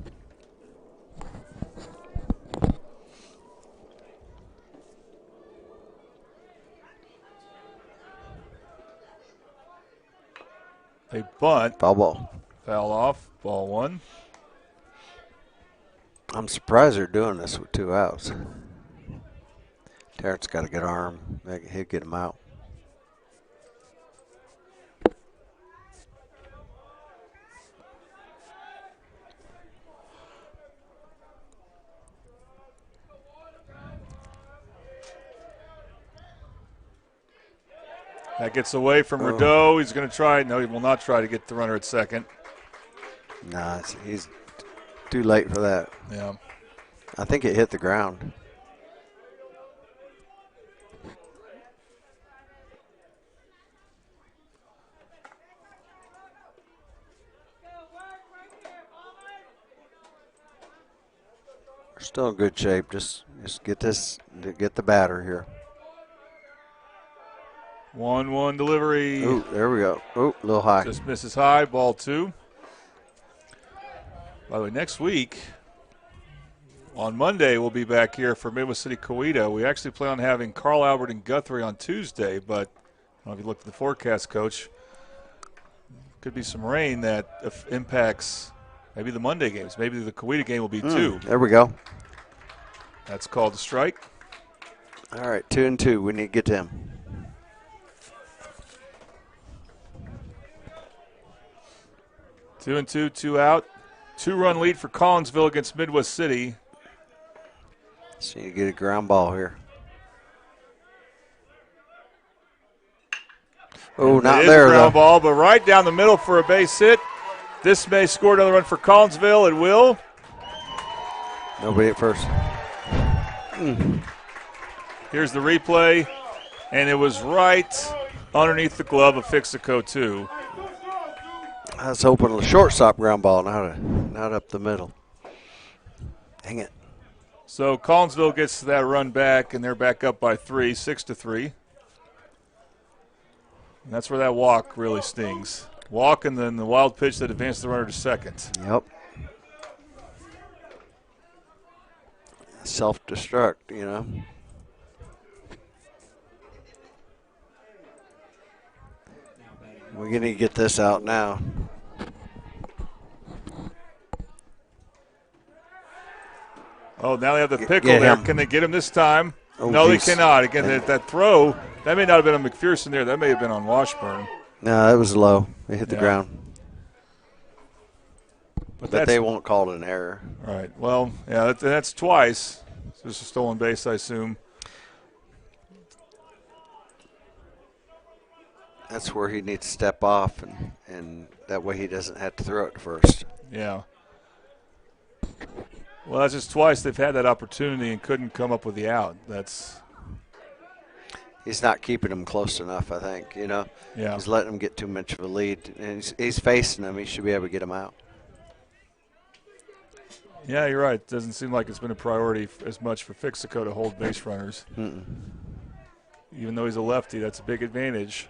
They bunt. Foul ball. Foul off. Ball 1. I'm surprised they're doing this with 2 outs. Terrence got a good arm. He'll get him out. That gets away from Rideau. He's going to try. No, he will not try to get the runner at second. Nah, he's too late for that. Yeah. I think it hit the ground. We're still in good shape. Just get the batter here. 1-1 delivery. Oh, there we go. Oh, a little high. Just misses high. Ball 2. By the way, next week, on Monday, we'll be back here for Midwest City Coweta. We actually plan on having Carl Albert and Guthrie on Tuesday, but I don't know if you looked at the forecast, Coach. Could be some rain that impacts maybe the Monday games. Maybe the Coweta game will be 2. There we go. That's called a strike. All right, 2-2. We need to get to him. 2-2, 2 out. 2-run lead for Collinsville against Midwest City. So you get a ground ball here. Oh, not there, though. Ground though. ball, but right down the middle for a base hit. This may score another run for Collinsville. It will. Nobody at first. Here's the replay, and it was right underneath the glove of Fixico, too. I was hoping a shortstop ground ball, not up the middle. Dang it. So Collinsville gets that run back, and they're back up by 3, 6-3. And that's where that walk really stings. Walk and then the wild pitch that advanced the runner to second. Yep. Self-destruct, you know. We're going to get this out now. Oh, now they have the pickle there. Can they get him this time? Oh, no, geez. they cannot. Again, that throw, that may not have been on McPherson there. That may have been on Washburn. No, it was low. It hit the ground. But they won't call it an error. Right. Well, yeah, that's twice. So it's a stolen base, I assume. That's where he needs to step off, and that way he doesn't have to throw it first. Yeah. Well, that's just twice they've had that opportunity and couldn't come up with the out. He's not keeping them close enough, I think, you know. Yeah. He's letting them get too much of a lead. And he's facing them. He should be able to get them out. Yeah, you're right. It doesn't seem like it's been a priority as much for Fixico to hold base runners. Even though he's a lefty, that's a big advantage.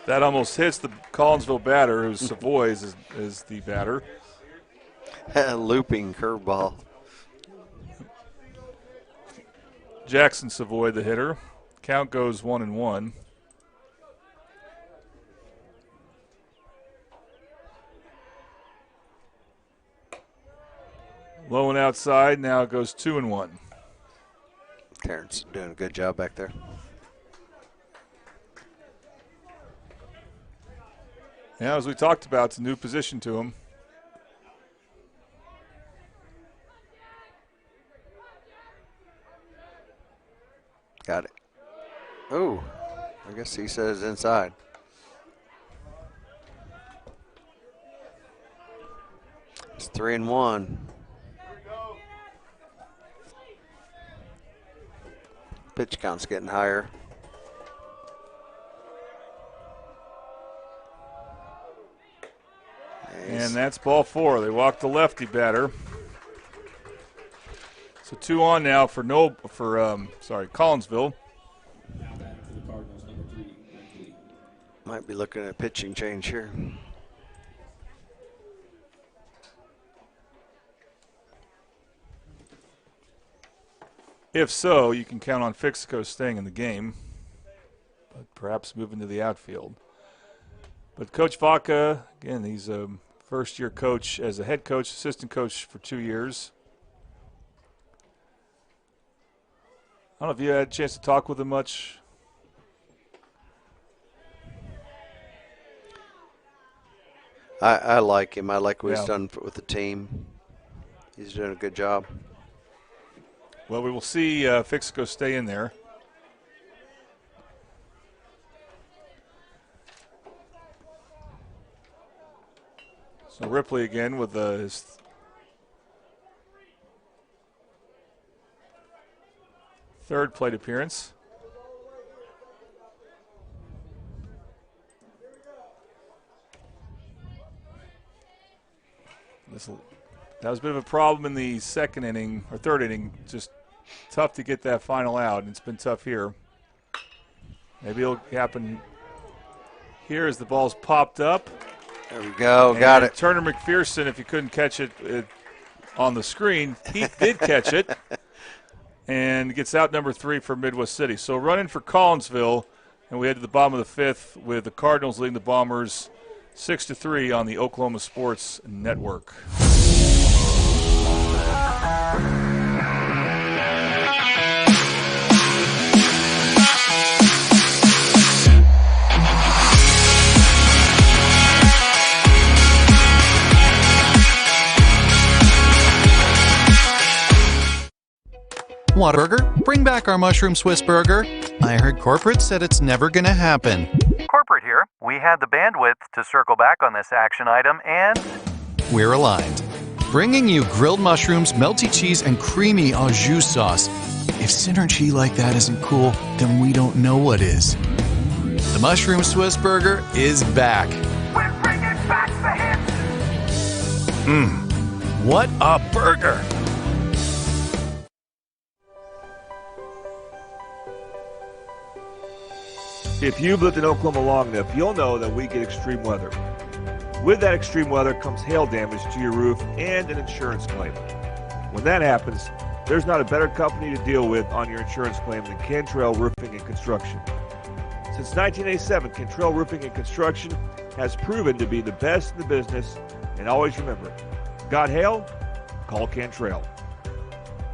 That almost hits the Collinsville batter, who's Savoy is the batter. Looping curveball. Jackson Savoy, the hitter. Count goes 1-1. Low and outside. Now it goes 2-1. Terrence doing a good job back there. Yeah, as we talked about, it's a new position to him. Got it. Oh, I guess he says inside. It's 3-1. Pitch count's getting higher. And that's ball 4. They walk the lefty batter. So 2 on now for Collinsville. Might be looking at a pitching change here. If so, you can count on Fixico staying in the game, but perhaps moving to the outfield. But Coach Vaca, again, he's a first-year coach as a head coach, assistant coach for 2 years. I don't know if you had a chance to talk with him much. I like him. I like what he's done with the team. He's doing a good job. Well, we will see Fixico stay in there. So Ripley again with his third plate appearance. That was a bit of a problem in the second inning, or third inning. Just tough to get that final out, and it's been tough here. Maybe it'll happen here as the ball's popped up. There we go, got it. Turner McPherson, if you couldn't catch it on the screen, he did catch it, and gets out number 3 for Midwest City. So running for Collinsville, and we head to the bottom of the 5th with the Cardinals leading the Bombers 6-3 on the Oklahoma Sports Network. Whataburger, bring back our mushroom Swiss burger. I heard corporate said it's never gonna happen. Corporate here. We had the bandwidth to circle back on this action item, and We're aligned. Bringing you grilled mushrooms, melty cheese, and creamy au jus sauce. If synergy like that isn't cool, then we don't know what is. The Mushroom Swiss Burger is back. We're bringing back the hits. What a burger! If you've lived in Oklahoma long enough, you'll know that we get extreme weather. With that extreme weather comes hail damage to your roof and an insurance claim. When that happens, there's not a better company to deal with on your insurance claim than Cantrell Roofing and Construction. Since 1987, Cantrell Roofing and Construction has proven to be the best in the business, and always remember, got hail? Call Cantrell.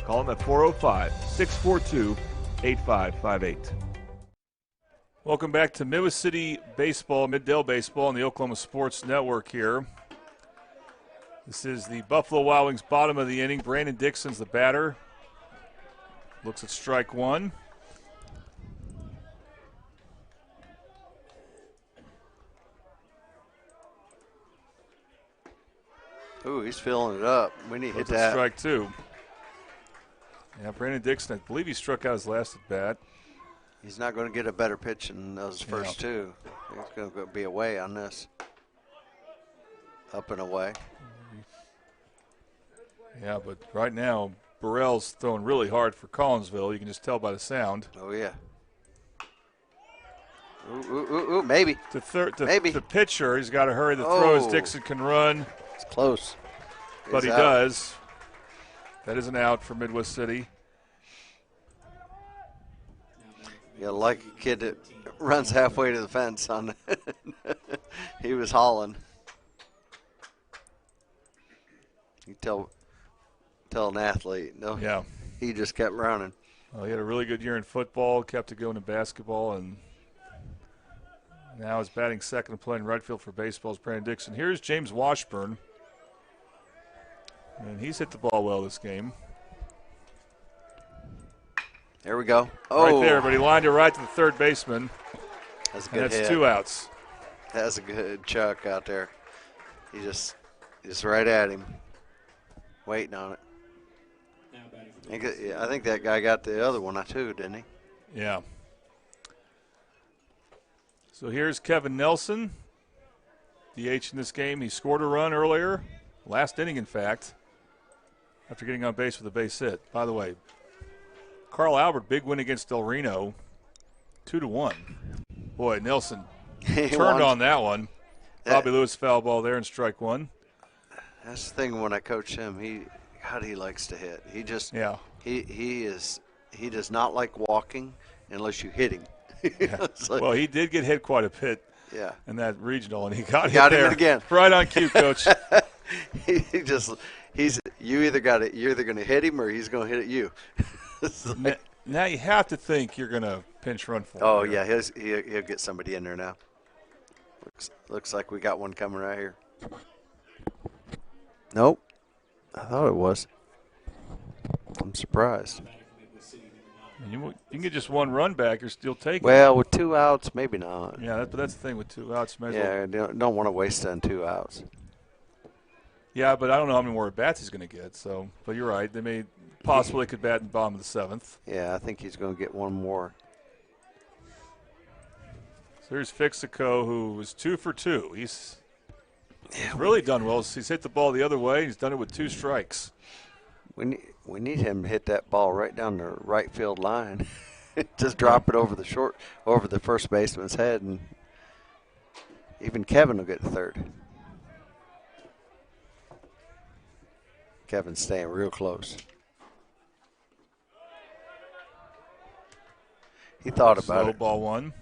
Call them at 405-642-8558. Welcome back to Midwest City Baseball, Middale Baseball on the Oklahoma Sports Network here. This is the Buffalo Wild Wings bottom of the inning. Brandon Dixon's the batter. Looks at strike one. Ooh, he's filling it up. We need to hit that. Strike two. Yeah, Brandon Dixon, I believe he struck out his last at bat. He's not going to get a better pitch than those first two. He's going to be away on this. Up and away. Yeah, but right now, Burrell's throwing really hard for Collinsville. You can just tell by the sound. Oh, yeah. Ooh, maybe. Maybe. The pitcher, he's got to hurry the throw as Dixon can run. It's close. But he does. That is an out for Midwest City. Yeah, like a kid that runs halfway to the fence on he was hauling. You tell an athlete, no. Yeah. He just kept running. Well, he had a really good year in football, kept it going in basketball, and now is batting second and playing right field for baseball is Brandon Dixon. Here's James Washburn. And he's hit the ball well this game. There we go. Right there, but he lined it right to the third baseman. That's a good hit. That's 2 outs. That's a good chuck out there. He just right at him, waiting on it. I think that guy got the other one too, didn't he? Yeah. So here's Kevin Nelson, DH in this game. He scored a run earlier, last inning in fact, after getting on base with a base hit. By the way, Carl Albert, big win against Del Reno, 2-1. Boy, Nelson turned on that one. Bobby Lewis foul ball there and strike one. That's the thing when I coach him. He likes to hit. He just he does not like walking unless you hit him. Yeah. Well, he did get hit quite a bit. Yeah. In that regional, and he got him there again. Right on cue, Coach. You're either going to hit him or he's going to hit at you. Now you have to think you're going to pinch run for him. Oh yeah, he'll get somebody in there now. Looks like we got one coming right here. Nope. I thought it was. I'm surprised. You can get just one run back, you're still taking. Well, with 2 outs, maybe not. Yeah, but that's the thing with 2 outs. Don't want to waste on 2 outs. Yeah, but I don't know how many more at-bats he's going to get. So, but you're right. They may possibly could bat in the bottom of the 7th. Yeah, I think he's going to get one more. So here's Fixico, who was 2 for 2. He's really done well. He's hit the ball the other way. He's done it with 2 strikes. We need him to hit that ball right down the right field line. Just drop it over the first baseman's head, and even Kevin will get the third. Kevin's staying real close. He thought about it. Slow ball one.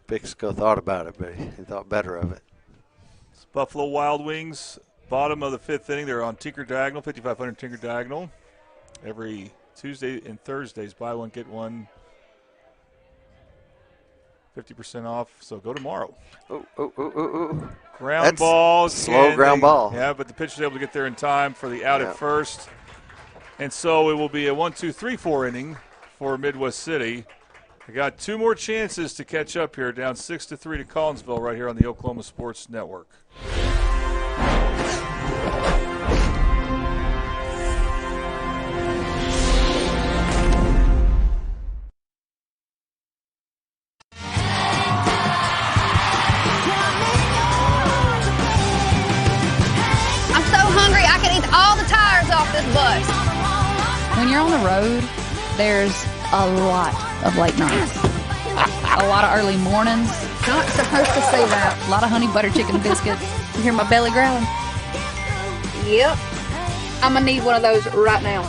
Fixico thought about it, but he thought better of it. It's Buffalo Wild Wings, bottom of the 5th inning. They're on Tinker Diagonal, 5500 Tinker Diagonal. Every Tuesday and Thursdays, buy one, get one. 50% off, so go tomorrow. Ground ball. Slow ground ball. Yeah, but the pitcher's able to get there in time for the out at first. And so it will be a 1-2-3-4 inning for Midwest City. They got 2 more chances to catch up here, down 6-3 to Collinsville right here on the Oklahoma Sports Network. When you're on the road, there's a lot of late nights. A lot of early mornings. Not supposed to say that. A lot of honey butter chicken biscuits. You hear my belly growling? Yep. I'm going to need one of those right now.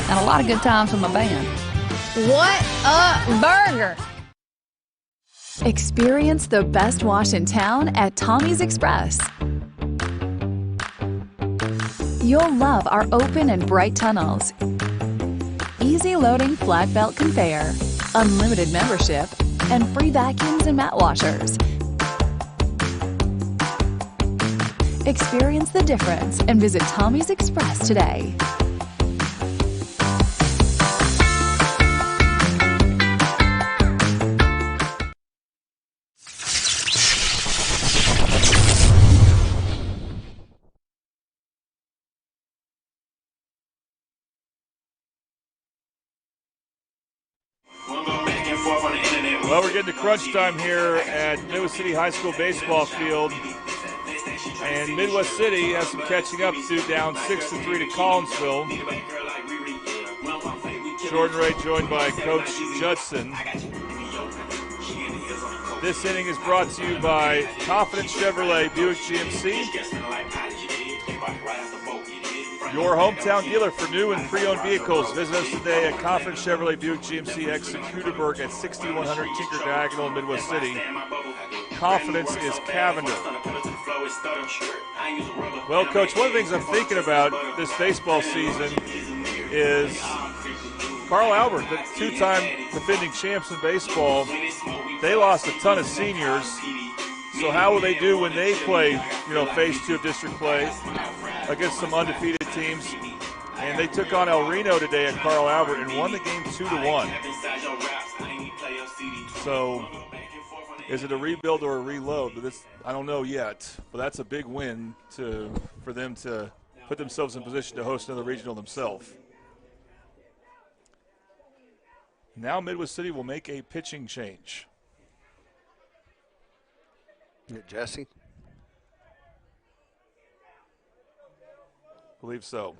And a lot of good times with my band. What a burger! Experience the best wash in town at Tommy's Express. You'll love our open and bright tunnels, easy loading flat belt conveyor, unlimited membership, and free vacuums and mat washers. Experience the difference and visit Tommy's Express today. Well, we're getting to crunch time here at Midwest City High School baseball field. And Midwest City has some catching up to do, down 6-3 to Collinsville. Jordan Ray joined by Coach Judson. This inning is brought to you by Confidence Chevrolet Buick GMC. Your hometown dealer for new and pre-owned vehicles. Visit us today at Confidence Chevrolet Buick GMC Exit Kuderberg at 6100 Tinker Diagonal in Midwest City. Confidence is Cavender. Well, Coach, one of the things I'm thinking about this baseball season is Carl Albert, the two-time defending champs in baseball. They lost a ton of seniors. So how will they do when they play, phase 2 of district play against some undefeated teams? And they took on El Reno today at Carl Albert and won the game 2-1. So is it a rebuild or a reload? But I don't know yet. But that's a big win for them to put themselves in position to host another regional themselves. Now Midwest City will make a pitching change. Jesse? Believe so.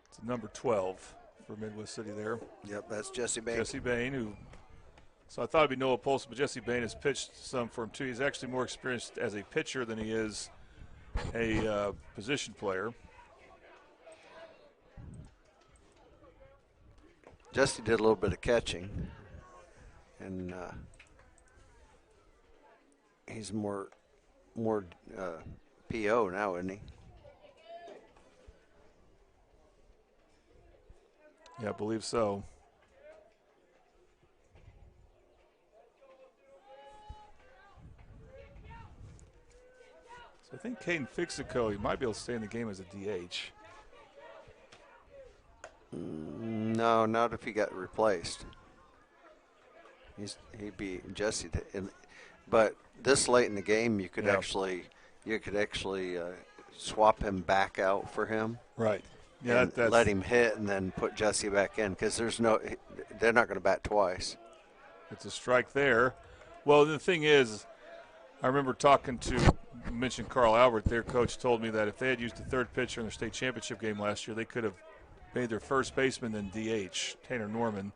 It's number 12 for Midwest City there. Yep, that's Jesse Bain. Jesse Bain, so I thought it'd be Noah Polson, but Jesse Bain has pitched some for him too. He's actually more experienced as a pitcher than he is a position player. Jesse did a little bit of catching, and he's more PO now, isn't he? Yeah, I believe so. So I think Caden Fixico, he might be able to stay in the game as a DH. No, not if he got replaced. He'd be Jesse. But this late in the game, you could actually swap him back out for him. Right. Yeah. And let him hit and then put Jesse back in because they're not going to bat twice. It's a strike there. Well, the thing is, I remember mentioned Carl Albert. Their coach told me that if they had used the third pitcher in their state championship game last year, they could have made their first baseman then DH, Tanner Norman.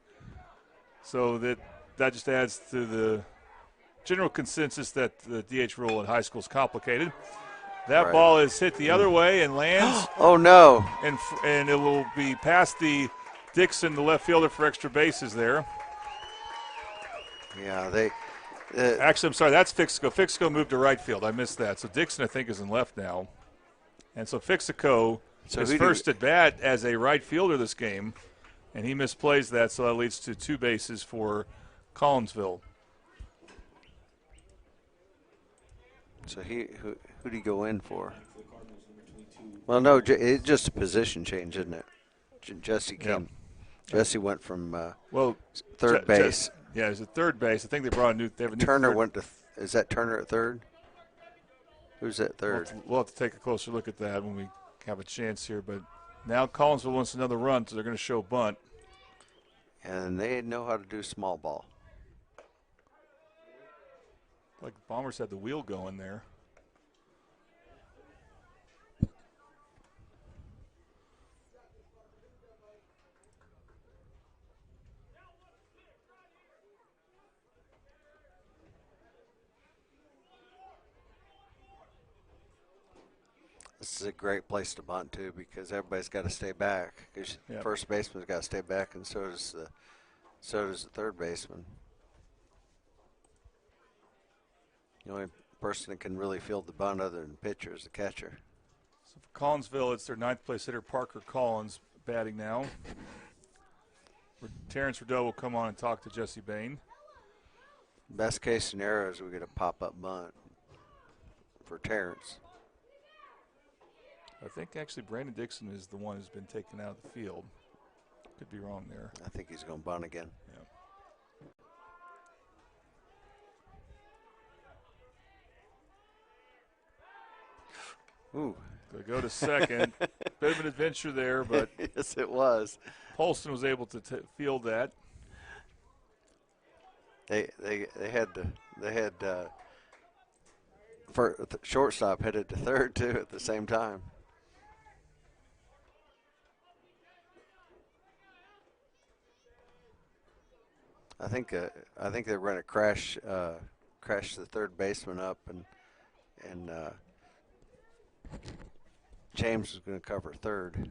So that just adds to the general consensus that the DH rule in high school is complicated. That ball is hit the other way and lands. Oh, no. And it will be past the Dixon, the left fielder, for extra bases there. Yeah, actually, I'm sorry, that's Fixico. Fixico moved to right field. I missed that. So Dixon, I think, is in left now. And so Fixico is first at bat as a right fielder this game, and he misplays that, so that leads to 2 bases for Collinsville. So who did he go in for? Well, no, it's just a position change, isn't it? Jesse came. Yeah. Jesse went from third base. Yeah, he's at third base. I think they brought a new. Turner went to. Is that Turner at third? Who's at third? We'll have to take a closer look at that when we have a chance here. But now Collinsville wants another run, so they're going to show bunt. And they know how to do small ball. Like the Bombers had the wheel going there. This is a great place to bunt too, because everybody's got to stay back. Because first baseman's got to stay back, and so does the third baseman. The only person that can really field the bunt other than the pitcher is the catcher. So for Collinsville, it's their 9th place hitter, Parker Collins, batting now. Terrence Rideau will come on and talk to Jesse Bain. Best case scenario is we get a pop-up bunt for Terrence. I think actually Brandon Dixon is the one who's been taken out of the field. Could be wrong there. I think he's going to bunt again. Yeah. Ooh. Going to go to second. Bit of an adventure there, but yes, it was. Polston was able to field that. They had shortstop headed to third too at the same time. I think they're going to crash the third baseman up, and James is going to cover third.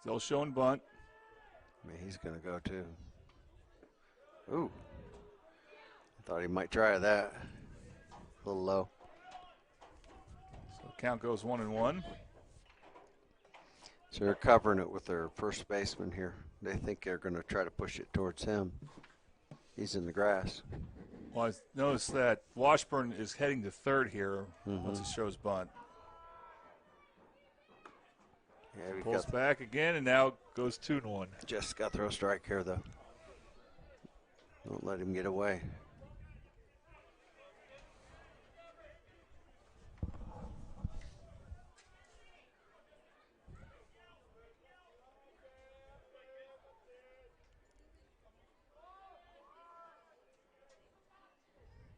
Still showing bunt. I mean, he's going to go too. Ooh. I thought he might try that. A little low. So count goes 1-1. So they're covering it with their first baseman here. They think they're going to try to push it towards him. He's in the grass. Well, I noticed that Washburn is heading to third here once he shows bunt. Yeah, pulls back again, and now goes 2-1. Just got to throw a strike here, though. Don't let him get away.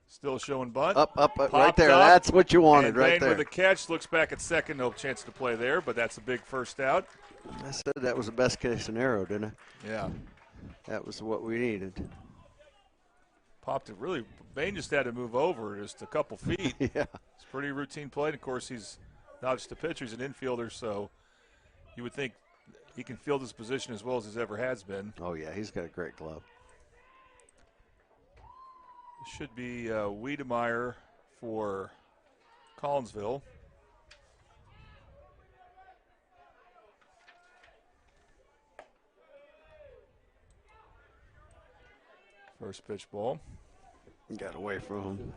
Still showing bunt. Up, right there. That's what you wanted right there. With a catch, looks back at second. No chance to play there, but that's a big first out. I said that was the best case scenario, didn't I? Yeah. That was what we needed. Popped it really. Bain just had to move over just a couple feet. Yeah. It's pretty routine play. And, of course, he's not just a pitcher, he's an infielder, so you would think he can field his position as well as he's ever has been. Oh, yeah, he's got a great glove. Should be Wiedemeyer for Collinsville. First pitch ball. Got away from him.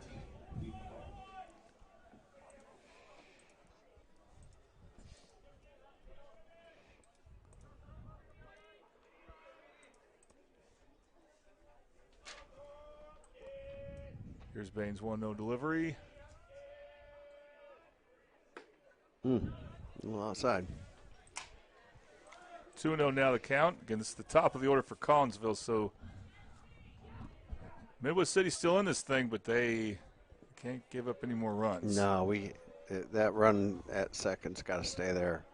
Here's Bain's 1-0 delivery. A little outside. 2-0 now the count. Again, this is the top of the order for Collinsville, so Midwest City's still in this thing, but they can't give up any more runs. No, that run at second's got to stay there.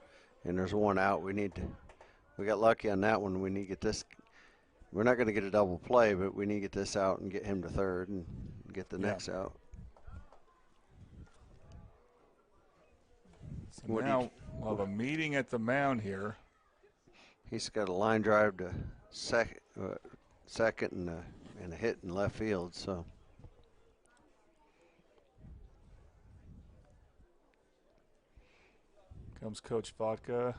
And there's one out. We got lucky on that one. We need to get this. We're not going to get a double play, but we need to get this out and get him to third and get the next out. So now we'll have a meeting at the mound here. He's got a line drive to second and a hit in left field. So comes Coach Vodka.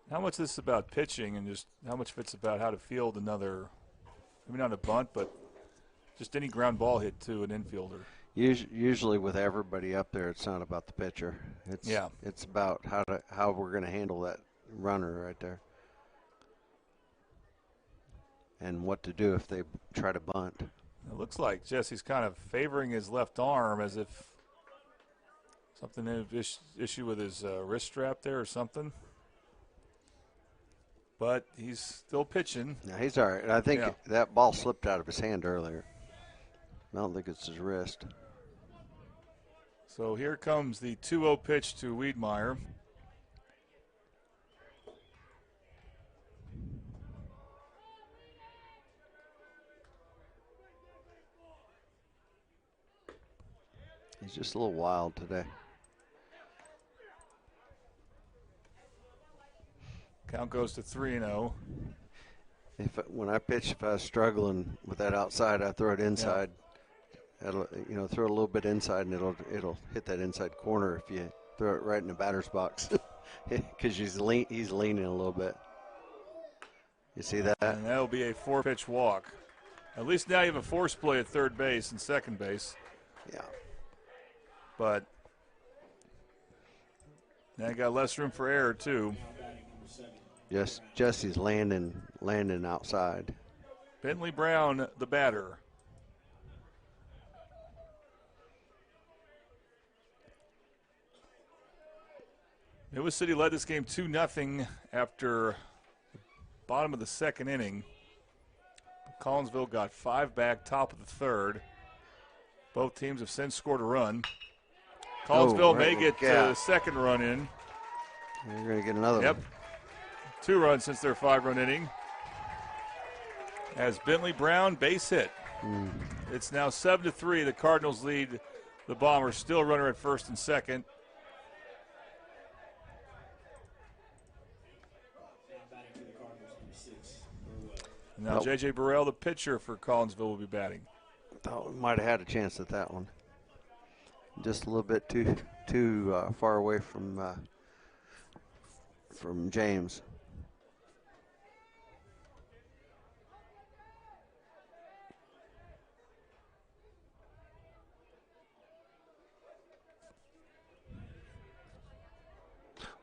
How much of this is about pitching and just how much of it's about how to field another, maybe not a bunt, but just any ground ball hit to an infielder? Usually with everybody up there, it's not about the pitcher. It's about how we're going to handle that runner right there, and what to do if they try to bunt. It looks like Jesse's kind of favoring his left arm as if something issue with his wrist strap there or something. But he's still pitching. Yeah, he's all right. I think that ball slipped out of his hand earlier. I don't think it's his wrist. So here comes the 2-0 pitch to Wiedmeyer. He's just a little wild today. Count goes to 3-0. When I pitch, if I was struggling with that outside, I throw it inside. Throw it a little bit inside, and it'll hit that inside corner if you throw it right in the batter's box, because he's leaning a little bit. You see that? And that'll be a 4-pitch walk. At least now you have a force play at third base and second base. Yeah. But now you got less room for error too. Jesse's landing outside. Bentley Brown, the batter. Iowa City led this game 2-0 after the bottom of the second inning. Collinsville got 5 back, top of the third. Both teams have since scored a run. Collinsville may get the second run in. You're going to get another one. 2 runs since their 5-run inning. As Bentley Brown base hit. It's now 7-3. The Cardinals lead the Bombers. Still runner at first and second. Now J.J. Burrell, the pitcher for Collinsville, will be batting. Thought we might have had a chance at that one. Just a little bit too far away from James.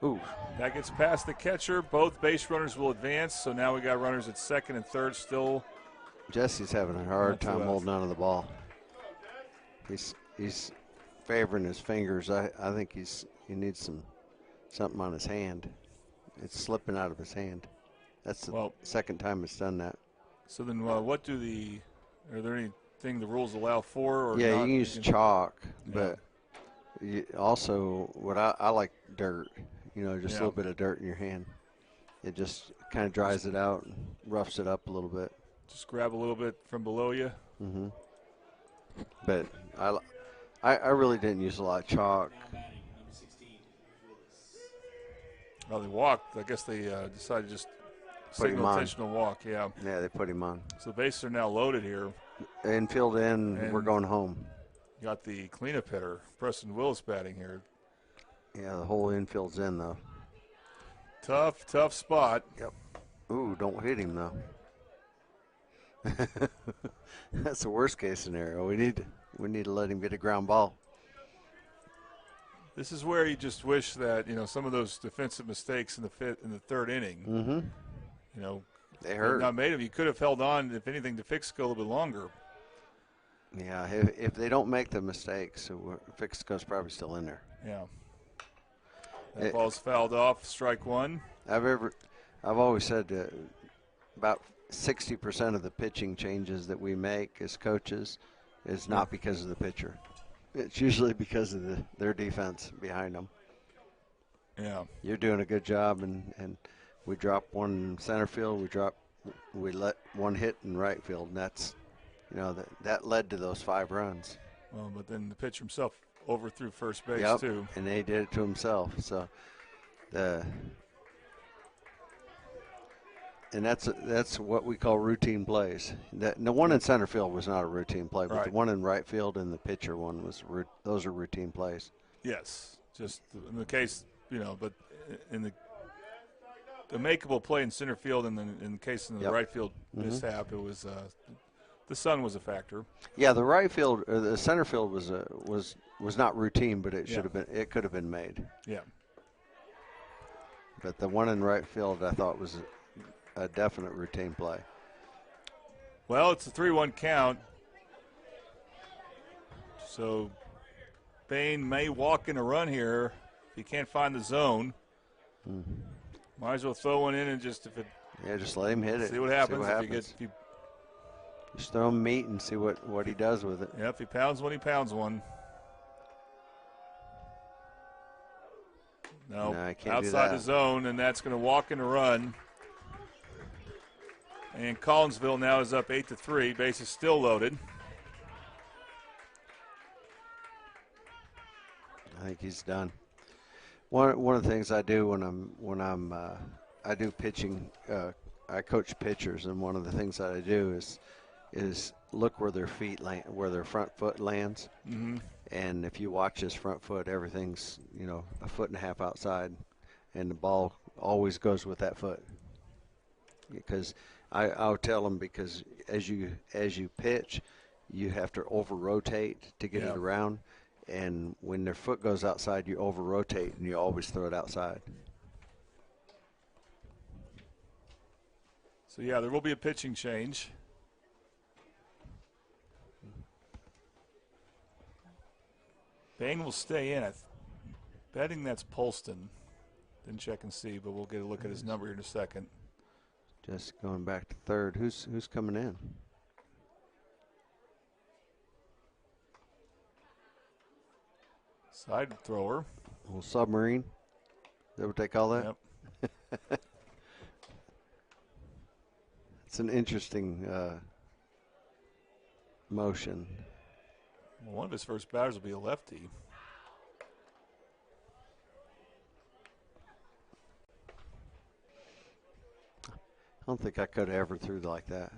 Ooh. That gets past the catcher. Both base runners will advance, so now we got runners at second and third still. Jesse's having a hard time holding on to the ball. He's favoring his fingers. I think he needs something on his hand. It's slipping out of his hand. That's the second time it's done that. So then are there anything the rules allow for? Or yeah, not? You can use chalk, but also what I like dirt. Just a little bit of dirt in your hand. It just kind of dries it out and roughs it up a little bit. Just grab a little bit from below you. Mm-hmm. But I really didn't use a lot of chalk. Well, they walked. I guess they decided to just signal intentional walk. Yeah. Yeah, they put him on. So the bases are now loaded here. Infield in, and we're going home. Got the cleanup hitter, Preston Willis, batting here. Yeah, the whole infield's in, though. Tough spot. Yep. Ooh, don't hit him, though. That's the worst case scenario. We need to let him get a ground ball. This is where you just wish that some of those defensive mistakes in the third inning. Mm-hmm. They hurt. Not made them. You could have held on, if anything, to Fixico a little bit longer. Yeah, if they don't make the mistakes, Fixico's probably still in there. Yeah. That ball's fouled off. Strike one. I've always said that about 60% of the pitching changes that we make as coaches is not because of the pitcher. It's usually because of their defense behind them. Yeah. You're doing a good job, and we drop one in center field. We let one hit in right field, and that's that led to those 5 runs. Well, but then the pitcher himself overthrew first base too. And they did it to himself. So and that's what we call routine plays. The one in center field was not a routine play, but the one in right field and the pitcher one those are routine plays. Yes, just in the case, but in the makeable play in center field, and then in the case in the right field mishap, it was the sun was a factor. Yeah, the right field, or the center field was not routine, but it should have been. It could have been made. Yeah. But the one in right field, I thought was a definite routine play. Well, it's a 3-1 count. So Bain may walk in a run here if he can't find the zone. Might as well throw one in and just just let him hit it. See what happens. Just throw him meat and see what he does with it. Yeah, if he pounds one, he pounds one. No, I can't outside do that. the zone, and that's going to walk in a run. And Collinsville now is up 8-3. Base is still loaded. I think he's done. One of the things I do when I do pitching, I coach pitchers, and one of the things that I do is look where their feet land, where their front foot lands. Mm-hmm. And if you watch his front foot, everything's a foot and a half outside, and the ball always goes with that foot. Because I'll tell them, because as you pitch, you have to over rotate to get it around. And when their foot goes outside, you over-rotate, and you always throw it outside. So, yeah, there will be a pitching change. Bain will stay in. Betting that's Polston. Didn't check and see, but we'll get a look at his number here in a second. Just going back to third. Who's coming in? Side thrower. A little submarine. Is that what they call that? Yep. It's an interesting motion. Well, one of his first batters will be a lefty. I don't think I could have ever threw like that.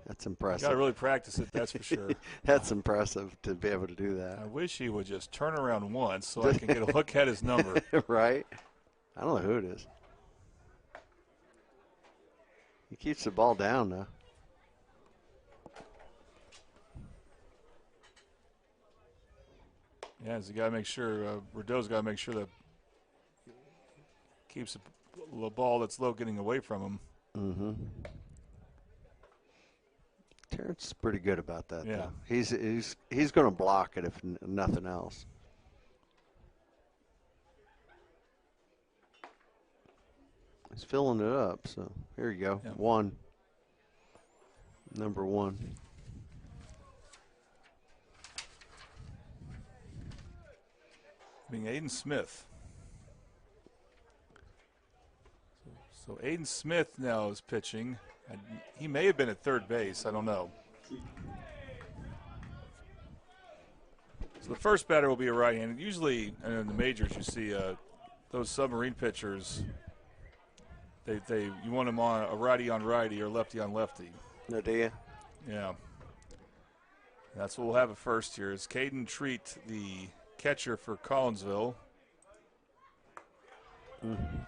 That's impressive. Got to really practice it, that's for sure. That's impressive to be able to do that. I wish he would just turn around once so I can get a look at his number. Right? I don't know who it is. He keeps the ball down, though. Yeah, he's got to make sure, Rideau's got to make sure that keeps the ball that's low getting away from him. Mm-hmm. Terrence is pretty good about that, though. He's going to block it if nothing else. He's filling it up, so here you go. Yep. One. Number one. Being Aiden Smith. So Aiden Smith now is pitching. He may have been at third base. I don't know. So the first batter will be a right-handed. Usually in the majors you see those submarine pitchers, you want them on a righty on righty or lefty on lefty. No, do you? Yeah. That's what we'll have at first here. Is Caden Treat, the catcher for Collinsville.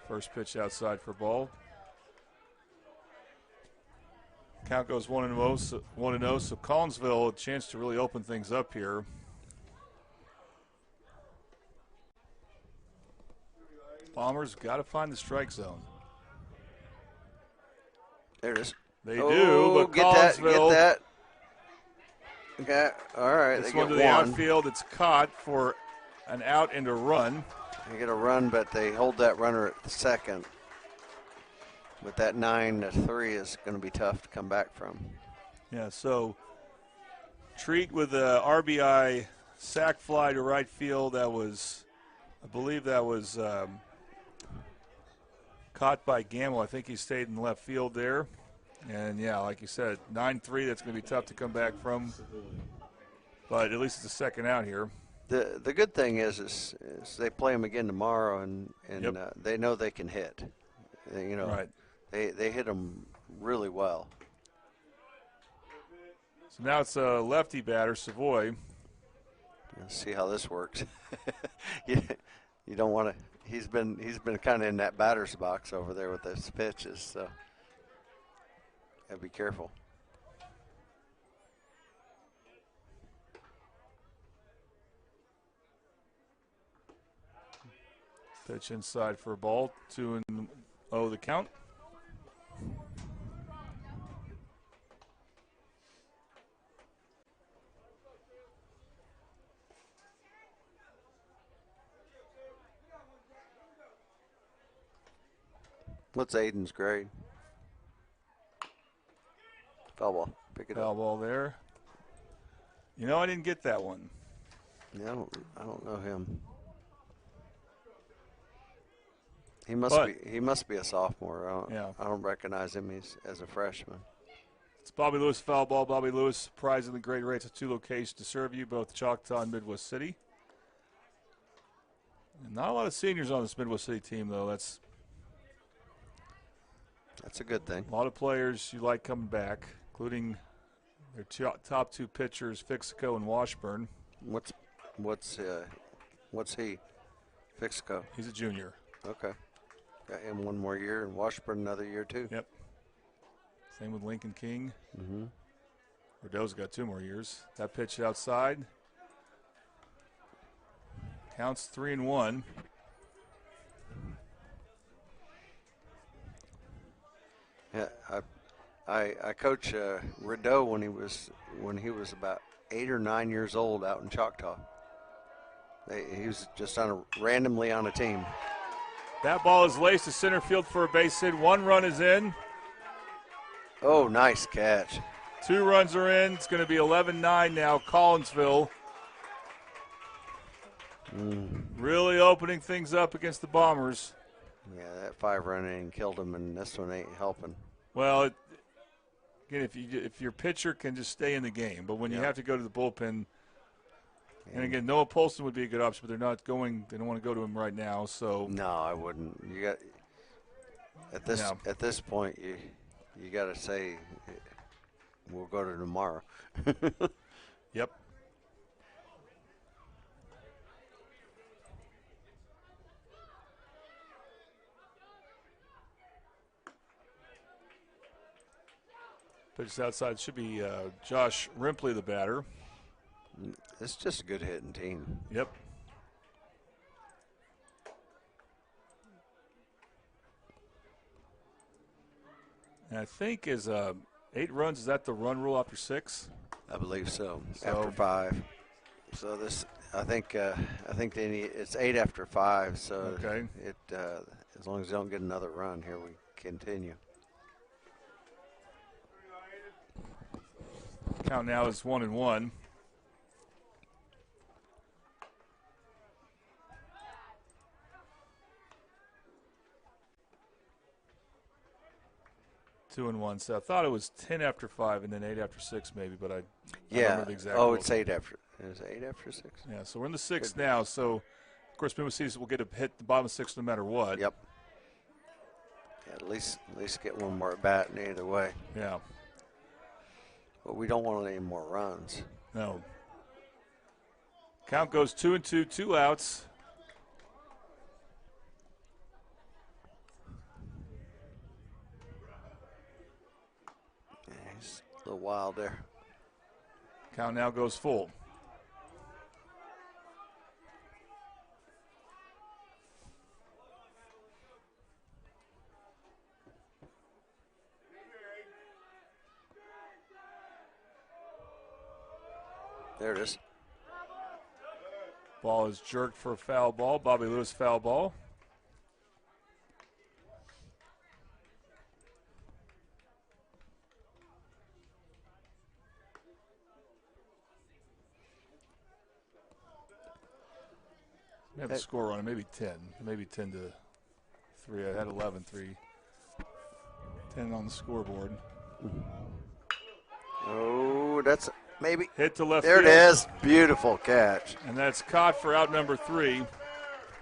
First pitch outside for ball. Count goes 1-0, so Collinsville a chance to really open things up here. Bombers got to find the strike zone. There it is. They do, but get Collinsville. Get that. Okay, all right. This they one get to the one. outfield. It's caught for an out and a run. They get a run, but they hold that runner at the second. But that 9-3 is going to be tough to come back from. Yeah, so Treat with a RBI sac fly to right field. That was, I believe that was caught by Gamble. I think he stayed in left field there. And, yeah, like you said, 9-3, that's going to be tough to come back from. But at least it's a second out here. The good thing is they play them again tomorrow, and Yep. They know they can hit. Right. They hit them really well. So now it's a lefty batter, Savoy. Let's see how this works. you don't want to. He's been kind of in that batter's box over there with those pitches, so gotta be careful. Pitch inside for a ball. 2-0 the count. What's Aiden's grade? Foul ball. Pick it up. Foul ball there. You know, I didn't get that one. Yeah, I don't know him. He must be a sophomore. I don't recognize him as a freshman. It's Bobby Lewis foul ball. Bobby Lewis surprisingly great rates at 2 locations to serve you, both Choctaw and Midwest City. And not a lot of seniors on this Midwest City team, though. That's a good thing. A lot of players you like coming back, including their top 2 pitchers, Fixico and Washburn. What's he? Fixico. He's a junior. Okay. Got him 1 more year, and Washburn another year too. Yep. Same with Lincoln King. Mm-hmm. Rideau's got 2 more years. That pitch outside. Counts 3-1. Yeah, I coach Rideau when he was about 8 or 9 years old out in Choctaw. He was just randomly on a team. That ball is laced to center field for a base hit. 1 run is in. Oh, nice catch. 2 runs are in. It's going to be 11-9 now, Collinsville. Really opening things up against the Bombers. Yeah, that 5-run inning killed him, and this one ain't helping. Well, again, if your pitcher can just stay in the game, but when you have to go to the bullpen, and again, Noah Polston would be a good option, but they're not going. They don't want to go to him right now. So no, I wouldn't. You got at this point, you got to say we'll go to tomorrow. Yep. Pitch outside should be Josh Rimpley, the batter. It's just a good hitting team. Yep. And I think is 8 runs. Is that the run rule after 6? I believe so. After 5. So this, I think they need. It's 8 after 5. So okay. It as long as they don't get another run here, we continue. Count now is 1-1. Two and 1. So I thought it was 10 after 5 and then 8 after 6 maybe, but I don't remember the exact. Oh, it's 8 after. Is it 8 after 6? Yeah. So we're in the 6th now. So of course, Midwest City will get a hit the bottom of 6 no matter what. Yep. Yeah, at least get one more at bat in either way. Yeah. But we don't want any more runs. No. Count goes 2-2, 2 outs. Yeah, he's a little wild there. Count now goes full. There it is. Ball is jerked for a foul ball. Bobby Lewis foul ball. We have a score on it, maybe 10. Maybe 10-3. I had 11-3. 10 on the scoreboard. Oh, that's maybe. Hit to left there field. It is. Beautiful catch. And that's caught for out number 3.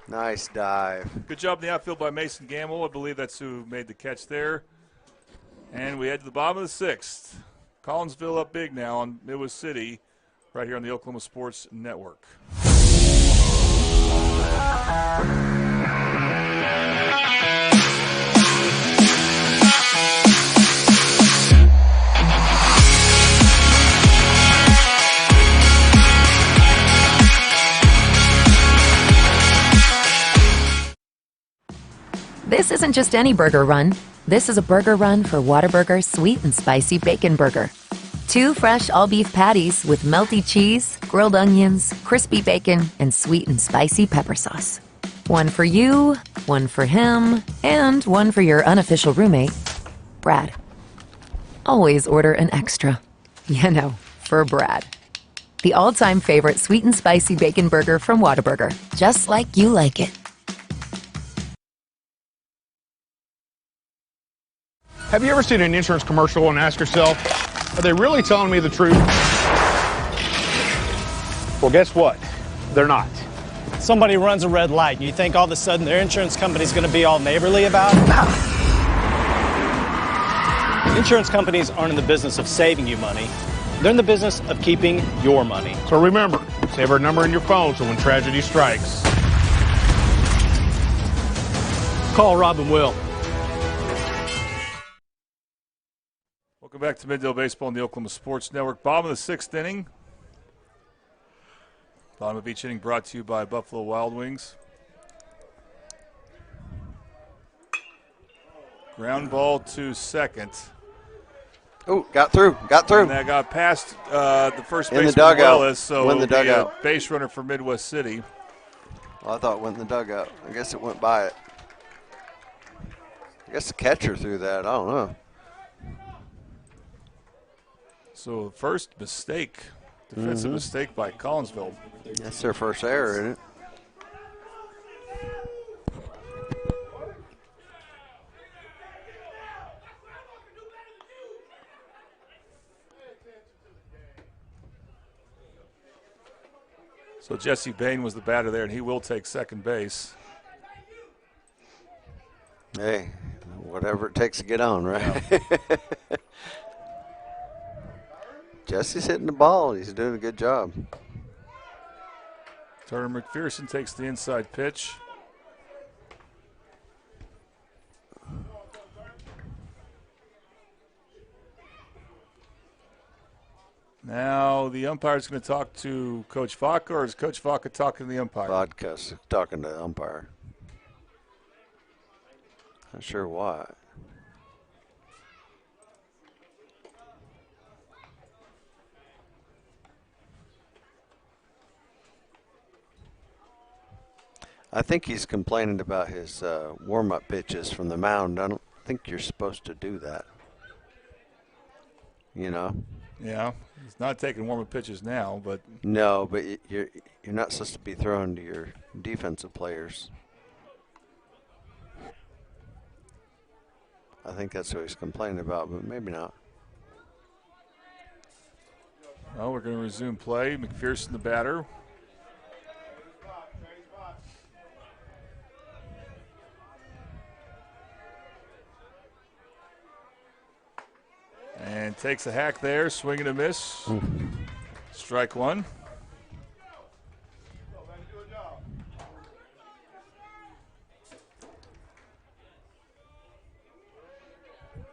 Nice dive. Good job in the outfield by Mason Gamble. I believe that's who made the catch there. And we head to the bottom of the 6th. Collinsville up big now on Midwest City right here on the Oklahoma Sports Network. This isn't just any burger run. This is a burger run for Whataburger Sweet and Spicy Bacon Burger. 2 fresh all-beef patties with melty cheese, grilled onions, crispy bacon, and sweet and spicy pepper sauce. 1 for you, 1 for him, and 1 for your unofficial roommate, Brad. Always order an extra. You know, for Brad. The all-time favorite sweet and spicy bacon burger from Whataburger. Just like you like it. Have you ever seen an insurance commercial and ask yourself, are they really telling me the truth? Well, guess what? They're not. Somebody runs a red light, and you think all of a sudden their insurance company's going to be all neighborly about it? Insurance companies aren't in the business of saving you money. They're in the business of keeping your money. So remember, save our number in your phone so when tragedy strikes, call Rob and Will. Welcome back to Middale Baseball on the Oklahoma Sports Network. Bottom of the 6th inning. Bottom of each inning brought to you by Buffalo Wild Wings. Ground ball to second. Oh, got through. And that got past the first baseman, Wallace, so went in the dugout. A base runner for Midwest City. Well, I thought it went in the dugout. I guess it went by it. I guess the catcher threw that. I don't know. So first mistake, defensive mistake by Collinsville. That's their first error, isn't it? So Jesse Bain was the batter there, and he will take second base. Hey, whatever it takes to get on, right? Yeah. Jesse's hitting the ball. He's doing a good job. Turner McPherson takes the inside pitch. Now the umpire's going to talk to Coach Vaca, or is Coach Vaca talking to the umpire? Vodka's talking to the umpire. Not sure why. I think he's complaining about his warm-up pitches from the mound. I don't think you're supposed to do that. You know? Yeah, he's not taking warm-up pitches now, but no, but you're not supposed to be throwing to your defensive players. I think that's what he's complaining about, but maybe not. Well, we're going to resume play. McPherson, the batter. And takes a hack there, swing and a miss. Strike one.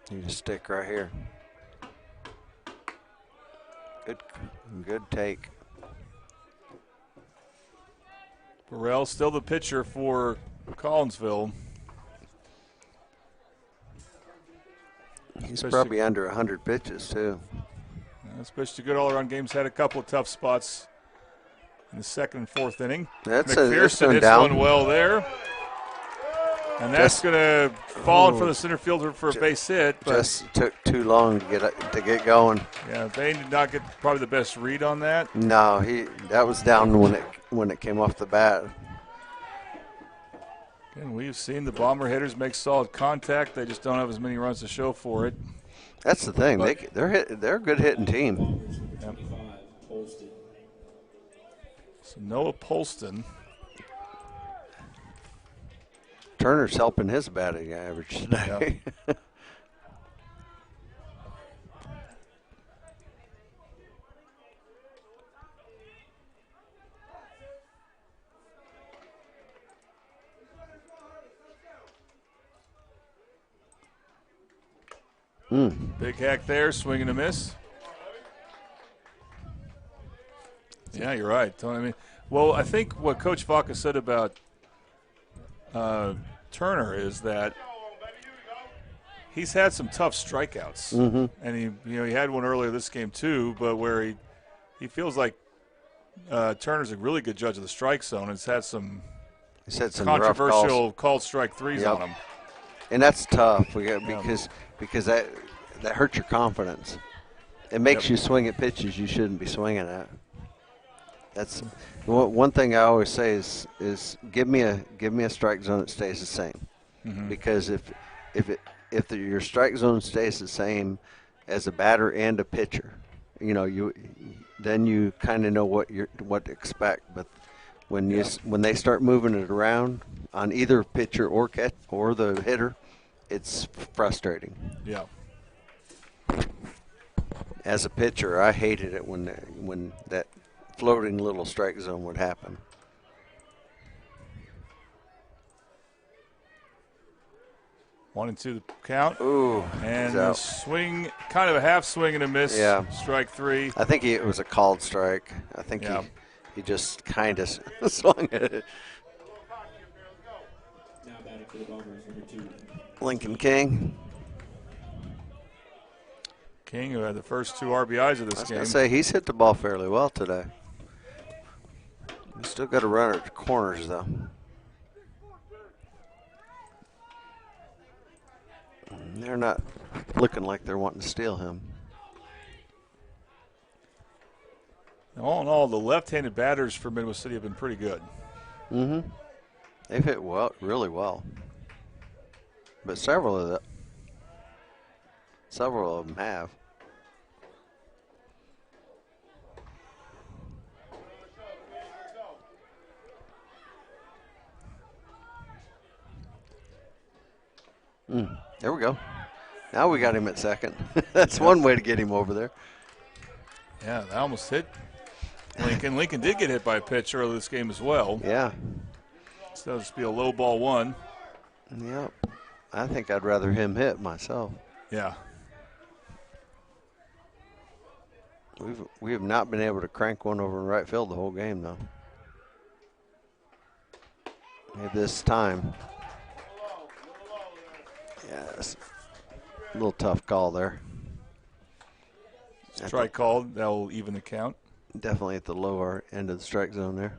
Need a stick right here. Good take. Burrell still the pitcher for Collinsville. He's probably under 100 pitches, too. That's pitched a good all-around games. Had a couple of tough spots in the second and fourth inning. McPherson hits one well there. And that's going to fall in front of the center fielder for a base hit. But just took too long to get going. Yeah, Bain did not get probably the best read on that. No, that was down when it came off the bat. And we've seen the Bomber hitters make solid contact. They just don't have as many runs to show for it. That's the thing. They're a good hitting team. Yep. So Noah Polston. Turner's helping his batting average today. Yep. Big hack there, swing and a miss. Yeah, you're right, Tony. I mean, well, I think what Coach Vaca said about Turner is that he's had some tough strikeouts, and he had one earlier this game too, but where he feels like Turner's a really good judge of the strike zone. He's had some controversial called strike threes on him, and that's tough. Because that hurts your confidence. It makes you swing at pitches you shouldn't be swinging at. That's one thing I always say is give me a strike zone that stays the same, because if your strike zone stays the same as a batter and a pitcher, then you kind of know what to expect. But when they start moving it around on either pitcher or the hitter, it's frustrating. Yeah. As a pitcher, I hated it when that floating little strike zone would happen. 1-2 the count. Ooh, and the swing, kind of a half swing and a miss. Yeah. Strike three. I think it was a called strike. I think he just kind of swung at it. Now batting for the Bombers, number 2. Lincoln King. King, who had the first 2 RBIs of this game. I was going to say, he's hit the ball fairly well today. He's still got to run at the corners, though. They're not looking like they're wanting to steal him. All in all, the left-handed batters for Midwest City have been pretty good. They've hit really well. But several of them have. There we go. Now we got him at second. That's one way to get him over there. Yeah, that almost hit Lincoln. Lincoln did get hit by a pitch earlier this game as well. Yeah. So it'll just be a low ball one. Yep. I think I'd rather him hit myself. Yeah. We have not been able to crank one over in right field the whole game, though. Maybe this time. Yes. A little tough call there. Strike called. That will even the count. Definitely at the lower end of the strike zone there.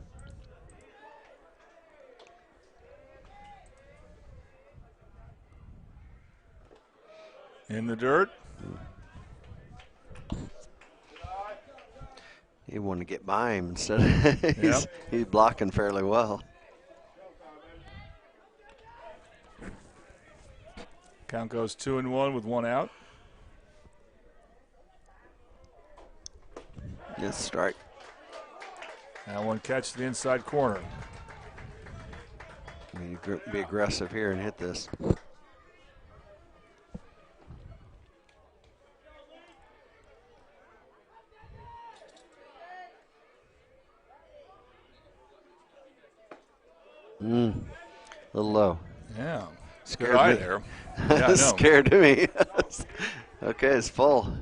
In the dirt. He wanted to get by him instead of he's blocking fairly well. Count goes 2-1 with 1 out. Yes, strike. Now 1 catch to the inside corner. You be aggressive here and hit this. A little low. Yeah. Scared good eye me. there. Yeah, I know. Scared me. Okay, it's full.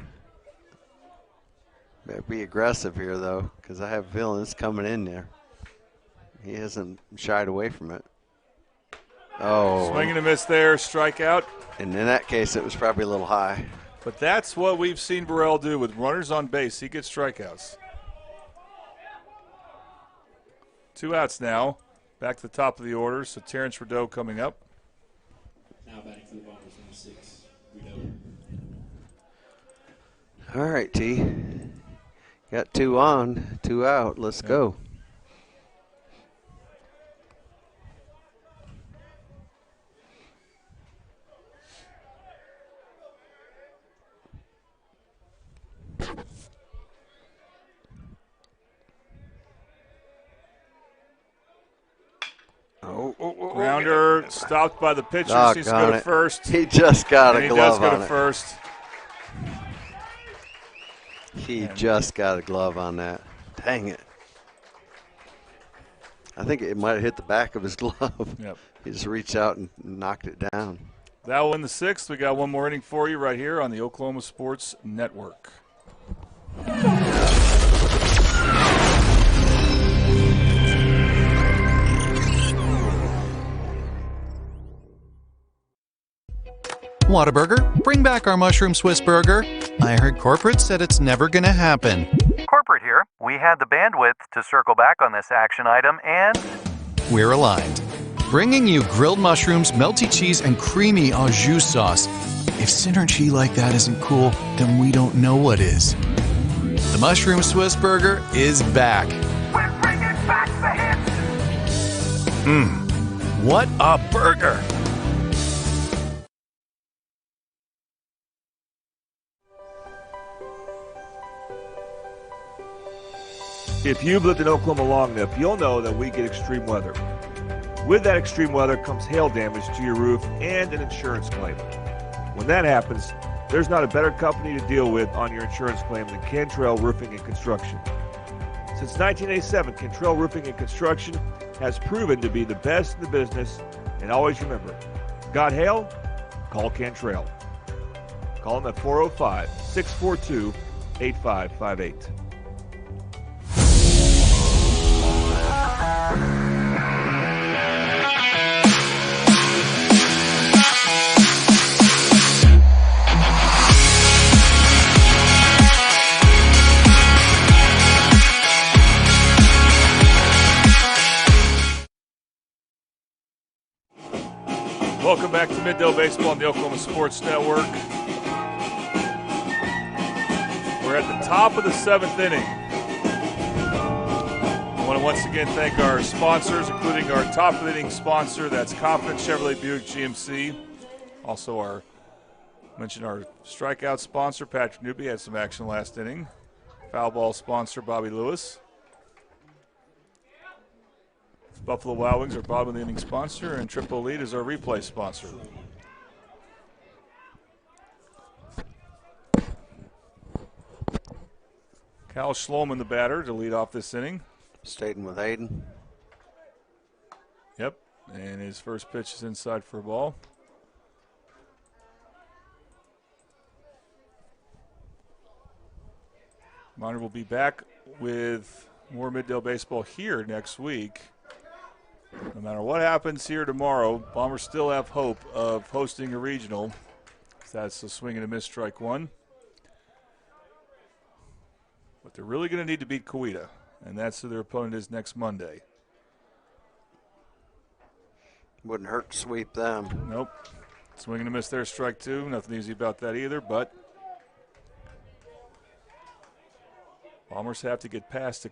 Better be aggressive here, though, because I have a feeling it's coming in there. He hasn't shied away from it. Oh. Swing and a miss there, strikeout. And in that case, it was probably a little high. But that's what we've seen Burrell do with runners on base. He gets strikeouts. 2 outs now. Back to the top of the order. So Terrence Rideau coming up. Now batting for the Bombers, number 6, Rideau. All right, T. Got 2 on, 2 out. Let's go. Grounder stopped by the pitcher. He's going to go to first. He just got a glove on it. He does go to first. He just got a glove on that. Dang it. I think it might have hit the back of his glove. Yep. He just reached out and knocked it down. That will end the 6th. We got one more inning for you right here on the Oklahoma Sports Network. Whataburger, bring back our mushroom Swiss burger. I heard corporate said it's never gonna happen. Corporate here. We had the bandwidth to circle back on this action item, and We're aligned. Bringing you grilled mushrooms, melty cheese, and creamy au jus sauce. If synergy like that isn't cool, then we don't know what is. The mushroom Swiss burger is back. We're bringing back the hits. What a burger! If you've lived in Oklahoma long enough, you'll know that we get extreme weather. With that extreme weather comes hail damage to your roof and an insurance claim. When that happens, there's not a better company to deal with on your insurance claim than Cantrell Roofing and Construction. Since 1987, Cantrell Roofing and Construction has proven to be the best in the business, and always remember, got hail? Call Cantrell. Call them at 405-642-8558. Welcome back to Middale Baseball on the Oklahoma Sports Network. We're at the top of the 7th inning. I want to once again thank our sponsors, including our top of the inning sponsor, that's Confidence Chevrolet Buick GMC. Also, mentioned our strikeout sponsor, Patrick Newby, had some action last inning. Foul ball sponsor, Bobby Lewis. Buffalo Wild Wings, our bottom of the inning sponsor, and Triple Elite is our replay sponsor. Cal Schloman, the batter, to lead off this inning. Staying with Aiden. Yep, and his first pitch is inside for a ball. Miner will be back with more Middale baseball here next week. No matter what happens here tomorrow, Bombers still have hope of hosting a regional. That's a swing and a miss, strike one. But they're really going to need to beat Coweta, and that's who their opponent is next Monday. Wouldn't hurt to sweep them. Nope. Swing and a miss there, strike two. Nothing easy about that either, but Bombers have to get past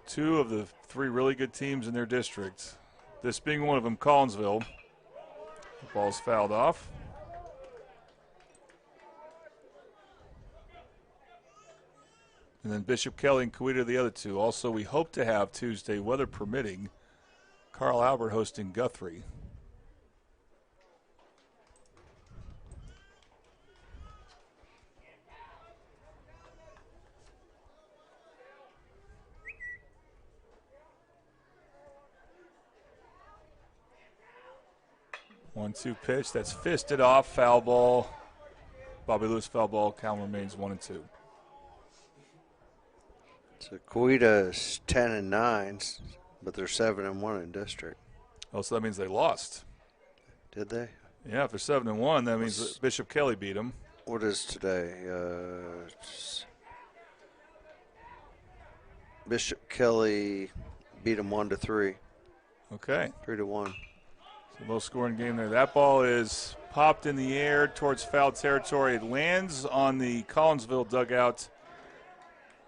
two of the three really good teams in their district. This being one of them, Collinsville. The ball's fouled off. And then Bishop Kelly and Coweta the other two. Also, we hope to have Tuesday, weather permitting, Carl Albert hosting Guthrie. One-two pitch. That's fisted off. Foul ball. Bobby Lewis foul ball. Count remains 1-2. So Coweta is 10-9, but they're 7-1 in district. Oh, so that means they lost. Did they? Yeah, if they're 7-1, that means that Bishop Kelly beat them. What is today? Bishop Kelly beat them 1-3. Okay. 3-1. So low scoring game there. That ball is popped in the air towards foul territory. It lands on the Collinsville dugout.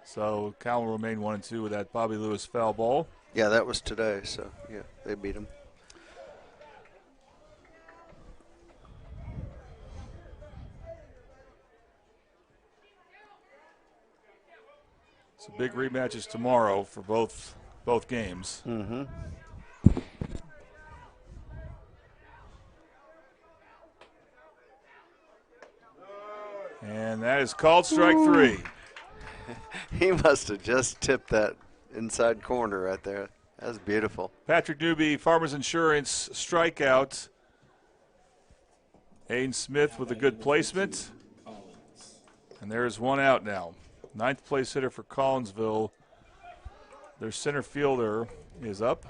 So Cal will remain 1-2 with that Bobby Lewis foul ball. Yeah, that was today. So yeah, they beat him. So big rematches tomorrow for both games. Mm-hmm. And that is called strike three. He must have just tipped that inside corner right there. That was beautiful. Patrick Newby, Farmers Insurance, strikeout. Aiden Smith with a good placement. And there's one out now. Ninth place hitter for Collinsville. Their center fielder is up.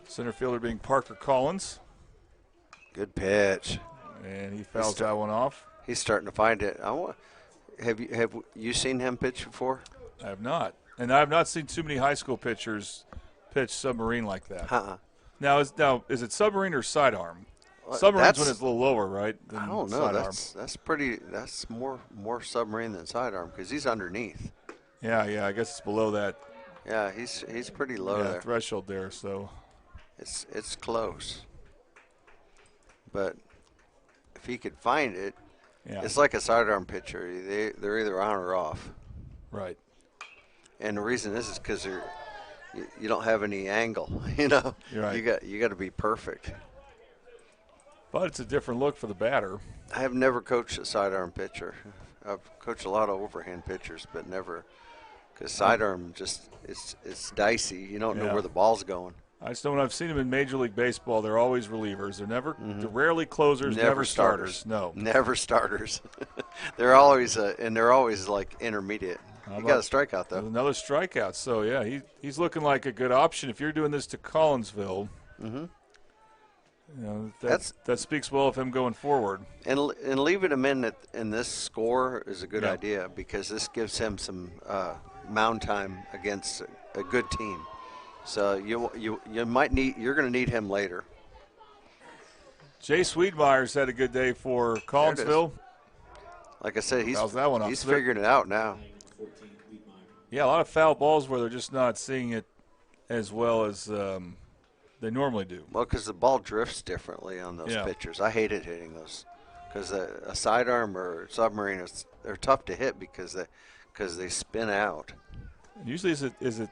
Center fielder being Parker Collins. Good pitch. And he fouls that one off. He's starting to find it. Have you seen him pitch before? I have not. And I have not seen too many high school pitchers pitch submarine like that. Now is it submarine or sidearm? Submarine's when it's a little lower, right? I don't know. That's more submarine than sidearm because he's underneath. Yeah. I guess it's below that. Yeah, he's pretty low there. Threshold there, so it's close. But if he could find it, it's like a sidearm pitcher. They're either on or off. Right. And the reason is because you don't have any angle. You know, you're right. You got to be perfect. But it's a different look for the batter. I have never coached a sidearm pitcher. I've coached a lot of overhand pitchers, but never, because sidearm it's dicey. You don't know where the ball's going. I just know when I've seen them in Major League Baseball, they're always relievers. They're they're rarely closers, never starters. No, never starters. they're always like intermediate. You got a strikeout though. Another strikeout. So yeah, he's looking like a good option if you're doing this to Collinsville. Mm-hmm. You know, that speaks well of him going forward. And leaving him in this score is a good idea because this gives him some mound time against a good team. So you're going to need him later. Jay Sweetmeyer's had a good day for Collinsville. Like I said, he's figuring it out now. Yeah, a lot of foul balls where they're just not seeing it as well as they normally do. Well, because the ball drifts differently on those pitchers. I hated hitting those because a sidearm or submarine they're tough to hit because they spin out. Usually, is it?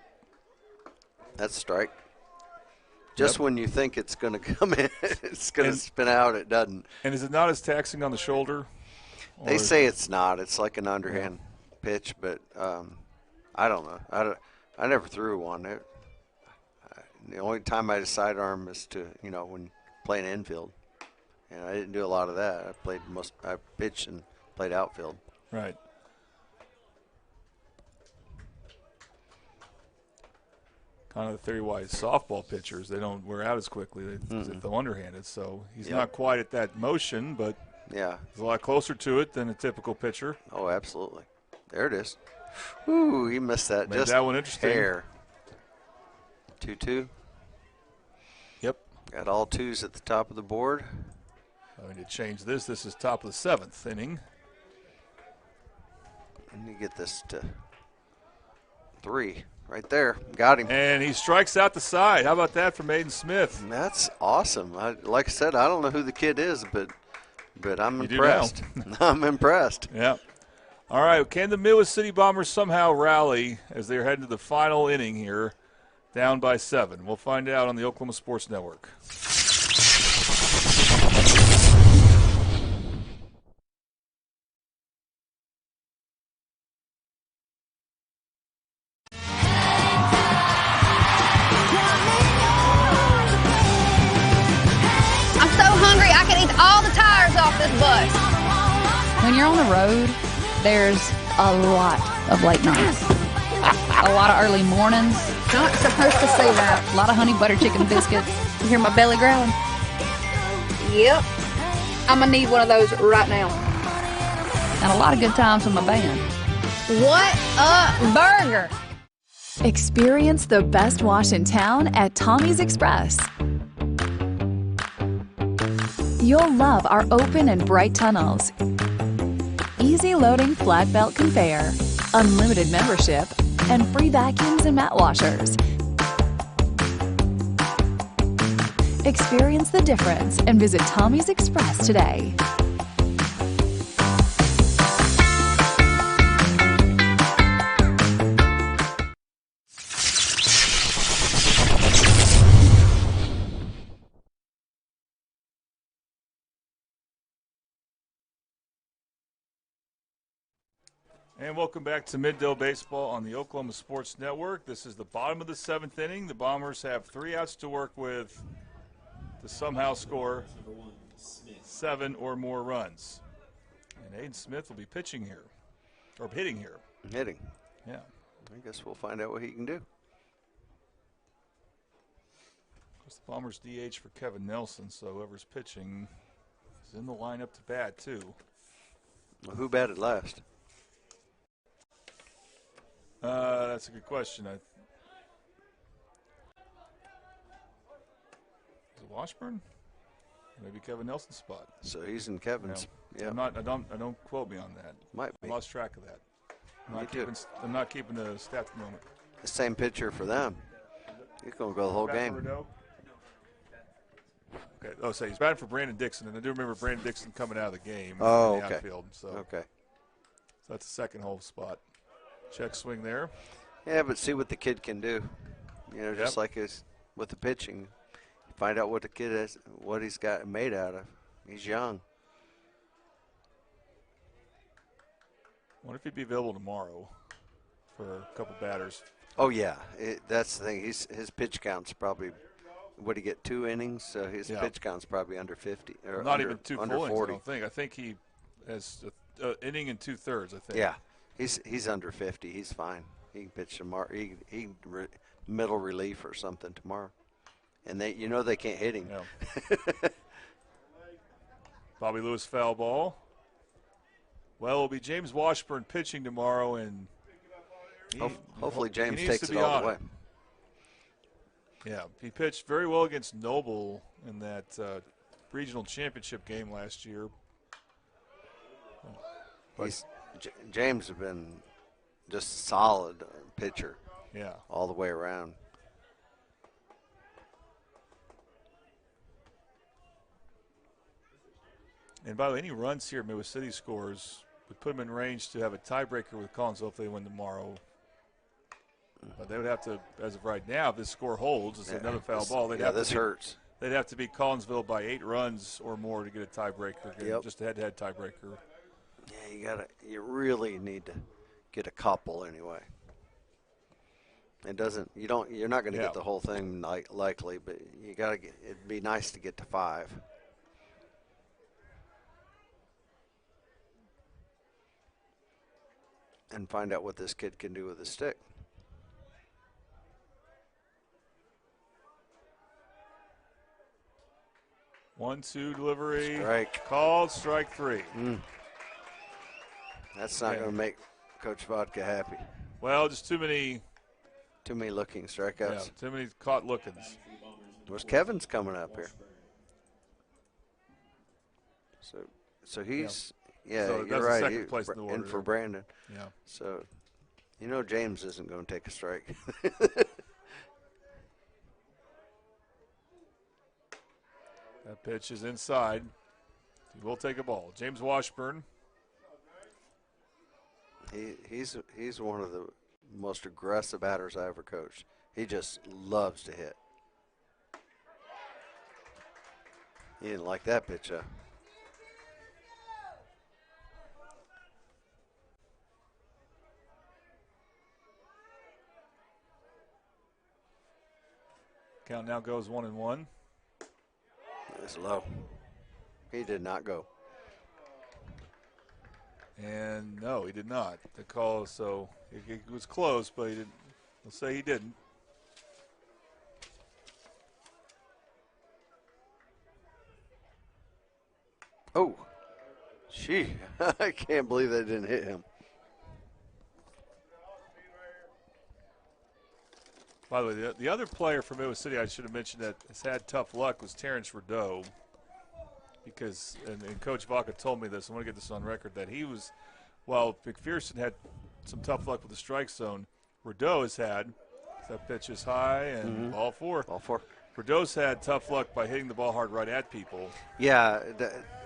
That's a strike. Just when you think it's going to come in, it's going to spin out. It doesn't. And is it not as taxing on the shoulder? They say it's not. It's like an underhand pitch, but I don't know. I never threw one. The only time I had a sidearm is when playing infield, and I didn't do a lot of that. I pitched and played outfield. Right. Kind of the theory why softball pitchers, they don't wear out as quickly as if they're underhanded. So he's not quite at that motion, but he's a lot closer to it than a typical pitcher. Oh, absolutely. There it is. Ooh, he missed that. Made that one interesting. Hair. 2-2. Yep. Got all twos at the top of the board. I need to change this. This is top of the 7th inning. Let me get this to 3. Right there. Got him. And he strikes out the side. How about that from Aiden Smith? That's awesome. Like I said, I don't know who the kid is, but I'm impressed. I'm impressed. Yeah. All right. Can the Midwest City Bombers somehow rally as they're heading to the final inning here, down by 7? We'll find out on the Oklahoma Sports Network. When you're on the road, there's a lot of late nights. A lot of early mornings. Not supposed to say that. A lot of honey butter chicken biscuits. You hear my belly growling? Yep. I'm going to need one of those right now. And a lot of good times with my band. What a burger! Experience the best wash in town at Tommy's Express. You'll love our open and bright tunnels, easy loading flat belt conveyor, unlimited membership, and free vacuums and mat washers. Experience the difference and visit Tommy's Express today. And welcome back to Middale Baseball on the Oklahoma Sports Network. This is the bottom of the 7th inning. The Bombers have 3 outs to work with to somehow score 7 or more runs. And Aiden Smith will be pitching here, or hitting here. Hitting. Yeah. I guess we'll find out what he can do. Of course, the Bombers DH for Kevin Nelson, so whoever's pitching is He's in the lineup to bat, too. Well, who batted last? That's a good question. Is it Washburn? Maybe Kevin Nelson's spot. So he's in Kevin's. Yeah. Yeah. I don't quote me on that. Might be. I lost track of that. I'm not keeping the stats at the moment. The same pitcher for them. He's going to go the whole game. Okay. Oh, so he's batting for Brandon Dixon, and I do remember Brandon Dixon coming out of the game. Oh, in the okay. Outfield, so Okay. So that's the second hole spot. Check swing there. Yeah, but see what the kid can do. You know, just like with the pitching. Find out what the kid is, what he's got made out of. He's young. I wonder if he'd be available tomorrow for a couple batters. Oh, yeah. That's the thing. His pitch count's probably, what did he get, 2 innings? So his pitch count's probably under 50. Or Not under, even 2 under full innings, 40. I don't think. I think he has an inning and 2/3, I think. Yeah. He's under 50. He's fine. He can pitch tomorrow. He middle relief or something tomorrow. And they can't hit him. Yeah. Bobby Lewis foul ball. Well, it'll be James Washburn pitching tomorrow, and hopefully James he needs takes to it be all on the way. Yeah, he pitched very well against Noble in that regional championship game last year. James has been just a solid pitcher. Yeah. All the way around. And by the way, any runs here Midwest City scores would put them in range to have a tiebreaker with Collinsville if they win tomorrow. But they would have to, as of right now, if this score holds, it's another foul ball. They'd have hurts. They'd have to beat Collinsville by 8 runs or more to get a tiebreaker. Just a head-to-head tiebreaker. Yeah, you really need to get a couple anyway. You're not going to get the whole thing likely, but you got to get. It'd be nice to get to 5. And find out what this kid can do with a stick. One-two delivery. Strike. Called, strike 3. That's not going to make Coach Vodka happy. Well, just too many looking strikeouts. Yeah, too many caught lookings. Where's Kevin's coming up here? So he's so you're right. Second place in the order for Brandon. Yeah. So James isn't going to take a strike. That pitch is inside. He will take a ball. James Washburn. He's one of the most aggressive batters I ever coached. He just loves to hit. He didn't like that pitch, huh? Count now goes 1-1. It's low. He did not go. And no, he did not. The call, so it was close, but he didn't. We'll say he didn't. Oh, gee, I can't believe they didn't hit him. By the way, the other player from Midwest City I should have mentioned that has had tough luck was Terrence Rideau. Because, and Coach Vaca told me this, I want to get this on record, that he was, while McPherson had some tough luck with the strike zone, Rideau has had, that pitch is high and ball 4. Ball 4. Rideau's had tough luck by hitting the ball hard right at people. Yeah,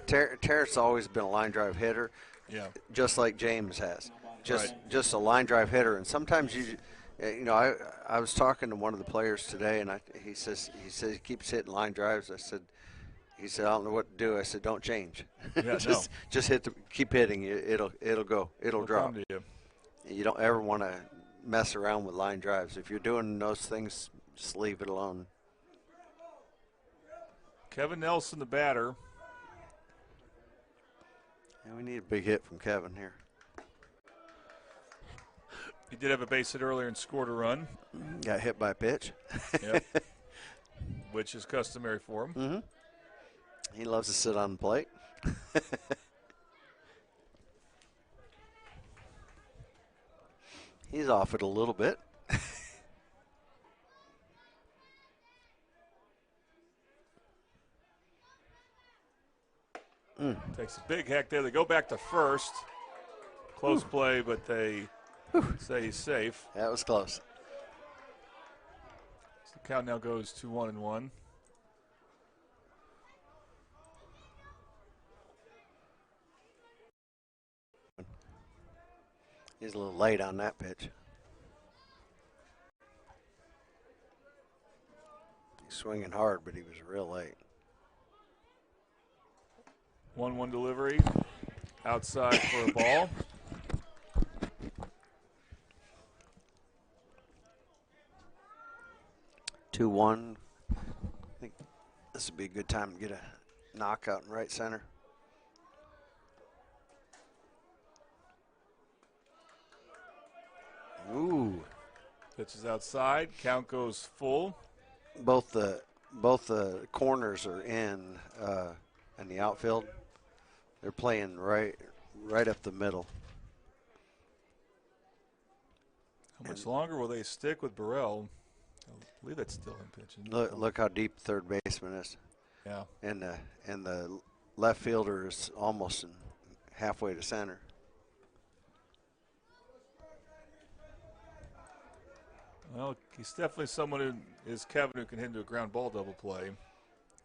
Terrence has always been a line drive hitter. Yeah. Just like James has. Just a line drive hitter. And sometimes I was talking to one of the players today, and he says he keeps hitting line drives. He said, I don't know what to do. I said, don't change. Yeah, just keep hitting. It'll go. It'll drop. Come to you. You don't ever want to mess around with line drives. If you're doing those things, just leave it alone. Kevin Nelson, the batter. Yeah, we need a big hit from Kevin here. He did have a base hit earlier and scored a run. Got hit by a pitch. Yep. Which is customary for him. He loves to sit on the plate. He's off it a little bit. Takes a big hack there. They go back to first. Close play, but they say he's safe. That was close. So the count now goes to 1-1. He's a little late on that pitch. He's swinging hard, but he was real late. 1-1 delivery. Outside for a ball. Two one. I think this would be a good time to get a knockout in right center. Ooh. Pitch is outside. Count goes full. Both the corners are in the outfield. They're playing right up the middle. How much longer will they stick with Burrell? I believe that's still in pitching. Look how deep third baseman is. Yeah. And the left fielder is almost halfway to center. Well, he's definitely someone who is Kevin who can hit into a ground ball double play.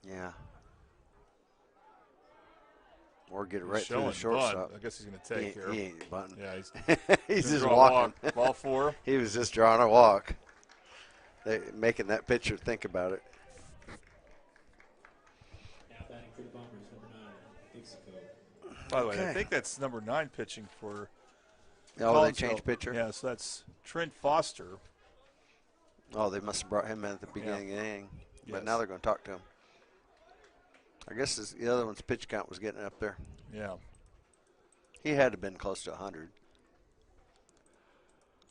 Yeah. Or get it right He's through the showing shortstop. bunt. I guess he's going to take here. He ain't bunting. Yeah, he's he's just draw a walking. walk. Ball four. He was just drawing a walk. Making that pitcher think about it. Now batting for the Bombers, number 9, Mexico. By the way, I think that's number 9 pitching for. Oh, they changed pitcher? Yeah, so that's Trent Foster. Oh, they must have brought him in at the beginning of the inning. But Yes. now they're going to talk to him. I guess the other one's pitch count was getting up there. Yeah. He had to have been close to 100.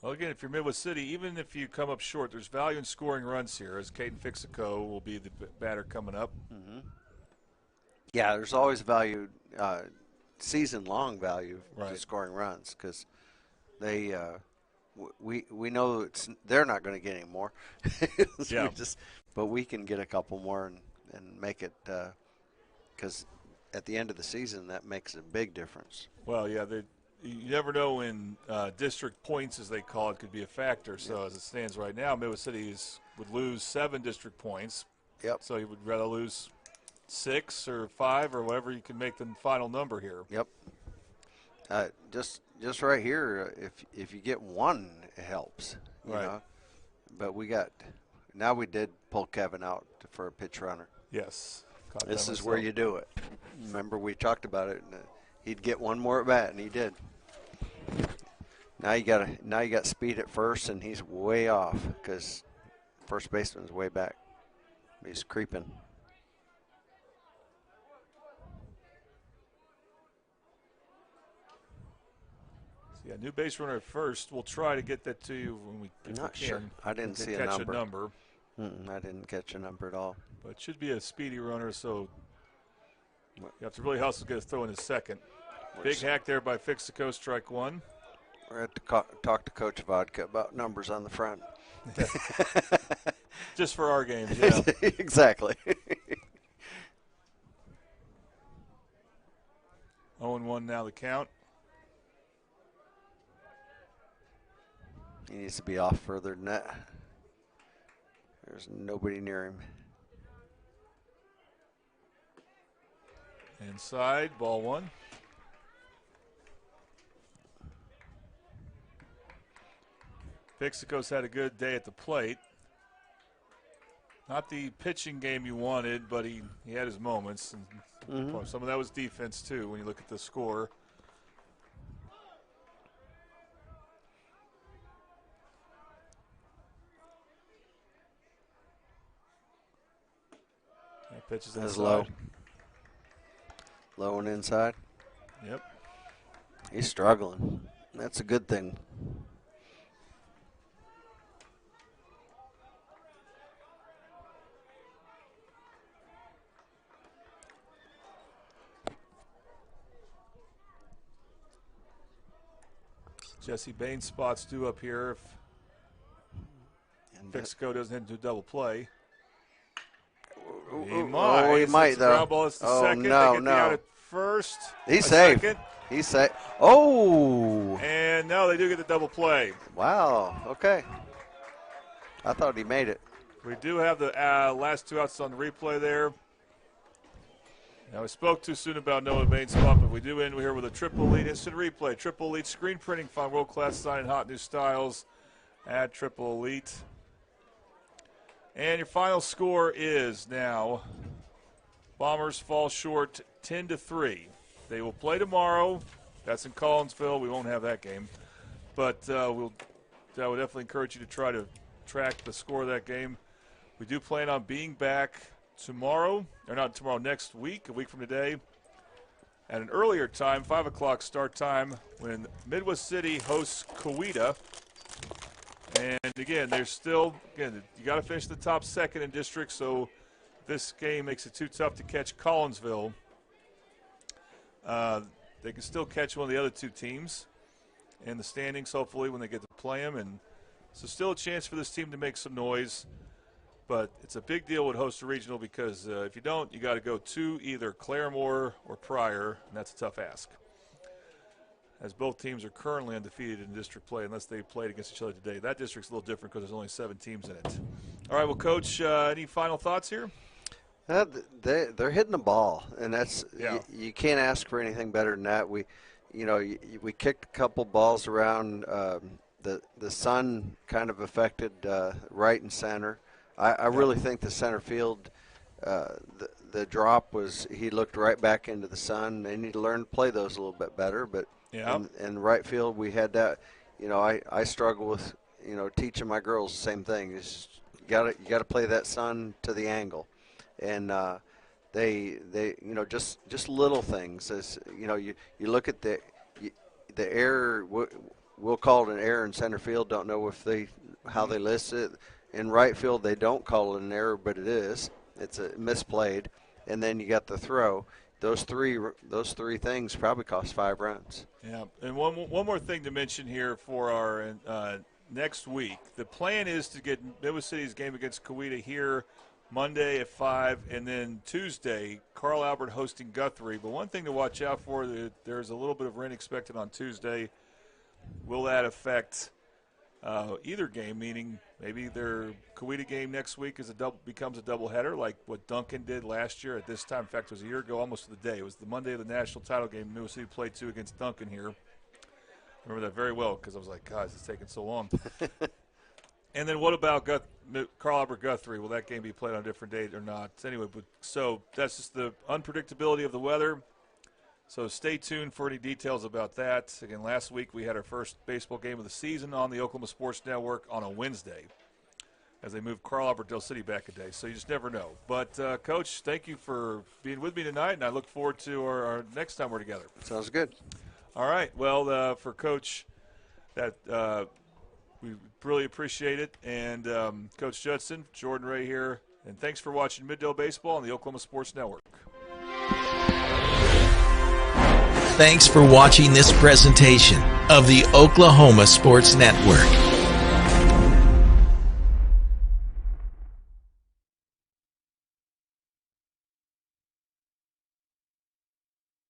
Well, again, if you're Midwest City, even if you come up short, there's value in scoring runs here, as Caden Fixico will be the batter coming up. Mm-hmm. Yeah, there's always value, season-long value to scoring runs because they we know they're not going to get any more. Yeah. But we can get a couple more and make it because at the end of the season that makes a big difference. Well, yeah, you never know when district points, as they call it, could be a factor. So as it stands right now, Midwest City would lose 7 district points. Yep. So you would rather lose 6 or 5 or whatever you can make the final number here. Yep. Just right here, if you get one, it helps. You know? But we did pull Kevin out for a pitch runner. Yes. This is where you do it. Remember we talked about it. And, he'd get one more at bat, and he did. Now you got speed at first, and he's way off because first baseman's way back. He's creeping. So yeah, new base runner at first. We'll try to get that to you when we Not can. sure. I didn't see catch a number. A I didn't catch a number at all. But it should be a speedy runner, so you have to really hustle to get a throw in his second. Big hack there by Fixico, strike 1. We're going to talk to Coach Vodka about numbers on the front. Just for our games, yeah. Exactly. 0-1 now the count. He needs to be off further than that. There's nobody near him. Inside, ball 1. Fixico's had a good day at the plate. Not the pitching game you wanted, but he had his moments. And well, some of that was defense, too, when you look at the score. That pitch is That's inside. Low and inside. Yep. He's struggling. That's a good thing. Jesse Bain spots due up here if Fixico doesn't hit into a double play. He might, though. Ground ball is the second. No, they get the out at first. He's safe. Second. He's safe. Oh! And no, they do get the double play. Wow. Okay. I thought he made it. We do have the last 2 outs on the replay there. Now, I spoke too soon about Noah Bain's spot, but we do end here with a Triple Elite instant replay. Triple Elite screen printing, find world-class design and hot new styles at Triple Elite. And your final score is now Bombers fall short 10-3. They will play tomorrow. That's in Collinsville. We won't have that game. But I would definitely encourage you to try to track the score of that game. We do plan on being back tomorrow, or not tomorrow, next week, a week from today, at an earlier time, 5 o'clock start time, when Midwest City hosts Coweta. And again, you got to finish the top second in district, so this game makes it too tough to catch Collinsville. They can still catch one of the other 2 teams in the standings, hopefully, when they get to play them. And so still a chance for this team to make some noise. But it's a big deal with host a regional because if you don't, you got to go to either Claremore or Pryor, and that's a tough ask. As both teams are currently undefeated in district play unless they played against each other today. That district's a little different because there's only 7 teams in it. All right, well, Coach, any final thoughts here? They're hitting the ball, and that's you can't ask for anything better than that. We kicked a couple balls around. The sun kind of affected right and center. I really think the center field, the drop was he looked right back into the sun. They need to learn to play those a little bit better. But in right field, we had that. I struggle with teaching my girls the same thing. Is you got to play that sun to the angle. And they just little things. As you look at the error. We'll call it an error in center field. Don't know how they list it. In right field, they don't call it an error, but it is. It's a misplayed. And then you got the throw. Those three things probably cost 5 runs. Yeah. And one more thing to mention here for our next week. The plan is to get Midwest City's game against Coweta here Monday at 5, and then Tuesday, Carl Albert hosting Guthrie. But one thing to watch out for, there's a little bit of rain expected on Tuesday. Will that affect either game, meaning maybe their Coweta game next week becomes a doubleheader like what Duncan did last year at this time. In fact, it was a year ago almost to the day. It was the Monday of the national title game. Midwest City played 2 against Duncan here. I remember that very well because I was like, guys, it's taking so long. And then what about Carl Albert Guthrie? Will that game be played on a different date or not? Anyway, so that's just the unpredictability of the weather. So stay tuned for any details about that. Again, last week we had our first baseball game of the season on the Oklahoma Sports Network on a Wednesday as they moved Carl Albert Del City back a day. So you just never know. But, Coach, thank you for being with me tonight, and I look forward to our next time we're together. Sounds good. All right. Well, for Coach, we really appreciate it. And Coach Judson, Jordan Ray here. And thanks for watching Middale Baseball on the Oklahoma Sports Network. Thanks for watching this presentation of the Oklahoma Sports Network.